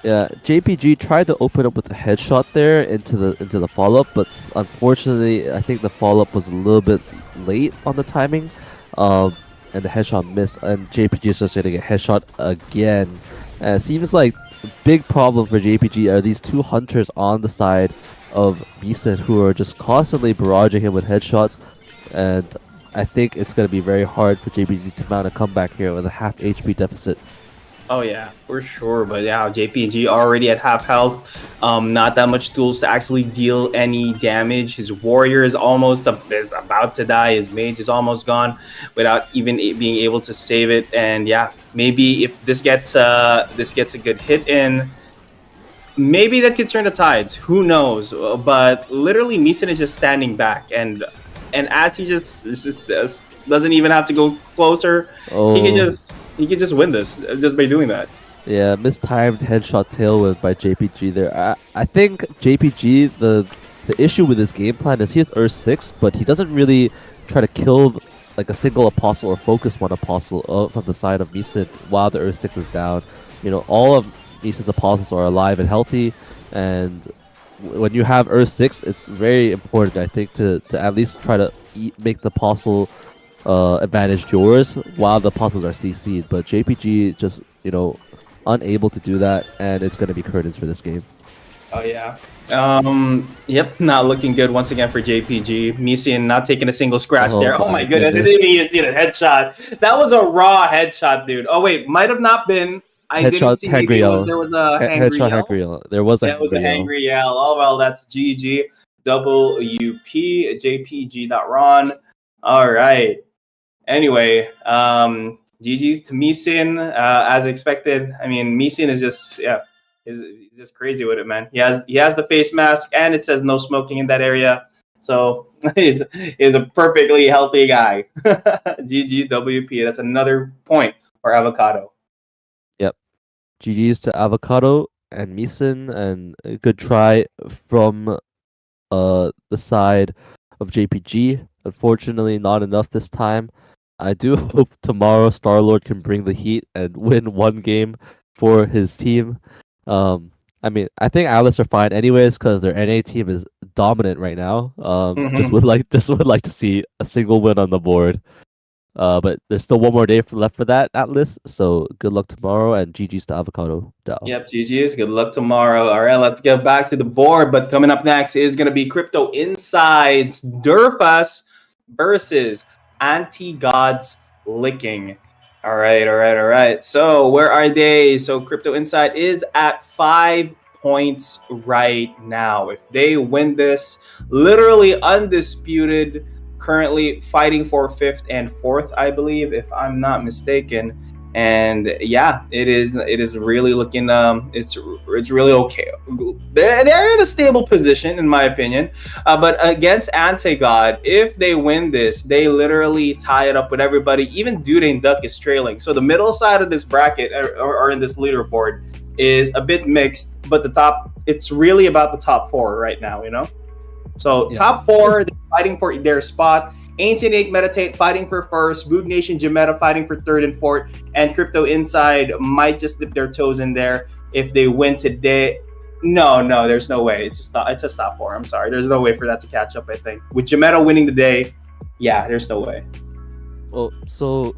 Yeah, JPG tried to open up with a headshot there into the follow up, but unfortunately, I think the follow up was a little bit late on the timing, and the headshot missed, and JPG is just getting a headshot again. And it seems like a big problem for JPG are these two hunters on the side of Beeson who are just constantly barraging him with headshots, and I think it's going to be very hard for JPG to mount a comeback here with a half HP deficit. Oh yeah, for sure. But yeah, JPG already at half health. Not that much tools to actually deal any damage. His warrior is is about to die. His mage is almost gone without even being able to save it. And yeah, maybe if this gets a good hit in, maybe that could turn the tides. Who knows? But literally, Meeson is just standing back, and as he just doesn't even have to go closer. He can just win this just by doing that. Yeah, mistimed headshot tailwind by JPG there. I think JPG, the issue with his game plan is he has Earth 6, but he doesn't really try to kill like a single apostle or focus one apostle from the side of Meeson while the Earth 6 is down. You know, all of Meeson's apostles are alive and healthy, and when you have Earth 6, it's very important, I think, to at least try to make the apostle advantage yours while the apostles are CC'd. But JPG just, you know, unable to do that, and it's going to be curtains for this game. Oh yeah. Yep, not looking good once again for JPG. Meeson not taking a single scratch there. Oh my goodness, I didn't even see the headshot. That was a raw headshot, dude. Oh wait, might have not been. I didn't see. Maybe there was a headshot hangry yell. There was a yeah, it was a hangry yell. Oh well, that's GG. WP JPG.Ron. All right. Anyway, GG's to Meeson, as expected. I mean, Meeson is just he's just crazy with it, man. He has the face mask, and it says no smoking in that area, so he's a perfectly healthy guy. GG WP. That's another point for Avocado. Yep. GG's to Avocado and Meeson, and a good try from the side of JPG. Unfortunately, not enough this time. I do hope tomorrow Star-Lord can bring the heat and win one game for his team. I mean, I think Alice are fine anyways because their NA team is dominant right now. Just would like to see a single win on the board. But there's still one more day left for that Atlas. So good luck tomorrow, and GG's to Avocado. Yep, GG's. Good luck tomorrow. All right, let's get back to the board. But coming up next is going to be Crypto Insights Durfus versus Anti-Gods Licking. All right. So where are they? So Crypto Insight is at 5 points right now. If they win this, literally undisputed, currently fighting for fifth and fourth, I believe, if I'm not mistaken. And yeah, it is really looking it's really okay. They're in a stable position in my opinion. But against Anti-God, if they win this, they literally tie it up with everybody. Even Dude and Duck is trailing. So the middle side of this bracket or in this leaderboard is a bit mixed, but it's really about the top four right now, you know? So top four, they're fighting for their spot. Ancient 8 Meditate fighting for first, Boog Nation Jametta fighting for third and fourth, and Crypto Inside might just dip their toes in there if they win today. No, there's no way. It's a stop four. I'm sorry. There's no way for that to catch up, I think. With Jametta winning today, yeah, there's no way. Well, so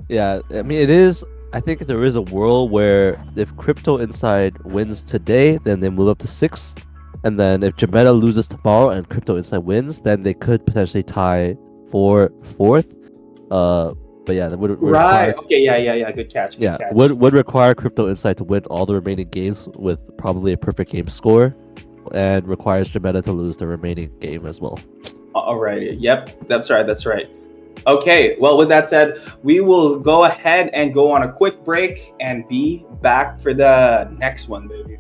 yeah, I mean, it is. I think there is a world where if Crypto Inside wins today, then they move up to 6th. And then if Jametta loses tomorrow and Crypto Inside wins, then they could potentially tie for 4th. But yeah, that would Right. require, Okay. Yeah. Good catch. Good catch. would require Crypto Inside to win all the remaining games with probably a perfect game score, and requires Jametta to lose the remaining game as well. Alrighty. Yep. That's right. Okay. Well, with that said, we will go ahead and go on a quick break and be back for the next one, baby.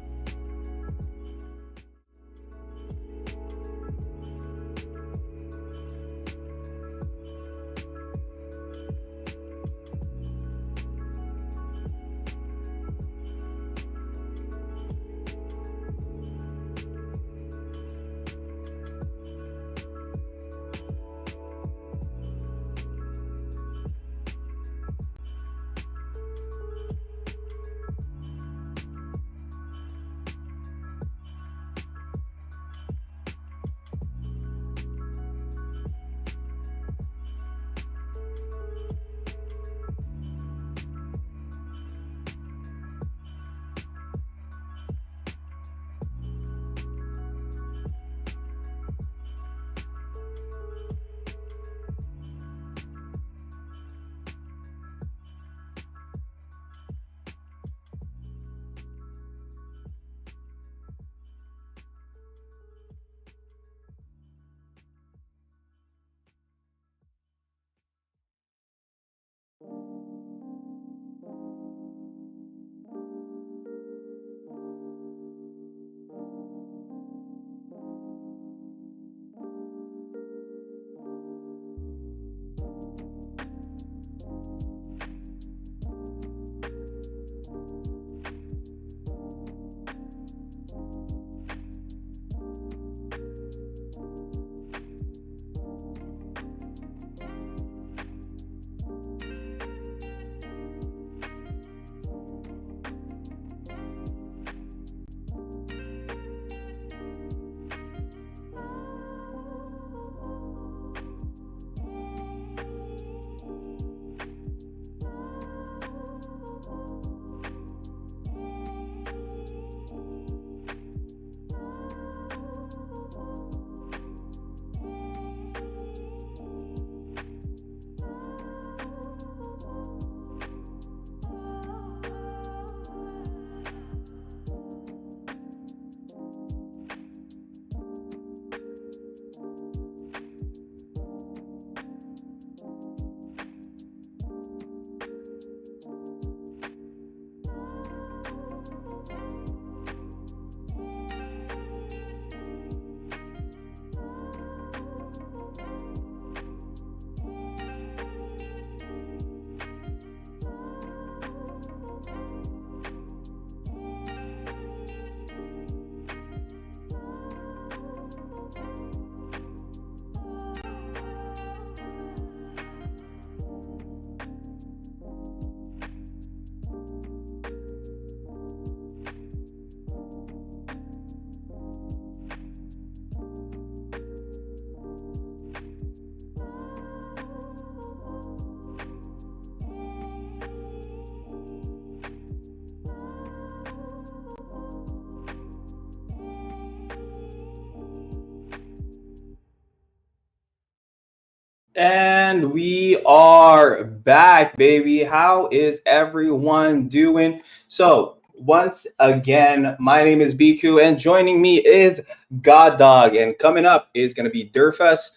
And we are back, baby. How is everyone doing? So, once again. My name is BQ, and joining me is God Dog. And coming up is going to be Durfus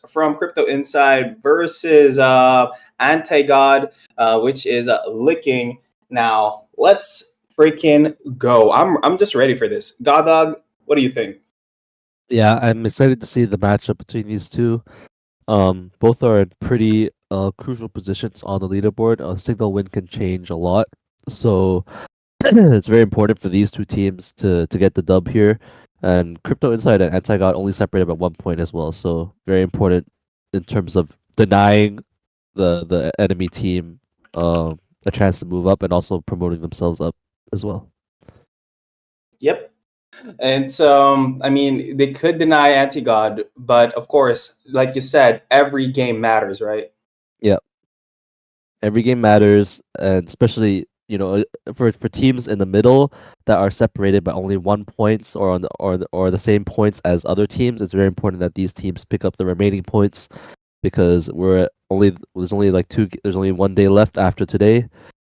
from Crypto Inside versus Anti God, which is Licking. Now, let's freaking go. I'm just ready for this. God Dog, what do you think? Yeah, I'm excited to see the matchup between these two. Both are in pretty crucial positions on the leaderboard. A single win can change a lot, so it's very important for these two teams to get the dub here. And Crypto Inside and Anti God only separated by 1 point as well, so very important in terms of denying the enemy team a chance to move up and also promoting themselves up as well. Yep. And I mean, they could deny anti God, but of course, like you said, every game matters, right? Yeah, every game matters, and especially for teams in the middle that are separated by only 1 points or on or the same points as other teams. It's very important that these teams pick up the remaining points because there's only like there's only 1 day left after today,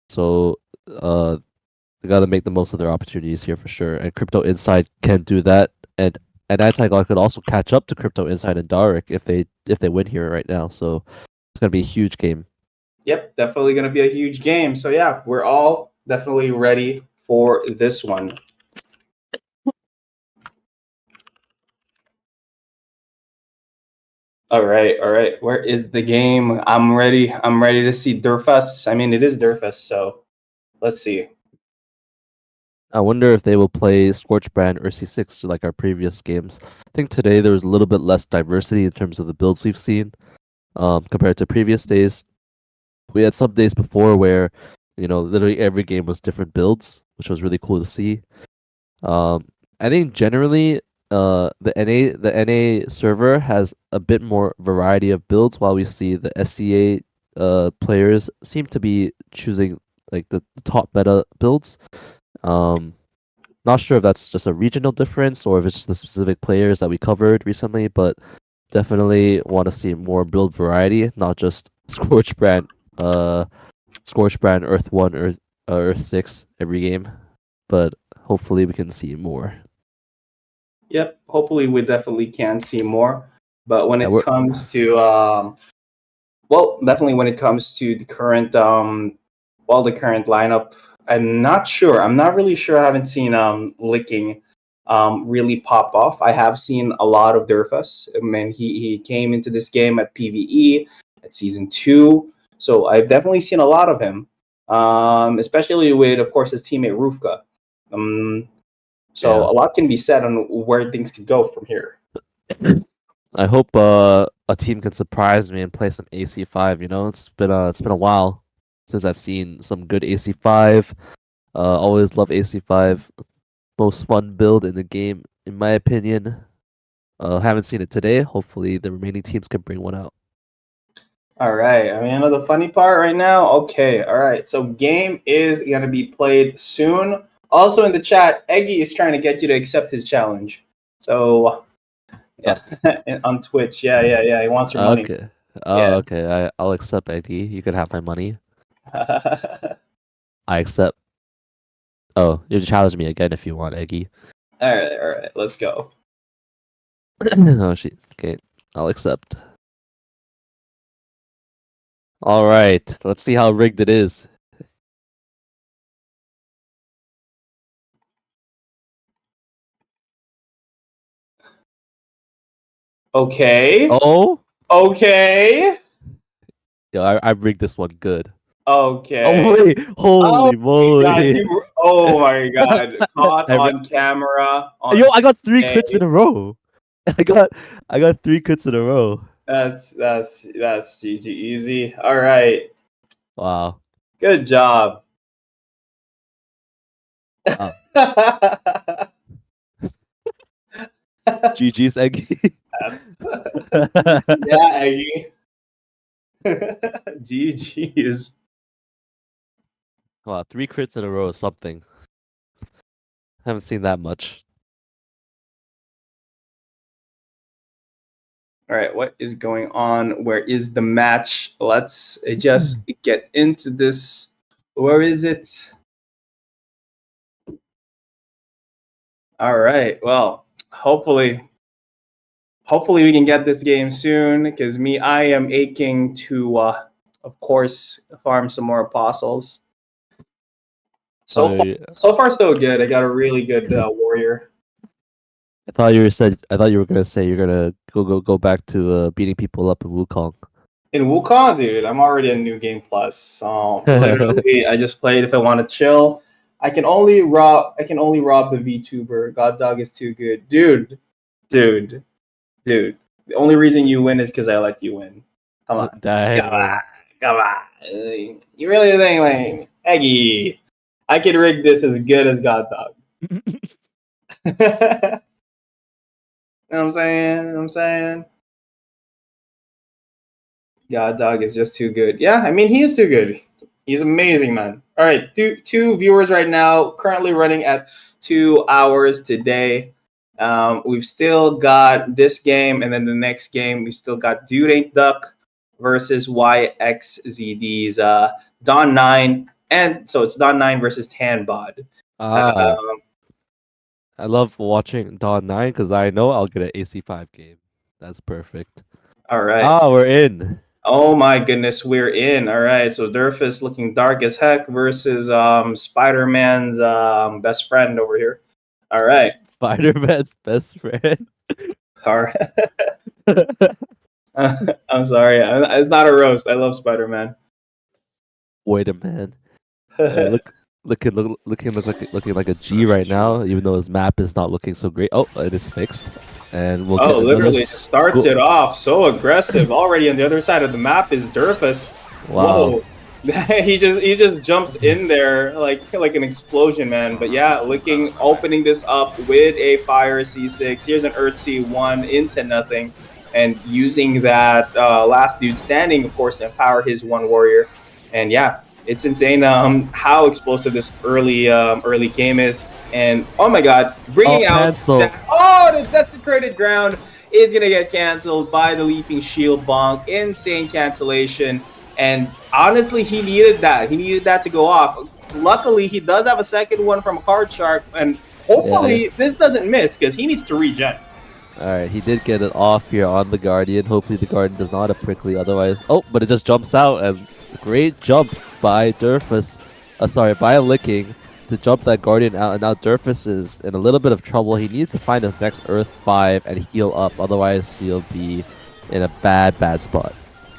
so they got to make the most of their opportunities here for sure. And Crypto Inside can do that, and Anti-God could also catch up to Crypto Inside and Dark if they win here right now. So it's gonna be a huge game. Yep, definitely going to be a huge game. So yeah, we're all definitely ready for this one. All right, all right. Where is the game? I'm ready. I'm ready to see Durfus. I mean, it is Durfus, so let's see. I wonder if they will play Scorchbrand or C6 like our previous games. I think today there was a little bit less diversity in terms of the builds we've seen compared to previous days. We had some days before where, literally every game was different builds, which was really cool to see. I think generally, the NA server has a bit more variety of builds, while we see the SCA players seem to be choosing like the top meta builds. Not sure if that's just a regional difference or if it's just the specific players that we covered recently, but definitely want to see more build variety, not just Scorchbrand, Earth 1, Earth 6 every game, but hopefully we can see more. Yep, hopefully we definitely can see more. But when it comes to definitely when it comes to the current the current lineup, I'm not sure. I'm not really sure. I haven't seen Licking really pop off. I have seen a lot of Durfus. I mean, he came into this game at PvE at season 2, so I've definitely seen a lot of him. Especially with, of course, his teammate Rufka. So a lot can be said on where things could go from here. I hope a team can surprise me and play some AC5. It's been a while since I've seen some good AC5. Always love AC5. Most fun build in the game, in my opinion. Haven't seen it today. Hopefully the remaining teams can bring one out. All right. I mean, you know the funny part right now? Okay. All right. So game is going to be played soon. Also in the chat, Eggy is trying to get you to accept his challenge. So, yeah, on Twitch. Yeah. He wants your money. Okay. Oh, okay. I'll accept, Eggy. You can have my money. I accept. Oh, you challenge me again if you want, Eggy. All right. Let's go. Oh, shit. Okay. I'll accept. All right. Let's see how rigged it is. Okay. Oh. Okay. Yeah, I rigged this one good. Okay. Oh wait! Holy moly! Oh my god! Caught on camera. Yo, I got 3 crits in a row. I got 3 crits in a row. That's GG easy. All right. Wow. Good job. GG's, Eggy. Yeah, Eggy. GG's. Wow, 3 crits in a row is something. Haven't seen that much. All right, what is going on? Where is the match? Let's just get into this. Where is it? All right. Well, hopefully we can get this game soon because I am aching to, of course, farm some more apostles. So far, Oh, so far so good. I got a really good warrior. I thought you were gonna say you're gonna go back to beating people up in Wukong. In Wukong, dude, I'm already a new game plus. So literally, I just played if I want to chill. I can only rob the VTuber. God dog is too good, dude. The only reason you win is because I let you win. Come on, Dang, man. come on. You really think like Eggy? I can rig this as good as God dog. You know what I'm saying? God dog is just too good. Yeah, I mean he is too good. He's amazing, man. All right, two viewers right now, currently running at 2 hours today. We've still got this game, and then the next game we still got Dude Ain't Duck versus YXZD's Don 9, and so it's Don 9 versus Tanbod. Ah, Um, I love watching Dawn 9 because I know I'll get an AC5 game. That's perfect. all right. Ah, we're in. Oh my goodness, we're in. All right, so Durfus looking dark as heck versus Spider-Man's best friend over here. All right. Spider-Man's best friend. All right. I'm sorry. It's not a roast. I love Spider-Man. Wait a minute. Looking like a G right now, even though his map is not looking so great. Oh, it is fixed, and we'll get literally another. starts it off so aggressive. Already on the other side of the map is Durfus. Wow. Whoa. he just jumps in there like an explosion, man. But yeah, opening this up with a fire C6. Here's an Earth C1 into nothing, and using that last dude standing, of course, to empower his one warrior. And yeah, it's insane how explosive this early game is. And oh my god, bringing out the desecrated ground is gonna get canceled by the leaping shield bonk. Insane cancellation. And honestly, he needed that. He needed that to go off. Luckily, he does have a second one from a card shark, and hopefully this doesn't miss because he needs to regen. Alright, he did get it off here on the Guardian. Hopefully the Guardian does not have prickly otherwise. Oh, but it just jumps out, and great jump by Durfus. By Licking to jump that Guardian out, and now Durfus is in a little bit of trouble. He needs to find his next Earth 5 and heal up, otherwise he'll be in a bad spot.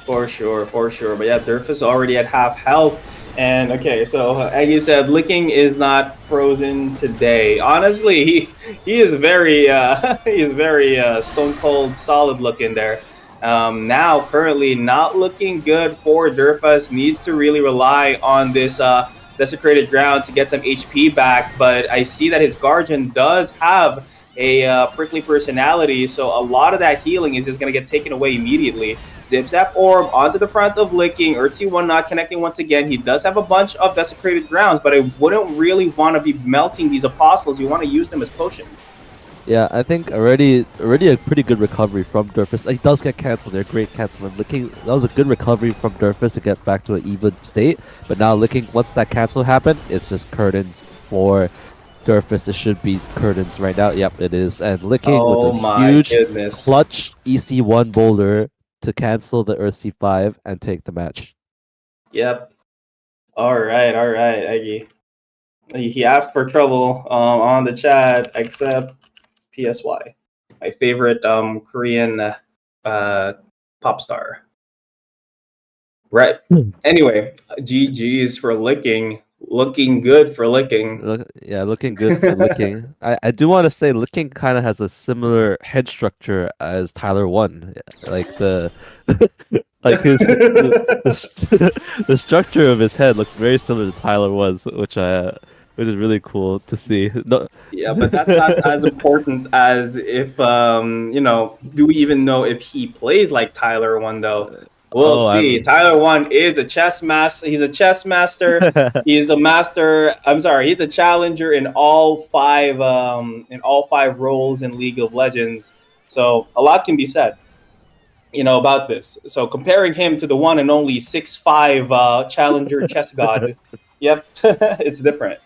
For sure. But yeah, Durfus already at half health. And okay, so as you said, Licking is not frozen today. Honestly, he is very stone cold solid looking there. Now currently not looking good for Durfus. Needs to really rely on this desecrated ground to get some HP back. But I see that his Guardian does have a prickly personality, so a lot of that healing is just going to get taken away immediately. Zip Zap Orb onto the front of Licking. Urtzy1 not connecting once again. He does have a bunch of desecrated grounds, but I wouldn't really want to be melting these apostles. You want to use them as potions. Yeah, I think already a pretty good recovery from Durfus. He does get cancelled there. Great cancel from Licking. That was a good recovery from Durfus to get back to an even state. But now Licking, once that cancel happened, it's just curtains for Durfus. It should be curtains right now. Yep, it is. And Licking with a huge clutch EC1 boulder to cancel the Earth C5 and take the match. Yep. All right, Eggy. He asked for trouble on the chat, except PSY, my favorite Korean pop star. Right. Anyway, GG's for Licking. Looking good for Licking. Looking good for Licking. I do want to say Licking kind of has a similar head structure as Tyler 1. Like the like the structure of his head looks very similar to Tyler 1's, which is really cool to see. No. Yeah, but that's not as important as if do we even know if he plays like Tyler 1 though? We'll see. Tyler 1 is a chess master. He's a chess master. He's a master. I'm sorry. He's a challenger in all five roles in League of Legends. So a lot can be said, about this. So comparing him to the one and only 6'5" challenger chess god. Yep, it's different.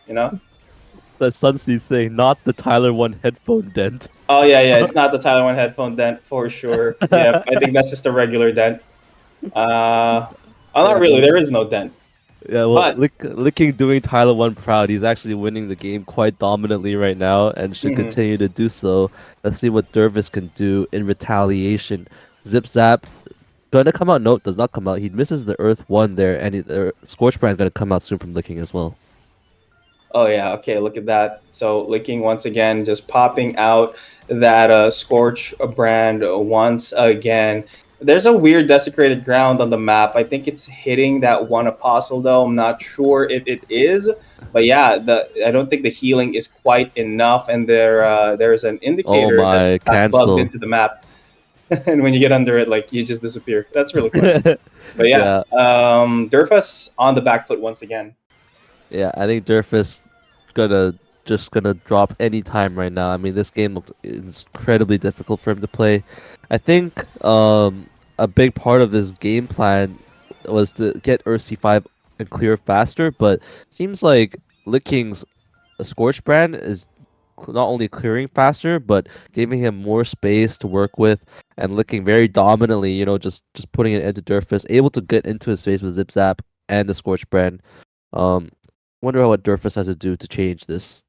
That Sunseed saying, not the Tyler 1 headphone dent. Oh yeah, it's not the Tyler One headphone dent for sure. Yeah, I think that's just a regular dent. Oh, not really. There is no dent. Yeah, well, But Licking doing Tyler 1 proud. He's actually winning the game quite dominantly right now and should mhm. continue to do so. Let's see what Dervis can do in retaliation. Zip Zap, gonna come out. Nope, does not come out. He misses the Earth 1 there, and the Scorch Brand's gonna come out soon from Licking as well. Oh yeah, okay, look at that. So Licking once again just popping out that Scorch brand once again. There's a weird desecrated ground on the map. I think it's hitting that one apostle though. I'm not sure if it is. But yeah, I don't think the healing is quite enough, and there's an Oh indicator that my, has bugged cancel. into the map. And when you get under it, like you just disappear. That's really funny. But yeah, Yeah, Durfus on the back foot once again. yeah, I think Dervis gonna drop any time right now. I mean, this game looked incredibly difficult for him to play. I think a big part of his game plan was to get Ursi 5 and clear faster, but seems like Licking's Scorch Brand is not only clearing faster, but giving him more space to work with and Licking very dominantly, just putting it into Durfus, able to get into his face with Zip Zap and the Scorch Brand. Um, wonder what Durfus has to do to change this.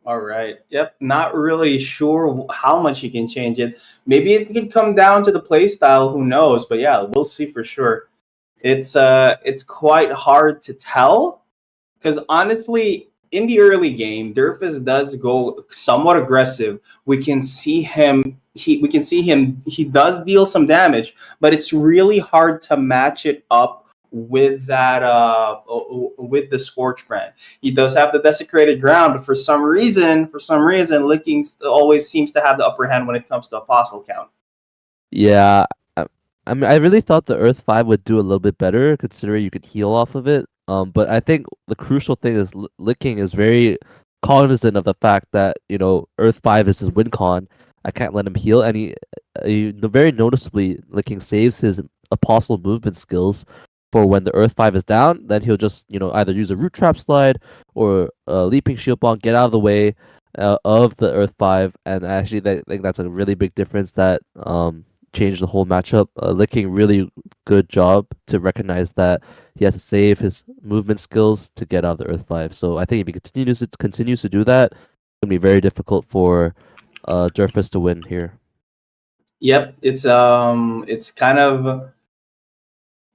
All right. Yep. Not really sure how much you can change it. Maybe it could come down to the play style. Who knows? But yeah, we'll see for sure. It's quite hard to tell because honestly, in the early game, Durfus does go somewhat aggressive. We can see him. He does deal some damage, but it's really hard to match it up with with the Scorch brand. He does have the desecrated ground, but for some reason, Licking always seems to have the upper hand when it comes to apostle count. Yeah, I mean, I really thought the Earth 5 would do a little bit better, considering you could heal off of it. But I think the crucial thing is Licking is very cognizant of the fact that, Earth 5 is his win con. I can't let him heal, and very noticeably, Licking saves his Apostle movement skills for when the Earth 5 is down. Then he'll just, either use a Root Trap Slide or a Leaping Shield Bomb, get out of the way of the Earth 5, and actually, I think that's a really big difference that changed the whole matchup. Licking really good job to recognize that he has to save his movement skills to get out of the Earth 5. So I think if he continues to do that, it's gonna be very difficult for Durfus to win here. Yep, it's kind of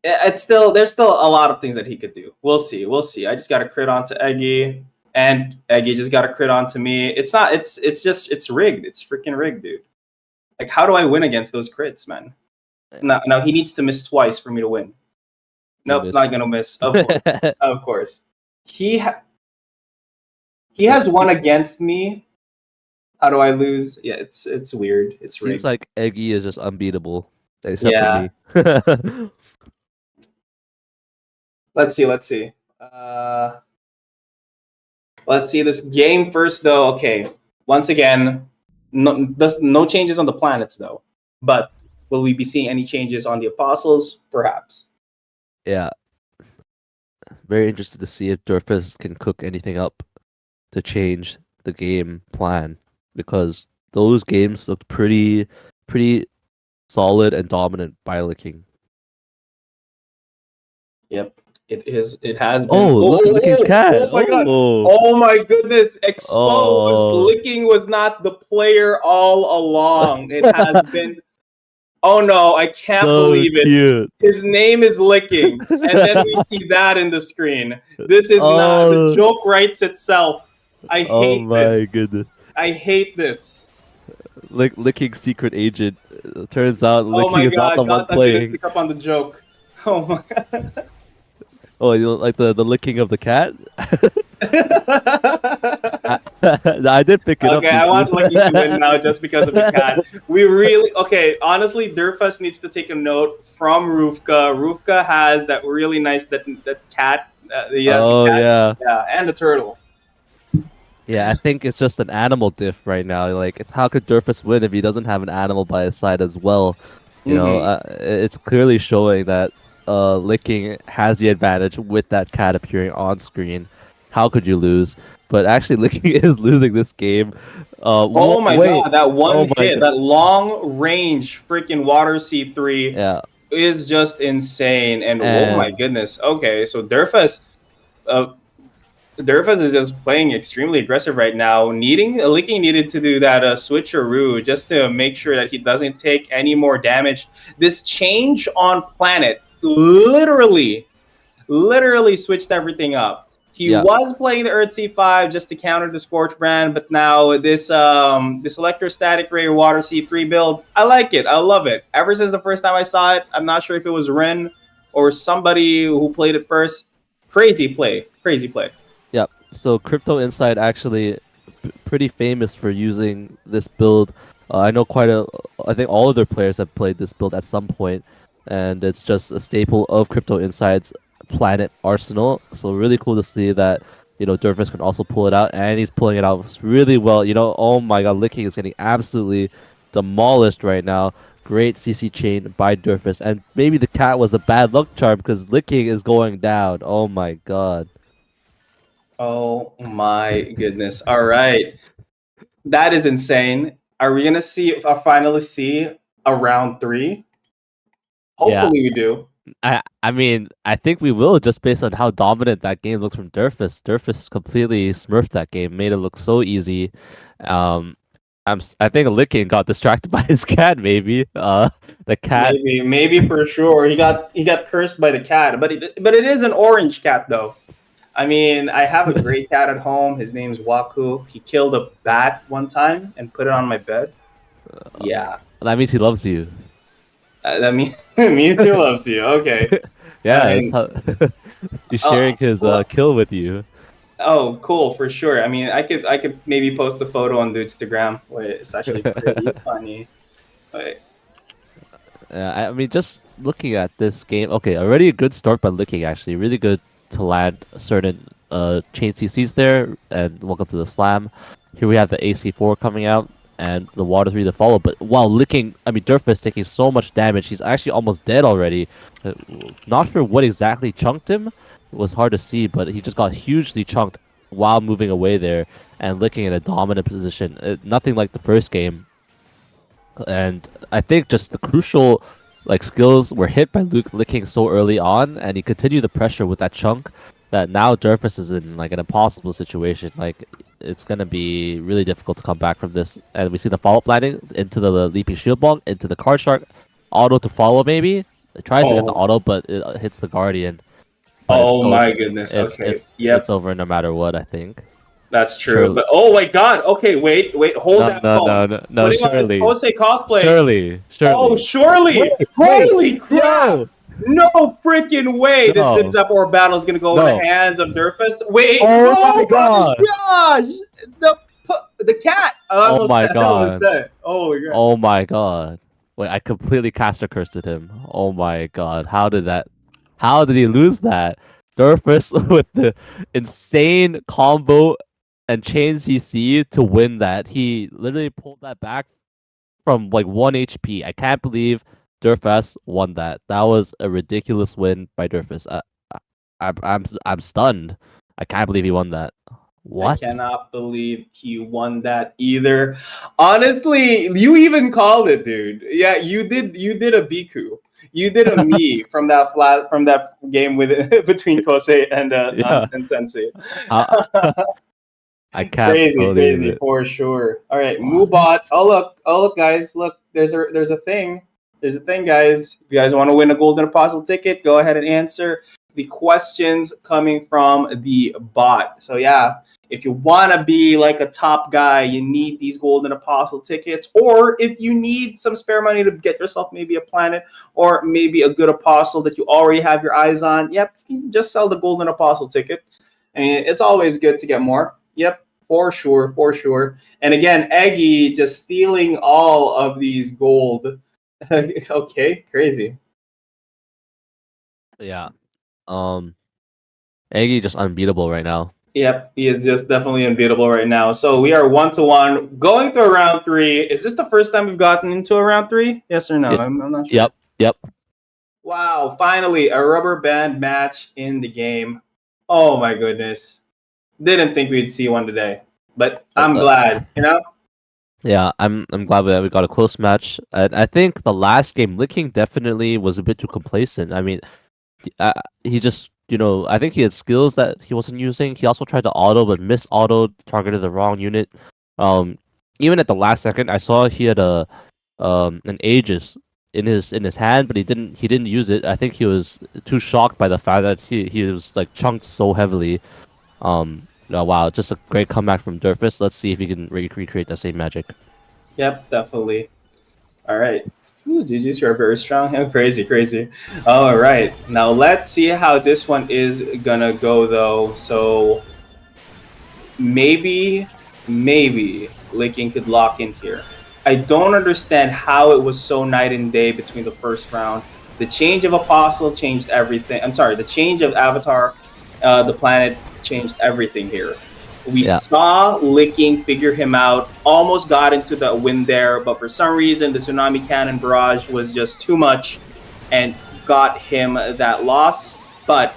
it's still there's still a lot of things that he could do. We'll see. I just got a crit onto Eggy, and Eggy just got a crit onto me. It's not. It's rigged. It's freaking rigged, dude. Like, how do I win against those crits, man? Now he needs to miss twice for me to win. Nope, not gonna miss. Of course, of course. He ha- he has one against me. How do I lose? Yeah, it's weird. It's Seems rigged. like Eggy is just unbeatable, except Yeah. for me. Let's see. Let's see this game first, though. Okay, once again, no changes on the planets, though. But will we be seeing any changes on the apostles? Perhaps. Yeah, very interested to see if Durfus can cook anything up to change the game plan, because those games looked pretty solid and dominant by Licking. Yep. It is. It has Oh, been. look, Licking's cat. Oh my god! Oh, Oh my goodness! Exposed. oh, Licking was not the player all along. It has been. Oh no! I can't so believe it. cute. His name is Licking, and then we see that in the screen. This is not. The Oh, joke writes itself. I oh hate this. my goodness. I hate this. Licking secret agent. Turns out Oh Licking my is not the god! one God, I didn't playing. pick up on the joke. Oh my god. Oh, you don't like the licking of the cat? I did pick it up. Okay, I want Lucky to win now just because of the cat. We really okay. Honestly, Durfus needs to take a note from Rufka. Rufka has that really nice that cat. He has Oh the cat, yeah, yeah, and the turtle. yeah. I think it's just an animal diff right now. Like, how could Durfus win if he doesn't have an animal by his side as well? Mm-hmm. It's clearly showing that Licking has the advantage with that cat appearing on screen. How could you lose? but actually Licking is losing this game. Oh my Wait. god, that Oh one my hit, god. that long range freaking water C3 Yeah. is just insane. And oh my And goodness. Okay, so uh, Durfus is just playing extremely aggressive right now. Licky needed to do that switcheroo just to make sure that he doesn't take any more damage. This change on planet literally switched everything up. He yeah. was playing the Earth C5 just to counter the Scorch brand, but now this electrostatic ray water C3 build, I like it. I love it. Ever since the first time I saw it, I'm not sure if it was Ren or somebody who played it first. Crazy play. Crazy play. Yeah. So Crypto Insight actually pretty famous for using this build. I know I think all of their players have played this build at some point, and it's just a staple of Crypto Insight's Planet arsenal. So really cool to see that Durvis can also pull it out, and he's pulling it out really well. Oh my God, Licking is getting absolutely demolished right now. Great CC chain by Durvis, and maybe the cat was a bad luck charm because Licking is going down. Oh my God. Oh my goodness. All right. That is insane. Are we gonna finally see a round three? Yeah. Hopefully we do. I mean, I think we will just based on how dominant that game looks from Durfus. Durfus completely smurfed that game, made it look so easy. Um, I think Licking got distracted by his cat, maybe. The cat. Maybe for sure. He got cursed by the cat, but it is an orange cat though. I mean, I have a gray cat at home. His name's Waku. He killed a bat one time and put it on my bed. Yeah, That means he loves you. that means me too loves you. Okay. I Yeah, mean, he's oh, sharing his well, kill with you. oh, cool for sure. I mean, I could maybe post the photo on the Instagram. Wait, it's actually pretty funny. Wait. I mean, just looking at this game, okay, already a good start by Licking, actually. Really good to land certain chain CCs there, and welcome to the slam. Here we have the AC4 coming out, and the Water 3 to follow, but while Licking, I mean, Durfist taking so much damage, he's actually almost dead already. Uh, Not sure what exactly chunked him, it was hard to see, but he just got hugely chunked while moving away there, and Licking in a dominant position. Nothing like the first game, and I think just the crucial skills were hit by Luke Licking so early on, and he continued the pressure with that chunk that now Durfus is in an impossible situation. It's gonna be really difficult to come back from this. And we see the follow-up landing into the leaping shield ball, into the card shark, auto to follow maybe. It tries to get the Oh, auto, but it hits the guardian. But oh my goodness. Okay. it's Yep. over no matter what, I think. That's true. Surely. But oh my god. Okay, wait, hold No, that no, phone. no, no, no, Putting on his surely. Jose cosplay. Surely. Oh, Surely. surely. Wait. Holy crap. Yo! No freaking way this Zip No. Zap or battle is gonna go in the No. hands of Durfist. Wait, Oh oh my my god! gosh. The cat. I Oh almost my said, I almost god! said. Oh my god. Oh my god! Wait, I completely caster cursed him. Oh my god! How did he lose that? Durfus with the insane combo and chain CC to win that. He literally pulled that back from 1 HP. I can't believe Durfus won that. That was a ridiculous win by Durfus. I'm stunned. I can't believe he won that. I What? cannot believe he won that either. Honestly, you even called it, dude. Yeah, you did a Biku. You did a me from that game with between Kosei Yeah. and Sensei. I, I can't Crazy, believe crazy it. for sure. All right, What? Moobot. Oh look, guys. Look, there's a thing. There's a thing, guys. If you guys want to win a Golden Apostle ticket, go ahead and answer the questions coming from the bot. So yeah, if you want to be like a top guy, you need these Golden Apostle tickets. Or if you need some spare money to get yourself maybe a planet or maybe a good apostle that you already have your eyes on, yep, you can just sell the Golden Apostle ticket. And it's always good to get more. Yep, for sure, for sure. And again, Eggy just stealing all of these gold. Okay, crazy. Yeah. Um, Aggie just unbeatable right now. Yep, he is just definitely unbeatable right now. So we are 1-1, going to a round three. Is this the first time we've gotten into a round three? Yes or no? Y- I'm not sure. Yep. Yep. Wow, finally a rubber band match in the game. Oh my goodness. Didn't think we'd see one today, but Uh, I'm uh, glad. Yeah, I'm glad that we got a close match. And I think the last game, Licking definitely was a bit too complacent. I mean, he just, I think he had skills that he wasn't using. He also tried to auto, but missed auto, targeted the wrong unit. Um, Even at the last second, I saw he had an Aegis in his hand, but he didn't use it. I think he was too shocked by the fact that he was like chunked so heavily. Oh, wow, just a great comeback from Durfus. Let's see if he can recreate that same magic. Yep, definitely. All right. Ooh, GG's, you're very strong. Yeah, crazy, crazy. All right. Now let's see how this one is gonna go though. So maybe Licking could lock in here. I don't understand how it was so night and day between the first round. The change of Apostle changed everything. I'm sorry, the change of Avatar, the planet changed everything here. We Yeah. saw Licking figure him out, almost got into the win there, but for some reason the Tsunami Cannon Barrage was just too much and got him that loss. But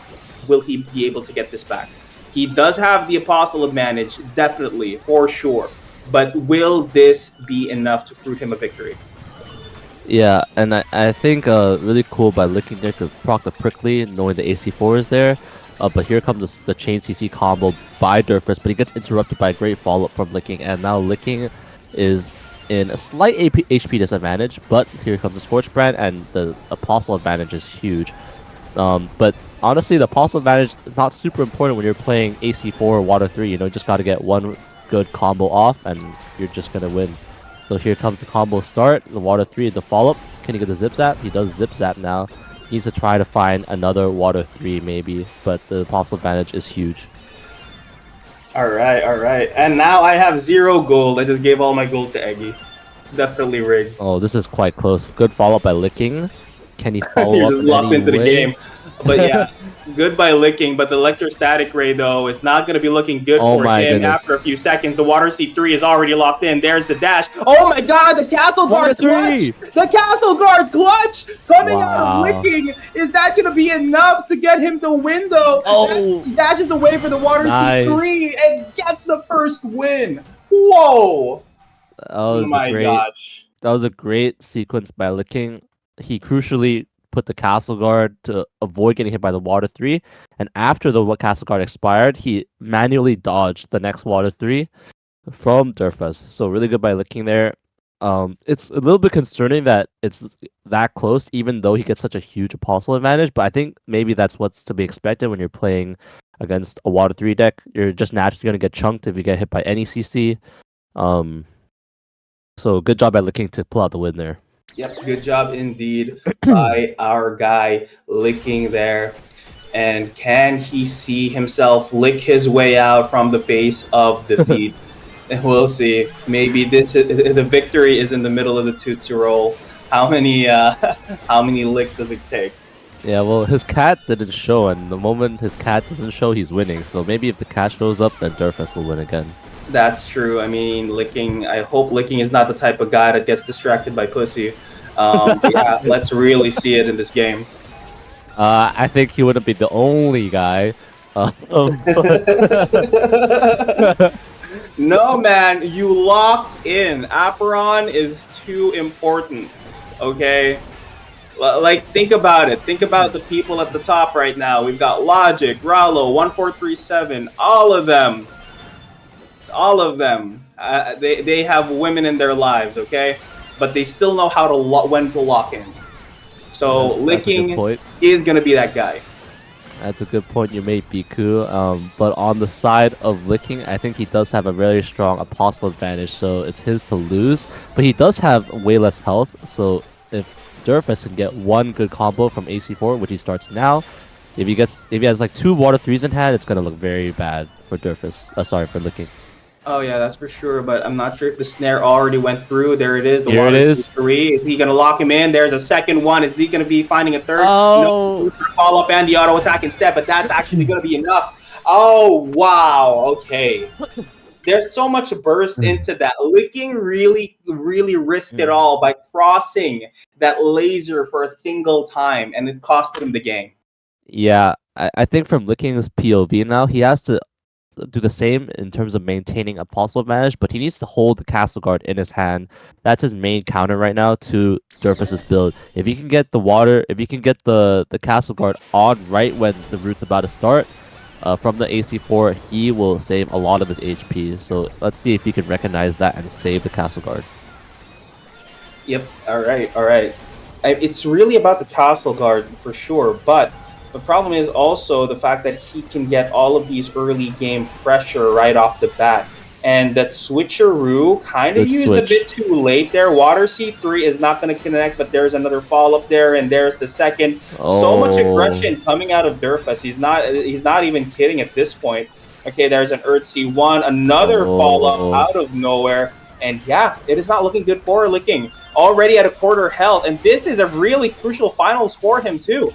will he be able to get this back? He does have the Apostle advantage, definitely, for sure. But will this be enough to prove him a victory? Yeah, and I think really cool by Licking there to proc the Prickly, knowing the AC4 is there. But here comes the chain CC combo by Durfus, but he gets interrupted by a great follow-up from Licking, and now Licking is in a slight HP disadvantage, but here comes the Scorch Brand, and the Apostle advantage is huge. But honestly, the Apostle advantage is not super important when you're playing AC4 or Water 3, you just gotta get one good combo off, and you're just gonna win. So here comes the combo start, the Water 3, the follow-up. Can he get the Zip Zap? He does Zip Zap now. He needs to try to find another Water 3 maybe, but the Apostle advantage is huge. All right, all right. And now I have 0 gold. I just gave all my gold to Eggy. Definitely rigged. Oh, this is quite close. Good follow-up by Licking. Can he follow You're up just in locked any into the way? game. But yeah, good by Licking. But the Electrostatic Ray, though, is not going to be looking good Oh for my him goodness. after a few seconds. The Water C3 is already locked in. There's the dash. Oh my god, the Castle Guard clutch! The Castle Guard clutch coming out Wow. of Licking. Is that going to be enough to get him the win, though? Oh. That dashes away for the Water Nice. C3 and gets the first win. Whoa! Oh my gosh. That was a great sequence by Licking. He crucially put the Castle Guard to avoid getting hit by the Water 3, and after the Castle Guard expired, he manually dodged the next Water 3 from Durfus. So really good by Licking there. It's a little bit concerning that it's that close, even though he gets such a huge Apostle advantage, but I think maybe that's what's to be expected when you're playing against a Water 3 deck. You're just naturally going to get chunked if you get hit by any CC. So good job by Licking to pull out the win there. Yep, good job indeed by our guy Licking there. And can he see himself lick his way out from the face of defeat? We'll see. Maybe the victory is in the middle of the Tootsie Roll. How many licks does it take? Yeah, well, his cat didn't show, and the moment his cat doesn't show, he's winning. So maybe if the cat shows up, then Durfus will win again. That's true. I mean, Licking. I hope Licking is not the type of guy that gets distracted by pussy. Yeah, let's really see it in this game. I think he wouldn't be the only guy. No, man, you locked in. Apeiron is too important. Okay? Like, think about it. Think about the people at the top right now. We've got Logic, Rallo, 1437, all of them. All of them. They have women in their lives, okay? But they still know how to when to lock in. So Licking is going to be that guy. That's a good point you made, Biku. But on the side of Licking, I think he does have a very strong Apostle advantage, so it's his to lose. But he does have way less health, so if Durfus can get one good combo from AC4, which he starts now, if he has like 2 Water 3s in hand, it's gonna look very bad for Durfus. Sorry, for Licking. Oh yeah, that's for sure. But I'm not sure if the snare already went through. There it is. The Here it is. 3. Is he gonna lock him in? There's a second one. Is he gonna be finding a third? Oh. No, follow up and the auto attack instead. But that's actually gonna be enough. Oh wow. Okay. There's so much burst into that. Licking really risked it all by crossing that laser for a single time, and it costed him the game. Yeah, I think from Licking's POV now, he has to do the same in terms of maintaining a possible advantage, but he needs to hold the Castle Guard in his hand. That's his main counter right now to Durfus's build. If he can get if he can get the Castle Guard on right when the route's about to start, from the AC4, he will save a lot of his HP. So let's see if he can recognize that and save the Castle Guard. Yep. All right. All right. It's really about the castle guard for sure, but the problem is also the fact that he can get all of these early game pressure right off the bat. And that switcheroo kind of Good used a bit switch. too late there. Water C3 is not going to connect, but there's another fall up there, and there's the second. So much Oh, aggression coming out of Durfus. He's not even kidding at this point. Okay, there's an Earth C1, another fall up oh, out of nowhere. And yeah, it is not looking good for Licking. Already at a quarter health, and this is a really crucial finals for him too.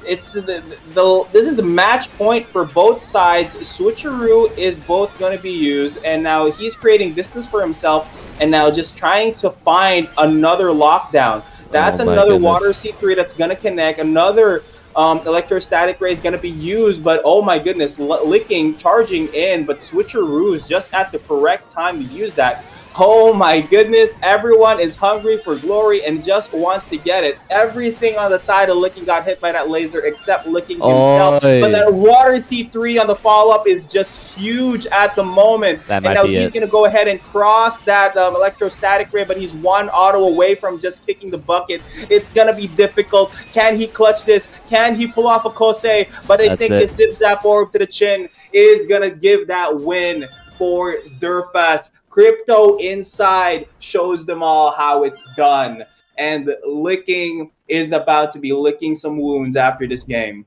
It's this is a match point for both sides. Switcheroo is both going to be used, and now he's creating distance for himself, and now just trying to find another lockdown. oh That's my another water goodness. C3 that's going to connect. Another electrostatic ray is going to be used, but oh my goodness, Licking charging in, but Switcheroo's just at the correct time to use that. Oh my goodness, everyone is hungry for glory and just wants to get it. Everything on the side of Licking got hit by that laser except Licking himself. But Oi, that water C3 on the follow-up is just huge at the moment. that And might now be he's it. going to go ahead and cross that electrostatic ray, but he's one auto away from just kicking the bucket. It's going to be difficult. Can he clutch this? Can he pull off a Kosei? But I That's think it. his zip zap orb to the chin is going to give that win for Durfast. Crypto inside shows them all how it's done. And Licking is about to be licking some wounds after this game.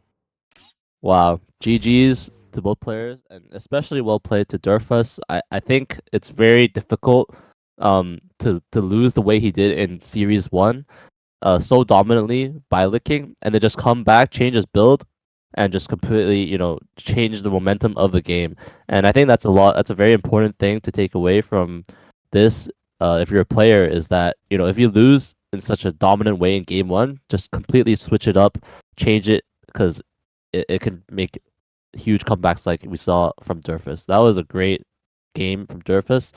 Wow. GG's to both players, and especially well played to Durfus. I think it's very difficult to lose the way he did in Series 1, so dominantly by Licking, and then just come back, change his build, and just completely, change the momentum of the game. And I think that's a very important thing to take away from this, if you're a player, is that, if you lose in such a dominant way in game one, just completely switch it up, change it, because it can make huge comebacks like we saw from Durfus. That was a great game from Durfus.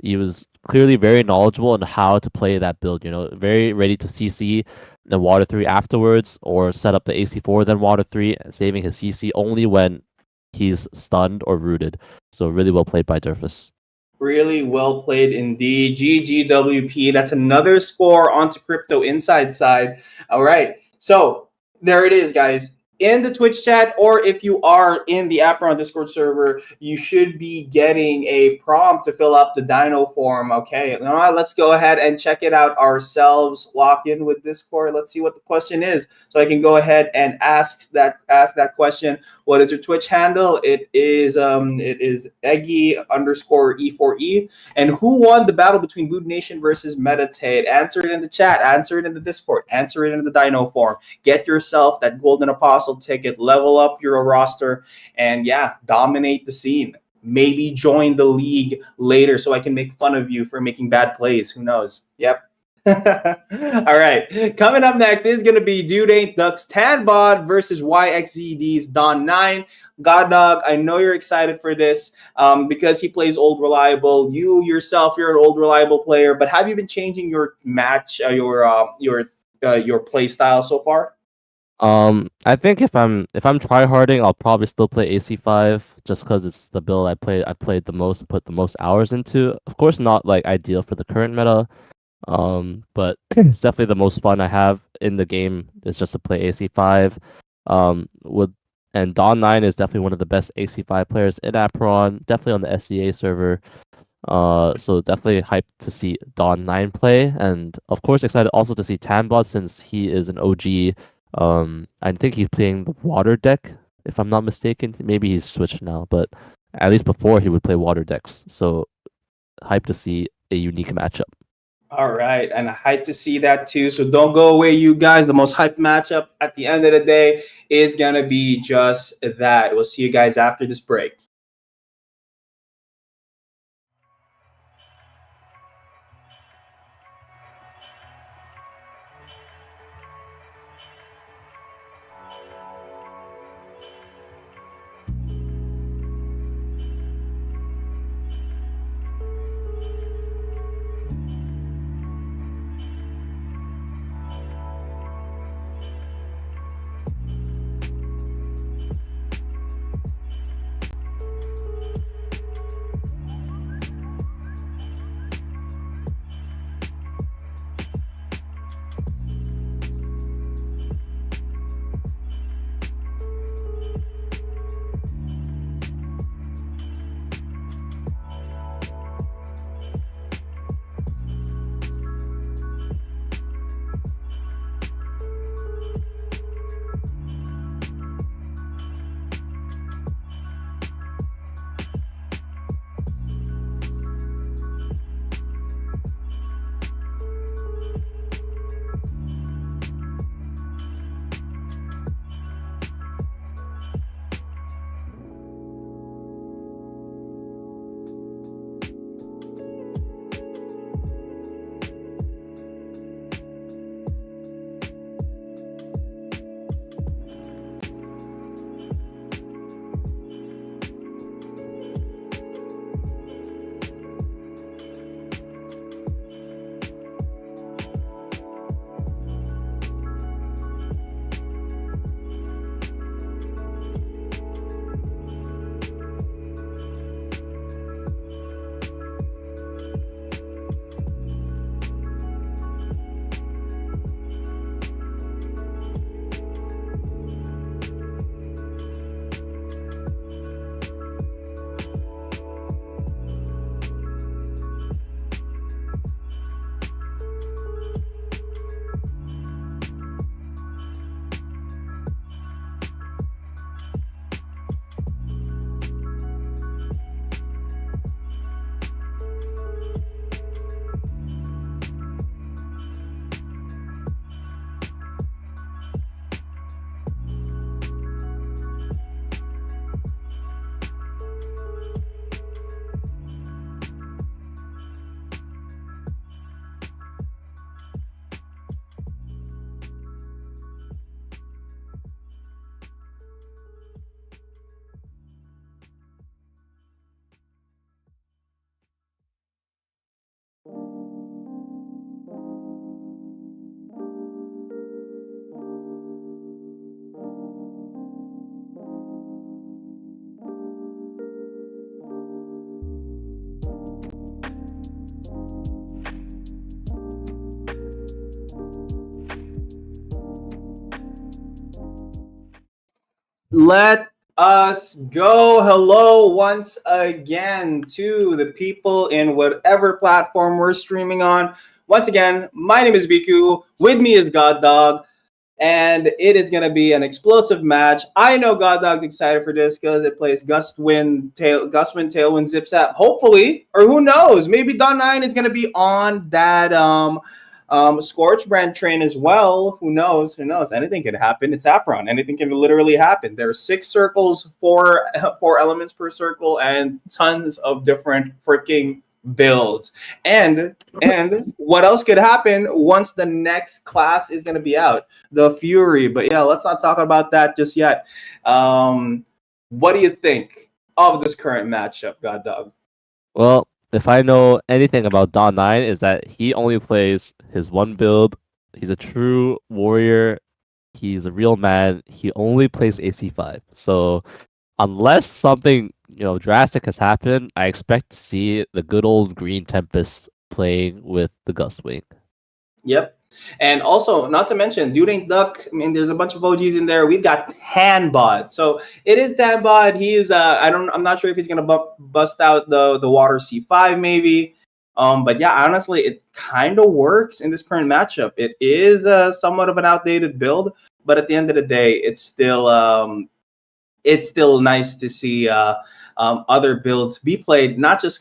He was clearly very knowledgeable on how to play that build, very ready to CC then Water 3 afterwards, or set up the AC4 then Water 3, saving his CC only when he's stunned or rooted. So really well played by Durfus. Really well played indeed. GGWP. That's another score onto Crypto Inside side. All right. So there it is, guys. In the Twitch chat, or if you are in the Apeiron Discord server, you should be getting a prompt to fill up the Dino form. Okay, now let's go ahead and check it out ourselves. Lock in with Discord. Let's see what the question is, so I can go ahead and ask that question. What is your Twitch handle? It is Eggy_E4E. And who won the battle between Boot Nation versus Meditate? Answer it in the chat. Answer it in the Discord. Answer it in the Dino form. Get yourself that Golden Apostle ticket. Level up your roster, and yeah, dominate the scene. Maybe join the league later so I can make fun of you for making bad plays. Who knows? Yep. All right. Coming up next is going to be Dude Ain't Ducks Tanbod versus YXZD's Don 9. God Dog, I know you're excited for this because he plays Old Reliable. You yourself, you're an Old Reliable player, but have you been changing your match, your play style so far? I think if I'm tryharding, I'll probably still play AC5 just because it's the build I played the most and put the most hours into. Of course, not like ideal for the current meta. But it's definitely the most fun I have in the game is just to play AC5. With and Dawn 9 is definitely one of the best AC5 players in Apeiron, definitely on the SCA server. So definitely hyped to see Dawn 9 play, and of course excited also to see Tanbot since he is an OG. I think he's playing the water deck, if I'm not mistaken. Maybe he's switched now, but at least before he would play water decks. So hyped to see a unique matchup. All right, and I hype to see that too. So don't go away, you guys. The most hyped matchup at the end of the day is gonna be just that. We'll see you guys after this break. Let us go. Hello once again to the people in whatever platform we're streaming on. Once again, my name is Biku. With me is God Dog, and it is going to be an explosive match. I know God Dog's excited for this because it plays Gust Wind, Tailwind, Zip Zap. Hopefully, or who knows, maybe Don 9 is going to be on that Scorch brand train as well. Who knows? Who knows? Anything could happen. It's Apeiron. Anything can literally happen. There's 6 circles, four elements per circle, and tons of different freaking builds. And what else could happen once the next class is going to be out? The Fury. But yeah, let's not talk about that just yet. What do you think of this current matchup, God Dog? Well, if I know anything about Don 9 is that he only plays his one build. He's a true warrior. He's a real man. He only plays AC5. So unless something, drastic has happened, I expect to see the good old Green Tempest playing with the Gustwing. Yep. And also, not to mention, Dude Ain't Duck. I mean, there's a bunch of OGs in there. We've got Tanbot. So it is Tanbot. He's I'm not sure if he's gonna bust out the Water C5 maybe. But yeah, honestly, it kind of works in this current matchup. It is somewhat of an outdated build, but at the end of the day, it's still nice to see other builds be played. Not just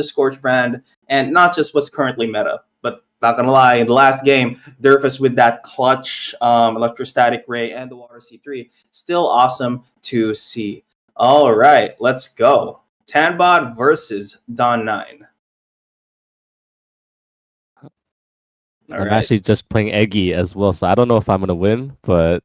Scorch Brand and not just what's currently meta. But not gonna lie, in the last game, Durfus with that clutch electrostatic ray and the Water C3, still awesome to see. All right, let's go. Tanbot versus Don 9. I'm actually just playing Eggy as well, so I don't know if I'm gonna win, but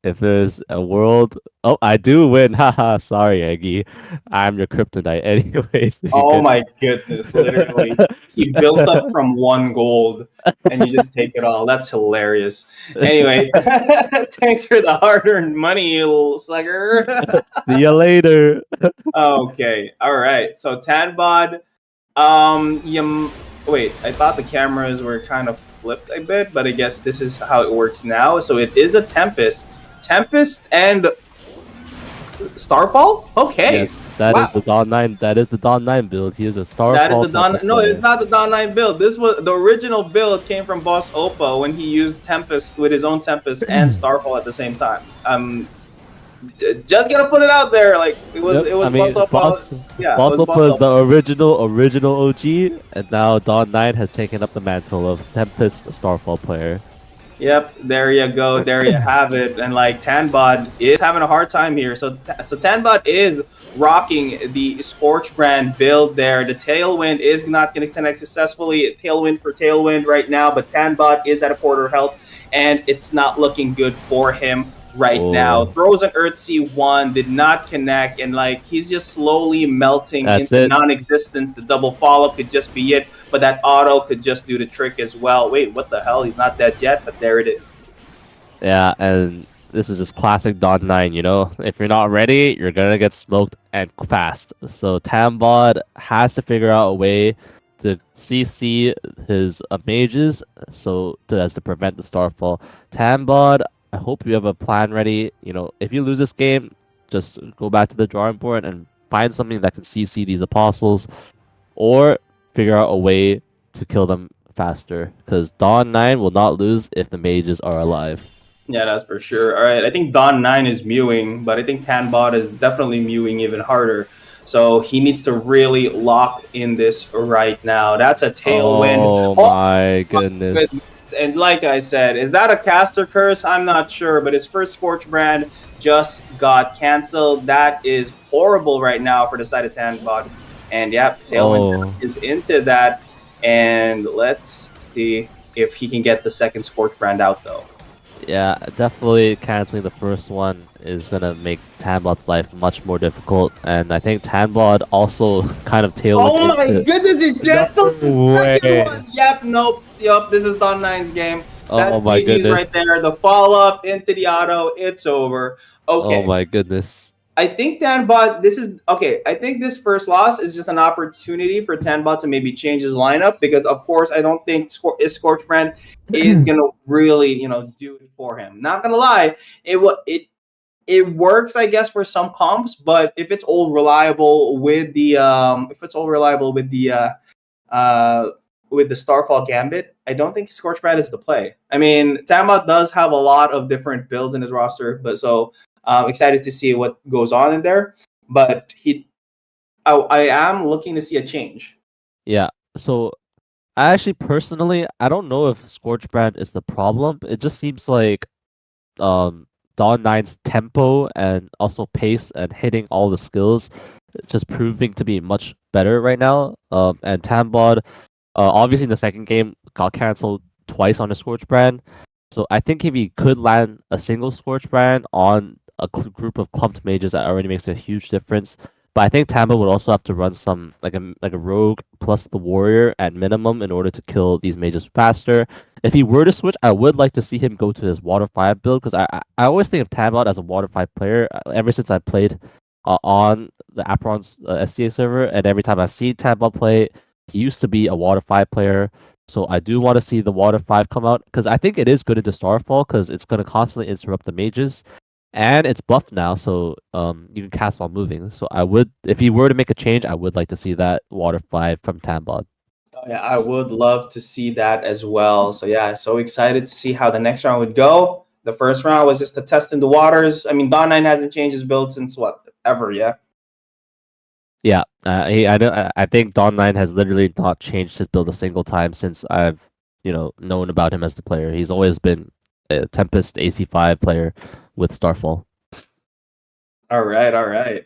if there's a world, I do win. Haha, sorry, Eggy. I'm your kryptonite, anyways. Oh my goodness! Literally, he built up from 1 gold, and you just take it all. That's hilarious. Anyway, thanks for the hard-earned money, you little sucker. See you later. Okay, all right. So Tanbot, wait. I thought the cameras were kind of flipped a bit, but I guess this is how it works now. So it is a Tempest and Starfall? Okay. Yes, that is the Don 9. That is the Don 9 build. He is a Starfall. That is the Don. No, it is not the Don 9 build. This was the original build. Came from Boss Oppo when he used Tempest with his own Tempest and Starfall at the same time. Just gonna put it out there. Like it was. Yep. It was. I mean, Boss Oppo is the original OG, and now Don 9 has taken up the mantle of Tempest Starfall player. Yep, there you go. There you have it. And like Tanbot is having a hard time here. So Tanbot is rocking the Scorch brand build there. The Tailwind is not going to connect successfully. Tailwind for Tailwind right now, but Tanbot is at a quarter health, and it's not looking good for him right now. Throws an Earth C1, did not connect, and like he's just slowly melting into non-existence. The double follow-up could just be it, but that auto could just do the trick as well. Wait, what the hell? He's not dead yet, but there it is. Yeah, and this is just classic Don 9, If you're not ready, you're gonna get smoked and fast. So Tanbot has to figure out a way to CC his mages as to prevent the Starfall. Tanbot, I hope you have a plan ready. If you lose this game, just go back to the drawing board and find something that can CC these apostles, or figure out a way to kill them faster. Because Don 9 will not lose if the mages are alive. Yeah, that's for sure. All right, I think Don 9 is mewing, but I think Tanbot is definitely mewing even harder. So he needs to really lock in this right now. That's a Tailwind. Oh my goodness. And like I said, is that a caster curse? I'm not sure, but his first Scorch brand just got canceled. That is horrible right now for the side of Tanbot. And yeah, Tailwind is into that. And let's see if he can get the second Scorch brand out, though. Yeah, definitely canceling the first one is going to make Tanbot's life much more difficult. And I think Tanbot also kind of Tailwind. Oh my goodness, he canceled the second one. Yep, nope. Yup, this is Don 9's game. That's my goodness. Right there. The follow-up into the auto. It's over. Okay. Oh my goodness. I think Tanbot, I think this first loss is just an opportunity for Tanbot to maybe change his lineup because, of course, I don't think Scorch brand is going to really, do it for him. Not going to lie, it it works, I guess, for some comps, but if it's all reliable with the with the Starfall Gambit, I don't think Scorchbrand is the play. I mean, Tama does have a lot of different builds in his roster, but so excited to see what goes on in there. But I am looking to see a change. Yeah. So I actually personally, I don't know if Scorchbrand is the problem. It just seems like Dawn 9's tempo and also pace and hitting all the skills just proving to be much better right now. And Tambod, obviously in the second game got cancelled twice on a Scorchbrand. So I think if he could land a single Scorchbrand on a group of clumped mages, that already makes a huge difference. But I think Tamba would also have to run some like a rogue plus the warrior at minimum in order to kill these mages faster. If he were to switch, I would like to see him go to his Water 5 build because I always think of Tambot as a Water 5 player ever since I played on the Apeiron's SCA server, and every time I've seen Tambot play, he used to be a Water 5 player. So I do want to see the Water 5 come out because I think it is good into Starfall because it's going to constantly interrupt the mages. And it's buffed now, so you can cast while moving. So I would, if he were to make a change, I would like to see that Water 5 from Tambod. Oh, yeah, I would love to see that as well. So yeah, so excited to see how the next round would go. The first round was just a test in the waters. I mean, Dawn 9 hasn't changed his build since what, ever, yeah? Yeah, I think Dawn 9 has literally not changed his build a single time since I've, known about him as the player. He's always been a Tempest AC5 player with Starfall. All right.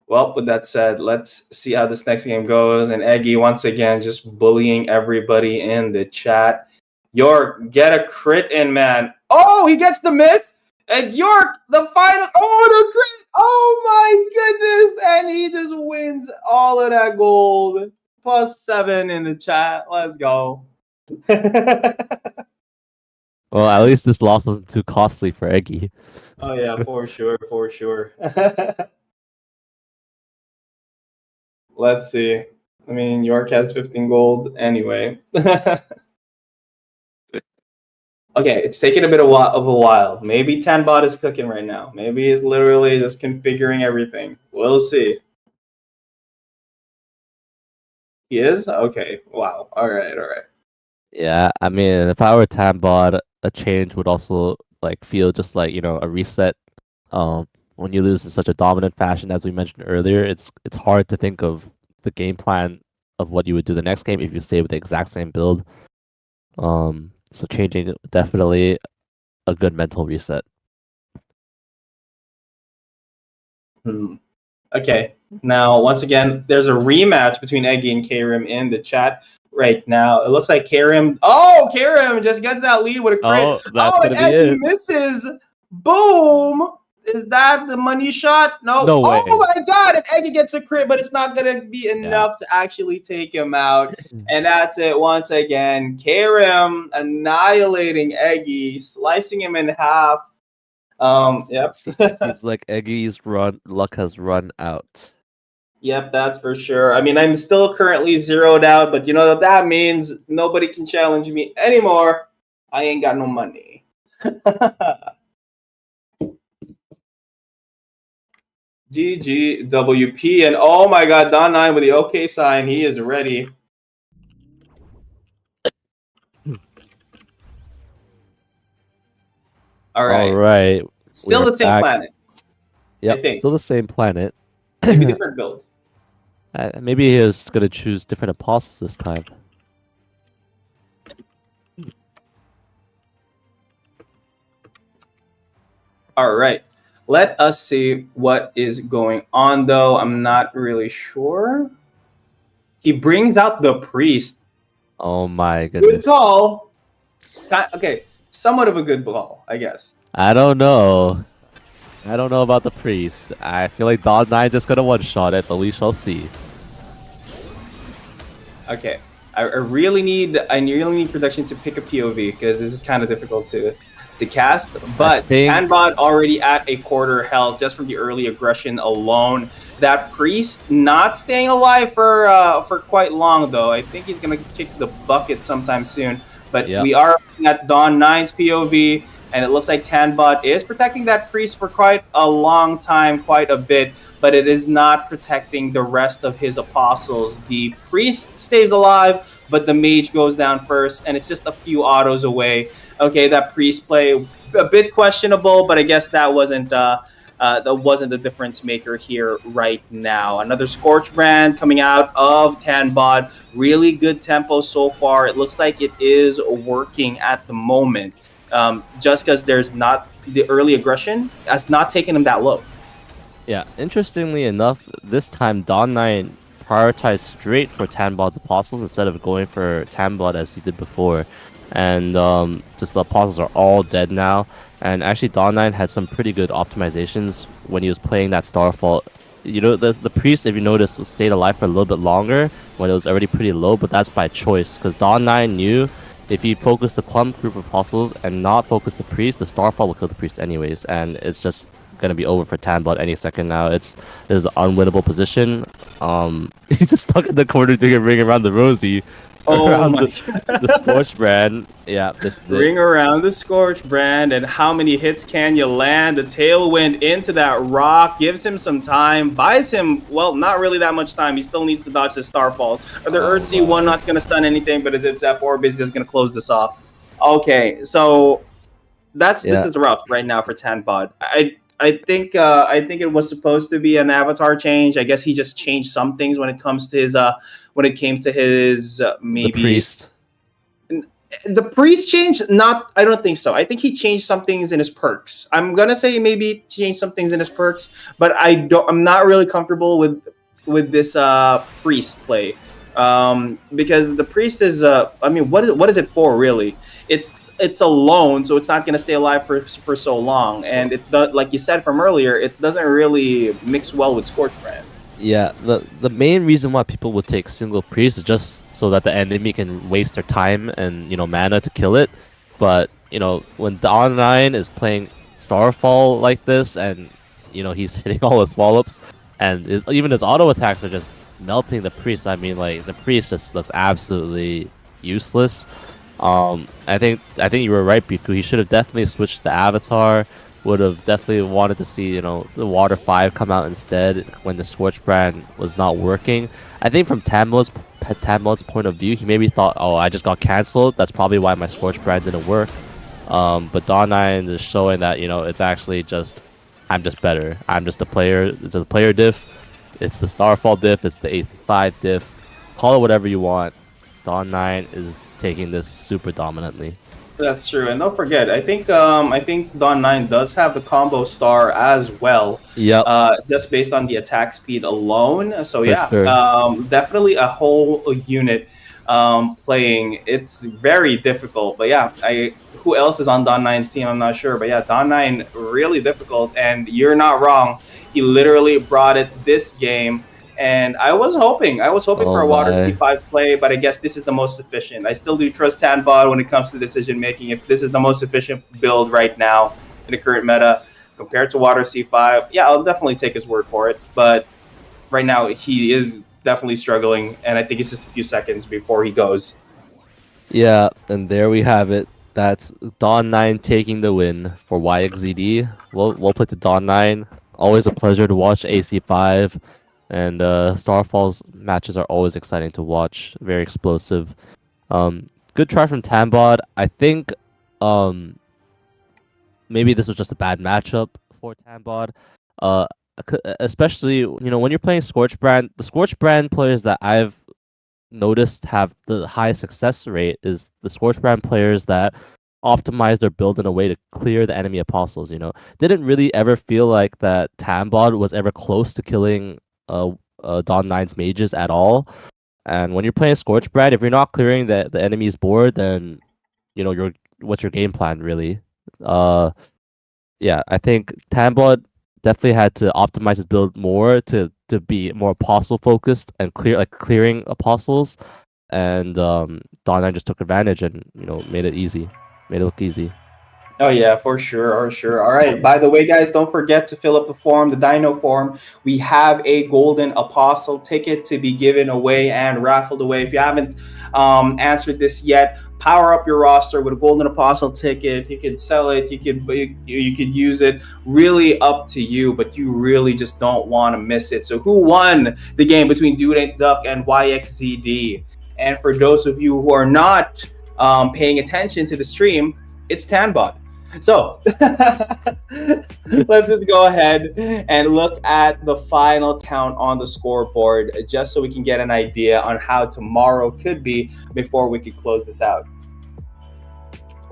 Well, with that said, let's see how this next game goes. And Eggy, once again, just bullying everybody in the chat. York, get a crit in, man. Oh, he gets the miss. And York, the final. Oh, the crit. Oh, my goodness. And he just wins all of that gold. +7 in the chat. Let's go. Well, at least this loss wasn't too costly for Eggy. Oh, yeah, for sure. Let's see. I mean, York has 15 gold anyway. Okay, it's taking a bit of a while. Maybe Tanbot is cooking right now. Maybe he's literally just configuring everything. We'll see. He is? Okay. Wow. All right. Yeah, I mean, if I were Tambot, a change would also feel just like a reset. When you lose in such a dominant fashion, as we mentioned earlier, it's hard to think of the game plan of what you would do the next game if you stay with the exact same build. So changing definitely a good mental reset. Okay. Now, once again, there's a rematch between Eggy and Karim in the chat right now. It looks like Karim. Oh, Karim just gets that lead with a crit. And Eggy misses. Boom. Is that the money shot? No. Way. Oh my god. And Eggy gets a crit, but it's not gonna be enough to actually take him out. And that's it once again. Karim annihilating Eggy, slicing him in half. Yep. Seems like Eggy's luck has run out. Yep, that's for sure. I mean, I'm still currently zeroed out, but that means nobody can challenge me anymore. I ain't got no money. GGWP, and oh my god, Don 9 with the OK sign. He is ready. All right. Still the same planet. Yep, still the same planet. Maybe different build. Maybe he is going to choose different apostles this time. All right. Let us see what is going on, though. I'm not really sure. He brings out the priest. Oh my goodness. Good call. Okay, somewhat of a good call, I guess. I don't know. I don't know about the priest. I feel like Dawn 9 just gonna one-shot it, but we shall see. Okay, I really need production to pick a POV because this is kind of difficult to cast. But Tanbot already at a quarter health just from the early aggression alone. That priest not staying alive for quite long though. I think he's gonna kick the bucket sometime soon. But we are looking at Dawn 9's POV. And it looks like Tanbot is protecting that priest for quite a long time, quite a bit, but it is not protecting the rest of his apostles. The priest stays alive, but the mage goes down first, and it's just a few autos away. Okay, that priest play a bit questionable, but I guess that wasn't the difference maker here right now. Another Scorch Brand coming out of Tanbot. Really good tempo so far. It looks like it is working at the moment. Just because there's not the early aggression, has not taken him that low. Yeah, interestingly enough, this time Dawn9 prioritized straight for Tanbot's apostles instead of going for Tanbot as he did before. And just the apostles are all dead now. And actually Dawn9 had some pretty good optimizations when he was playing that Starfall. You know, the priest, if you notice, stayed alive for a little bit longer when it was already pretty low, but that's by choice, because Dawn9 knew if he focused the clump group of apostles and not focus the priest, the Starfall will kill the priest anyways, and it's just gonna be over for Tanbot any second now. This is an unwinnable position. He's just stuck in the corner doing a ring around the rosy. Around the Scorch Brand. Yeah, this is Ring around the Scorch Brand, and how many hits can you land? The Tailwind into that rock gives him some time, buys him, well, not really that much time. He still needs to dodge the Starfalls. Or the Earthsea one not going to stun anything, but as if that orb is just going to close this off. Okay, so this is rough right now for Tanbot. I think it was supposed to be an avatar change. I guess he just changed some things when it comes to his maybe the priest. The priest changed. Not, I don't think so. I think he changed some things in his perks. I'm gonna say maybe changed some things in his perks, but I'm not really comfortable with this priest play, because the priest is I mean, what is it for really? It's alone, so it's not going to stay alive for so long. And it does, like you said from earlier, it doesn't really mix well with Scorch Brand. Yeah, the main reason why people would take single priest is just so that the enemy can waste their time and mana to kill it. But when Dawn9 is playing Starfall like this, and he's hitting all his wall-ups, and even his auto attacks are just melting the priest. I mean, like, the priest just looks absolutely useless. I think you were right, Biku. He should have definitely switched the avatar. Would have definitely wanted to see, the Water 5 come out instead when the Scorch Brand was not working. I think from Tanbot's point of view, he maybe thought, oh, I just got cancelled. That's probably why my Scorch Brand didn't work. But Dawn9 is showing that, it's actually just, I'm just better. I'm just a player. It's a player diff. It's the Starfall diff. It's the 8-5 diff. Call it whatever you want. Dawn9 is taking this super dominantly. That's true, and don't forget, I think Dawn9 does have the combo star as well. Yep. Just based on the attack speed alone. So Sure. Definitely a whole unit playing. It's very difficult, but yeah, who else is on Dawn9's team? I'm not sure, but yeah, Dawn9 really difficult, and you're not wrong. He literally brought it this game. And I was hoping for a Water C5 play, but I guess this is the most efficient. I still do trust Tanbot when it comes to decision making. If this is the most efficient build right now in the current meta compared to Water C5, yeah, I'll definitely take his word for it. But right now he is definitely struggling, and I think it's just a few seconds before he goes. Yeah, and there we have it. That's Dawn9 taking the win for YXZD. We'll play to Dawn9. Always a pleasure to watch AC5. And Starfall's matches are always exciting to watch. Very explosive. Good try from Tanbot. I think maybe this was just a bad matchup for Tanbot. Especially when you're playing Scorch Brand, the Scorch Brand players that I've noticed have the highest success rate is the Scorch Brand players that optimize their build in a way to clear the enemy apostles. Didn't really ever feel like that Tanbot was ever close to killing Dawn9's mages at all. And when you're playing Scorch Brand, if you're not clearing the enemy's board, then what's your game plan really? Yeah, I think Tanbot definitely had to optimize his build more to be more apostle focused and clearing apostles. And Dawn9 just took advantage and made it look easy. Oh yeah, for sure. All right. By the way, guys, don't forget to fill up the form, the Dino form. We have a Golden Apostle ticket to be given away and raffled away. If you haven't answered this yet, power up your roster with a Golden Apostle ticket. You could sell it. You could use it. Really up to you, but you really just don't want to miss it. So who won the game between Dude Ain't Duck and YXZD? And for those of you who are not paying attention to the stream, it's Tanbot. So let's just go ahead and look at the final count on the scoreboard just so we can get an idea on how tomorrow could be before we could close this out.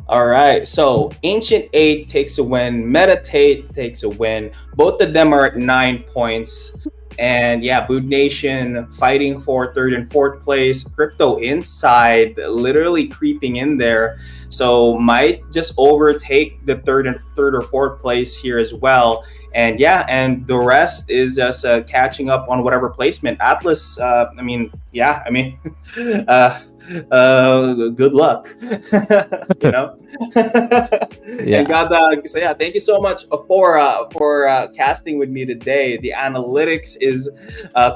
All right, so Ancient 8 takes a win, Meditate takes a win. Both of them are at 9 points. And yeah, Boot Nation fighting for third and fourth place. Crypto Inside literally creeping in there. So might just overtake the third or fourth place here as well. And yeah, and the rest is just catching up on whatever placement. Atlas, good luck. You know. Yeah. And God, so yeah, thank you so much for casting with me today. The analytics is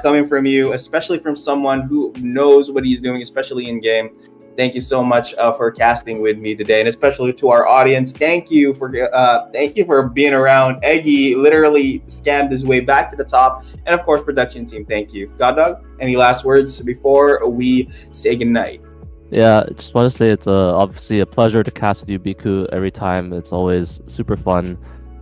coming from you, especially from someone who knows what he's doing, especially in game. Thank you so much for casting with me today, and especially to our audience. Thank you for being around. Eggy literally scammed his way back to the top, and of course, production team. Thank you, Goddog. Any last words before we say goodnight? Yeah, just want to say it's obviously a pleasure to cast with you, Biku, every time. It's always super fun.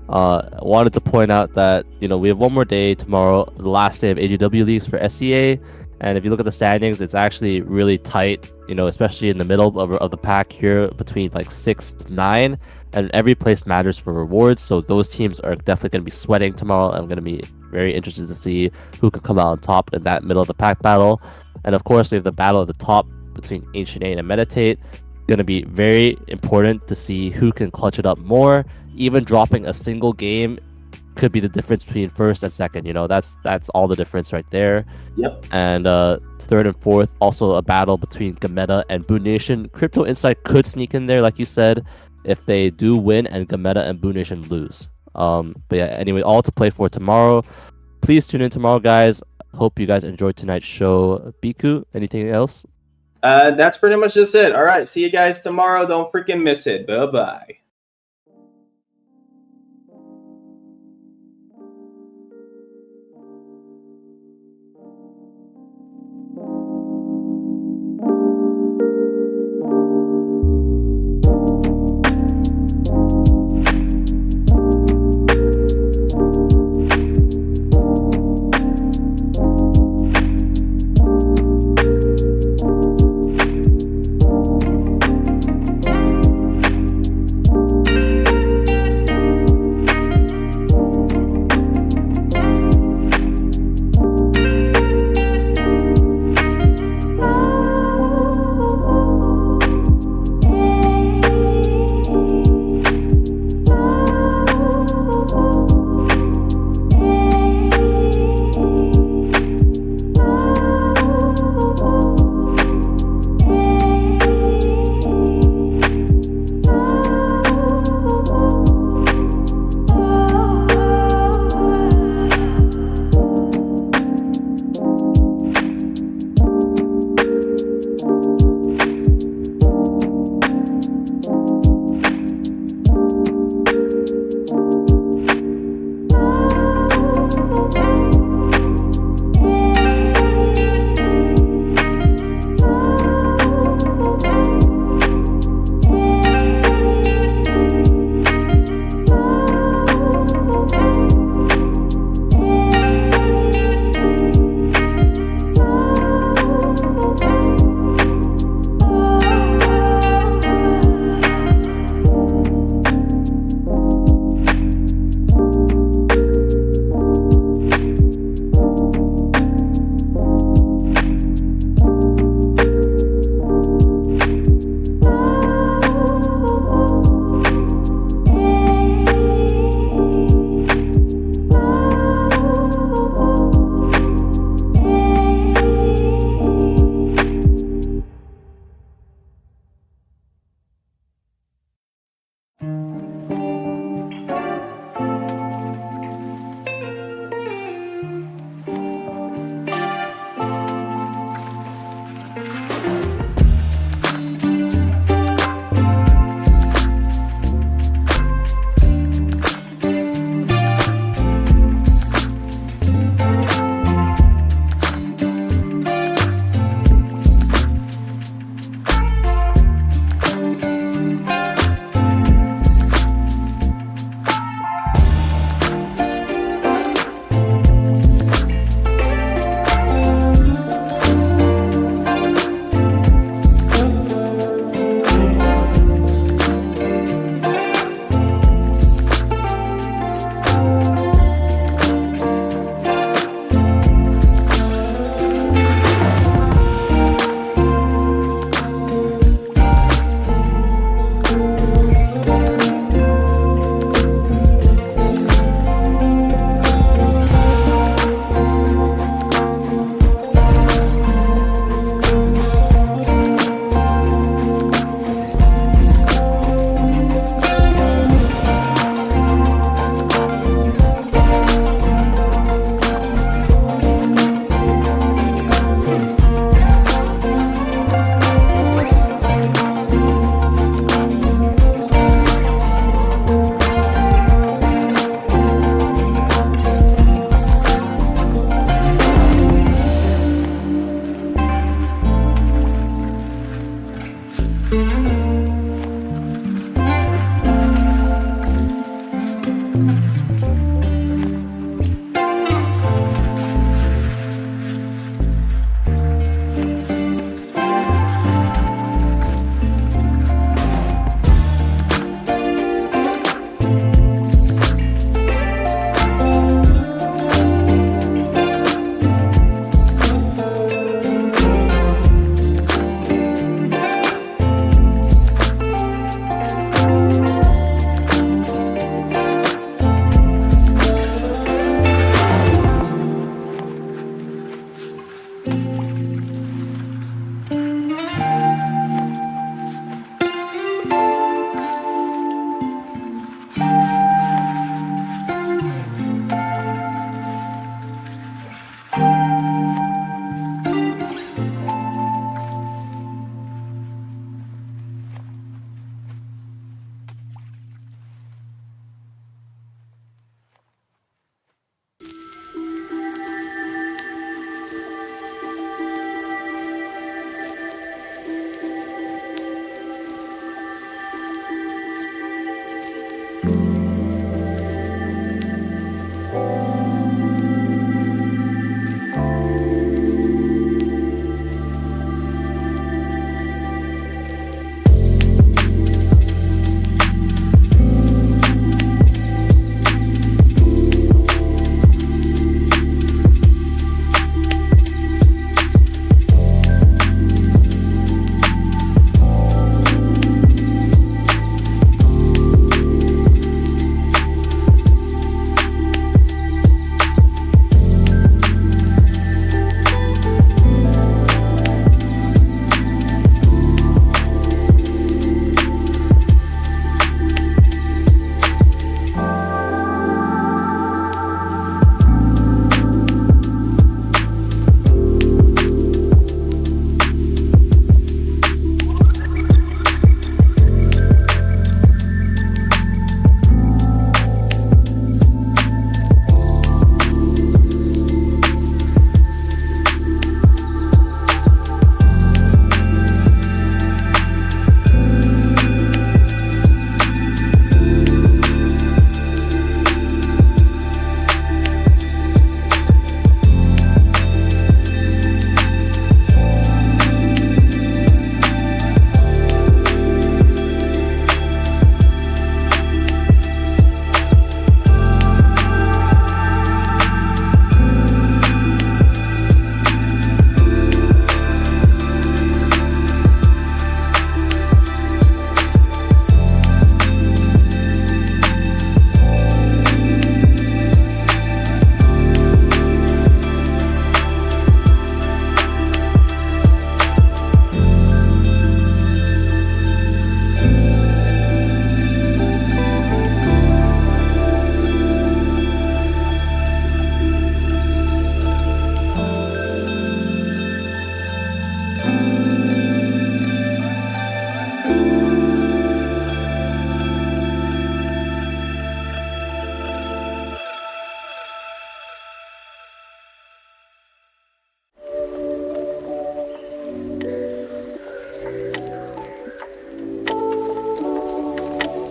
I wanted to point out that, we have one more day tomorrow, the last day of AGW Leagues for SCA. And if you look at the standings, it's actually really tight, especially in the middle of the pack here between like 6 to 9. And every place matters for rewards. So those teams are definitely going to be sweating tomorrow. I'm going to be very interested to see who can come out on top in that middle of the pack battle. And of course, we have the battle at the top between Ancient 8 and Meditate. Going to be very important to see who can clutch it up more. Even dropping a single game could be the difference between first and second. That's all the difference right there. Yep. And third and fourth, also a battle between Gameta and Boot Nation. Crypto Insight could sneak in there, like you said, if they do win and Gameta and Boot Nation lose. But yeah, anyway, all to play for tomorrow. Please tune in tomorrow, guys. Hope you guys enjoyed tonight's show. Biku, anything else? That's pretty much just it. All right, see you guys tomorrow. Don't freaking miss it. Bye-bye.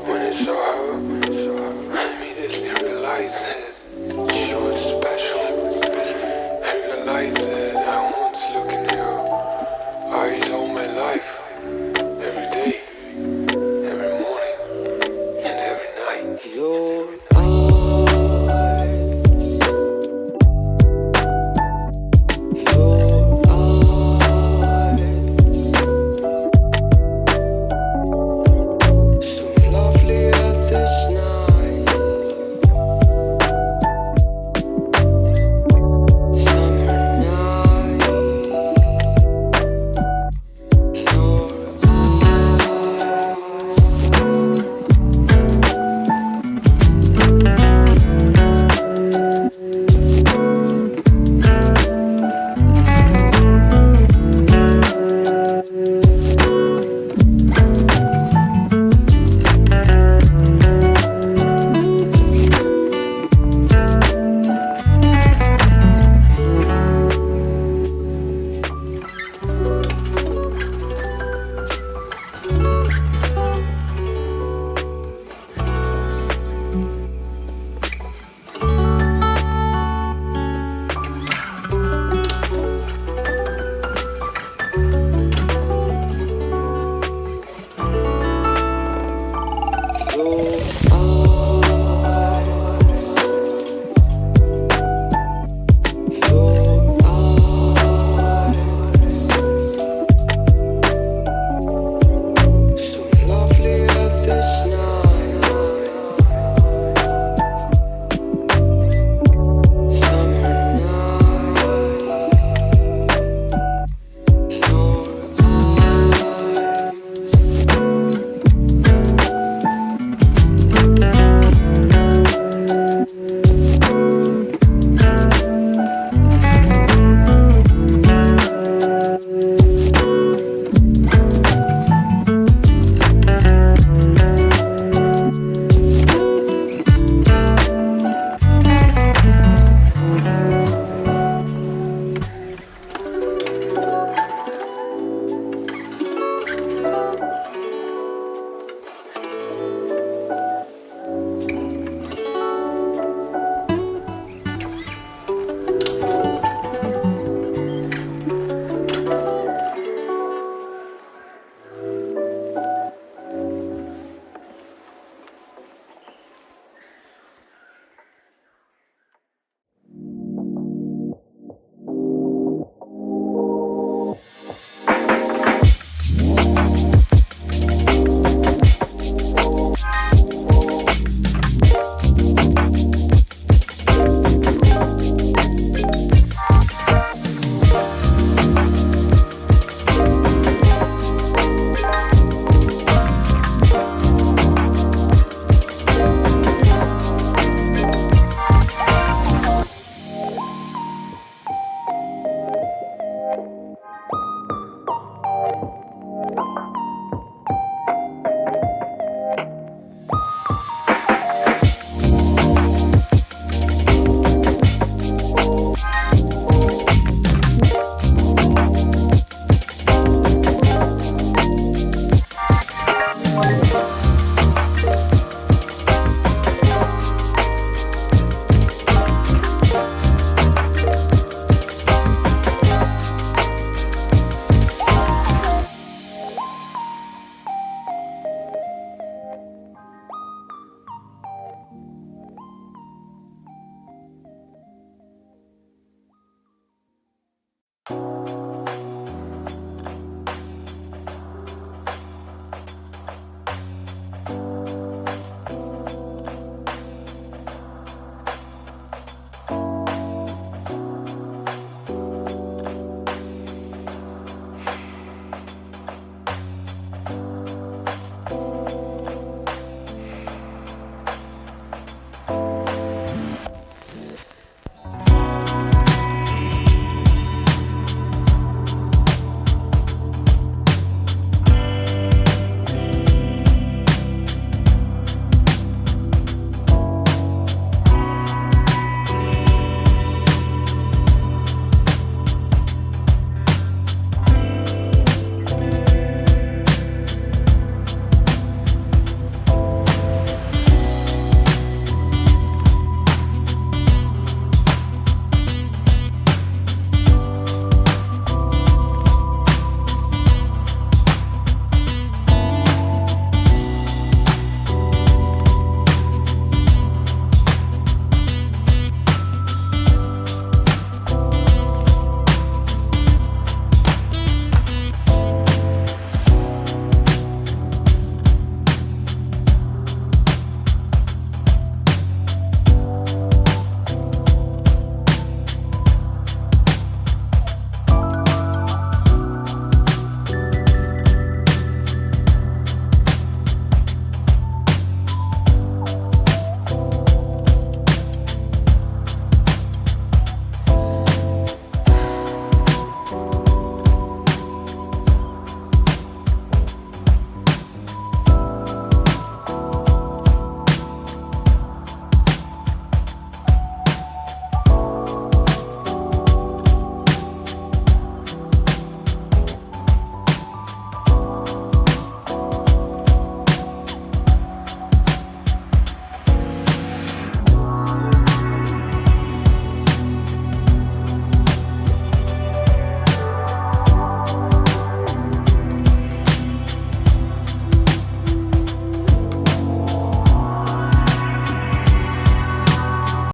When it's so hard, I made this realize it.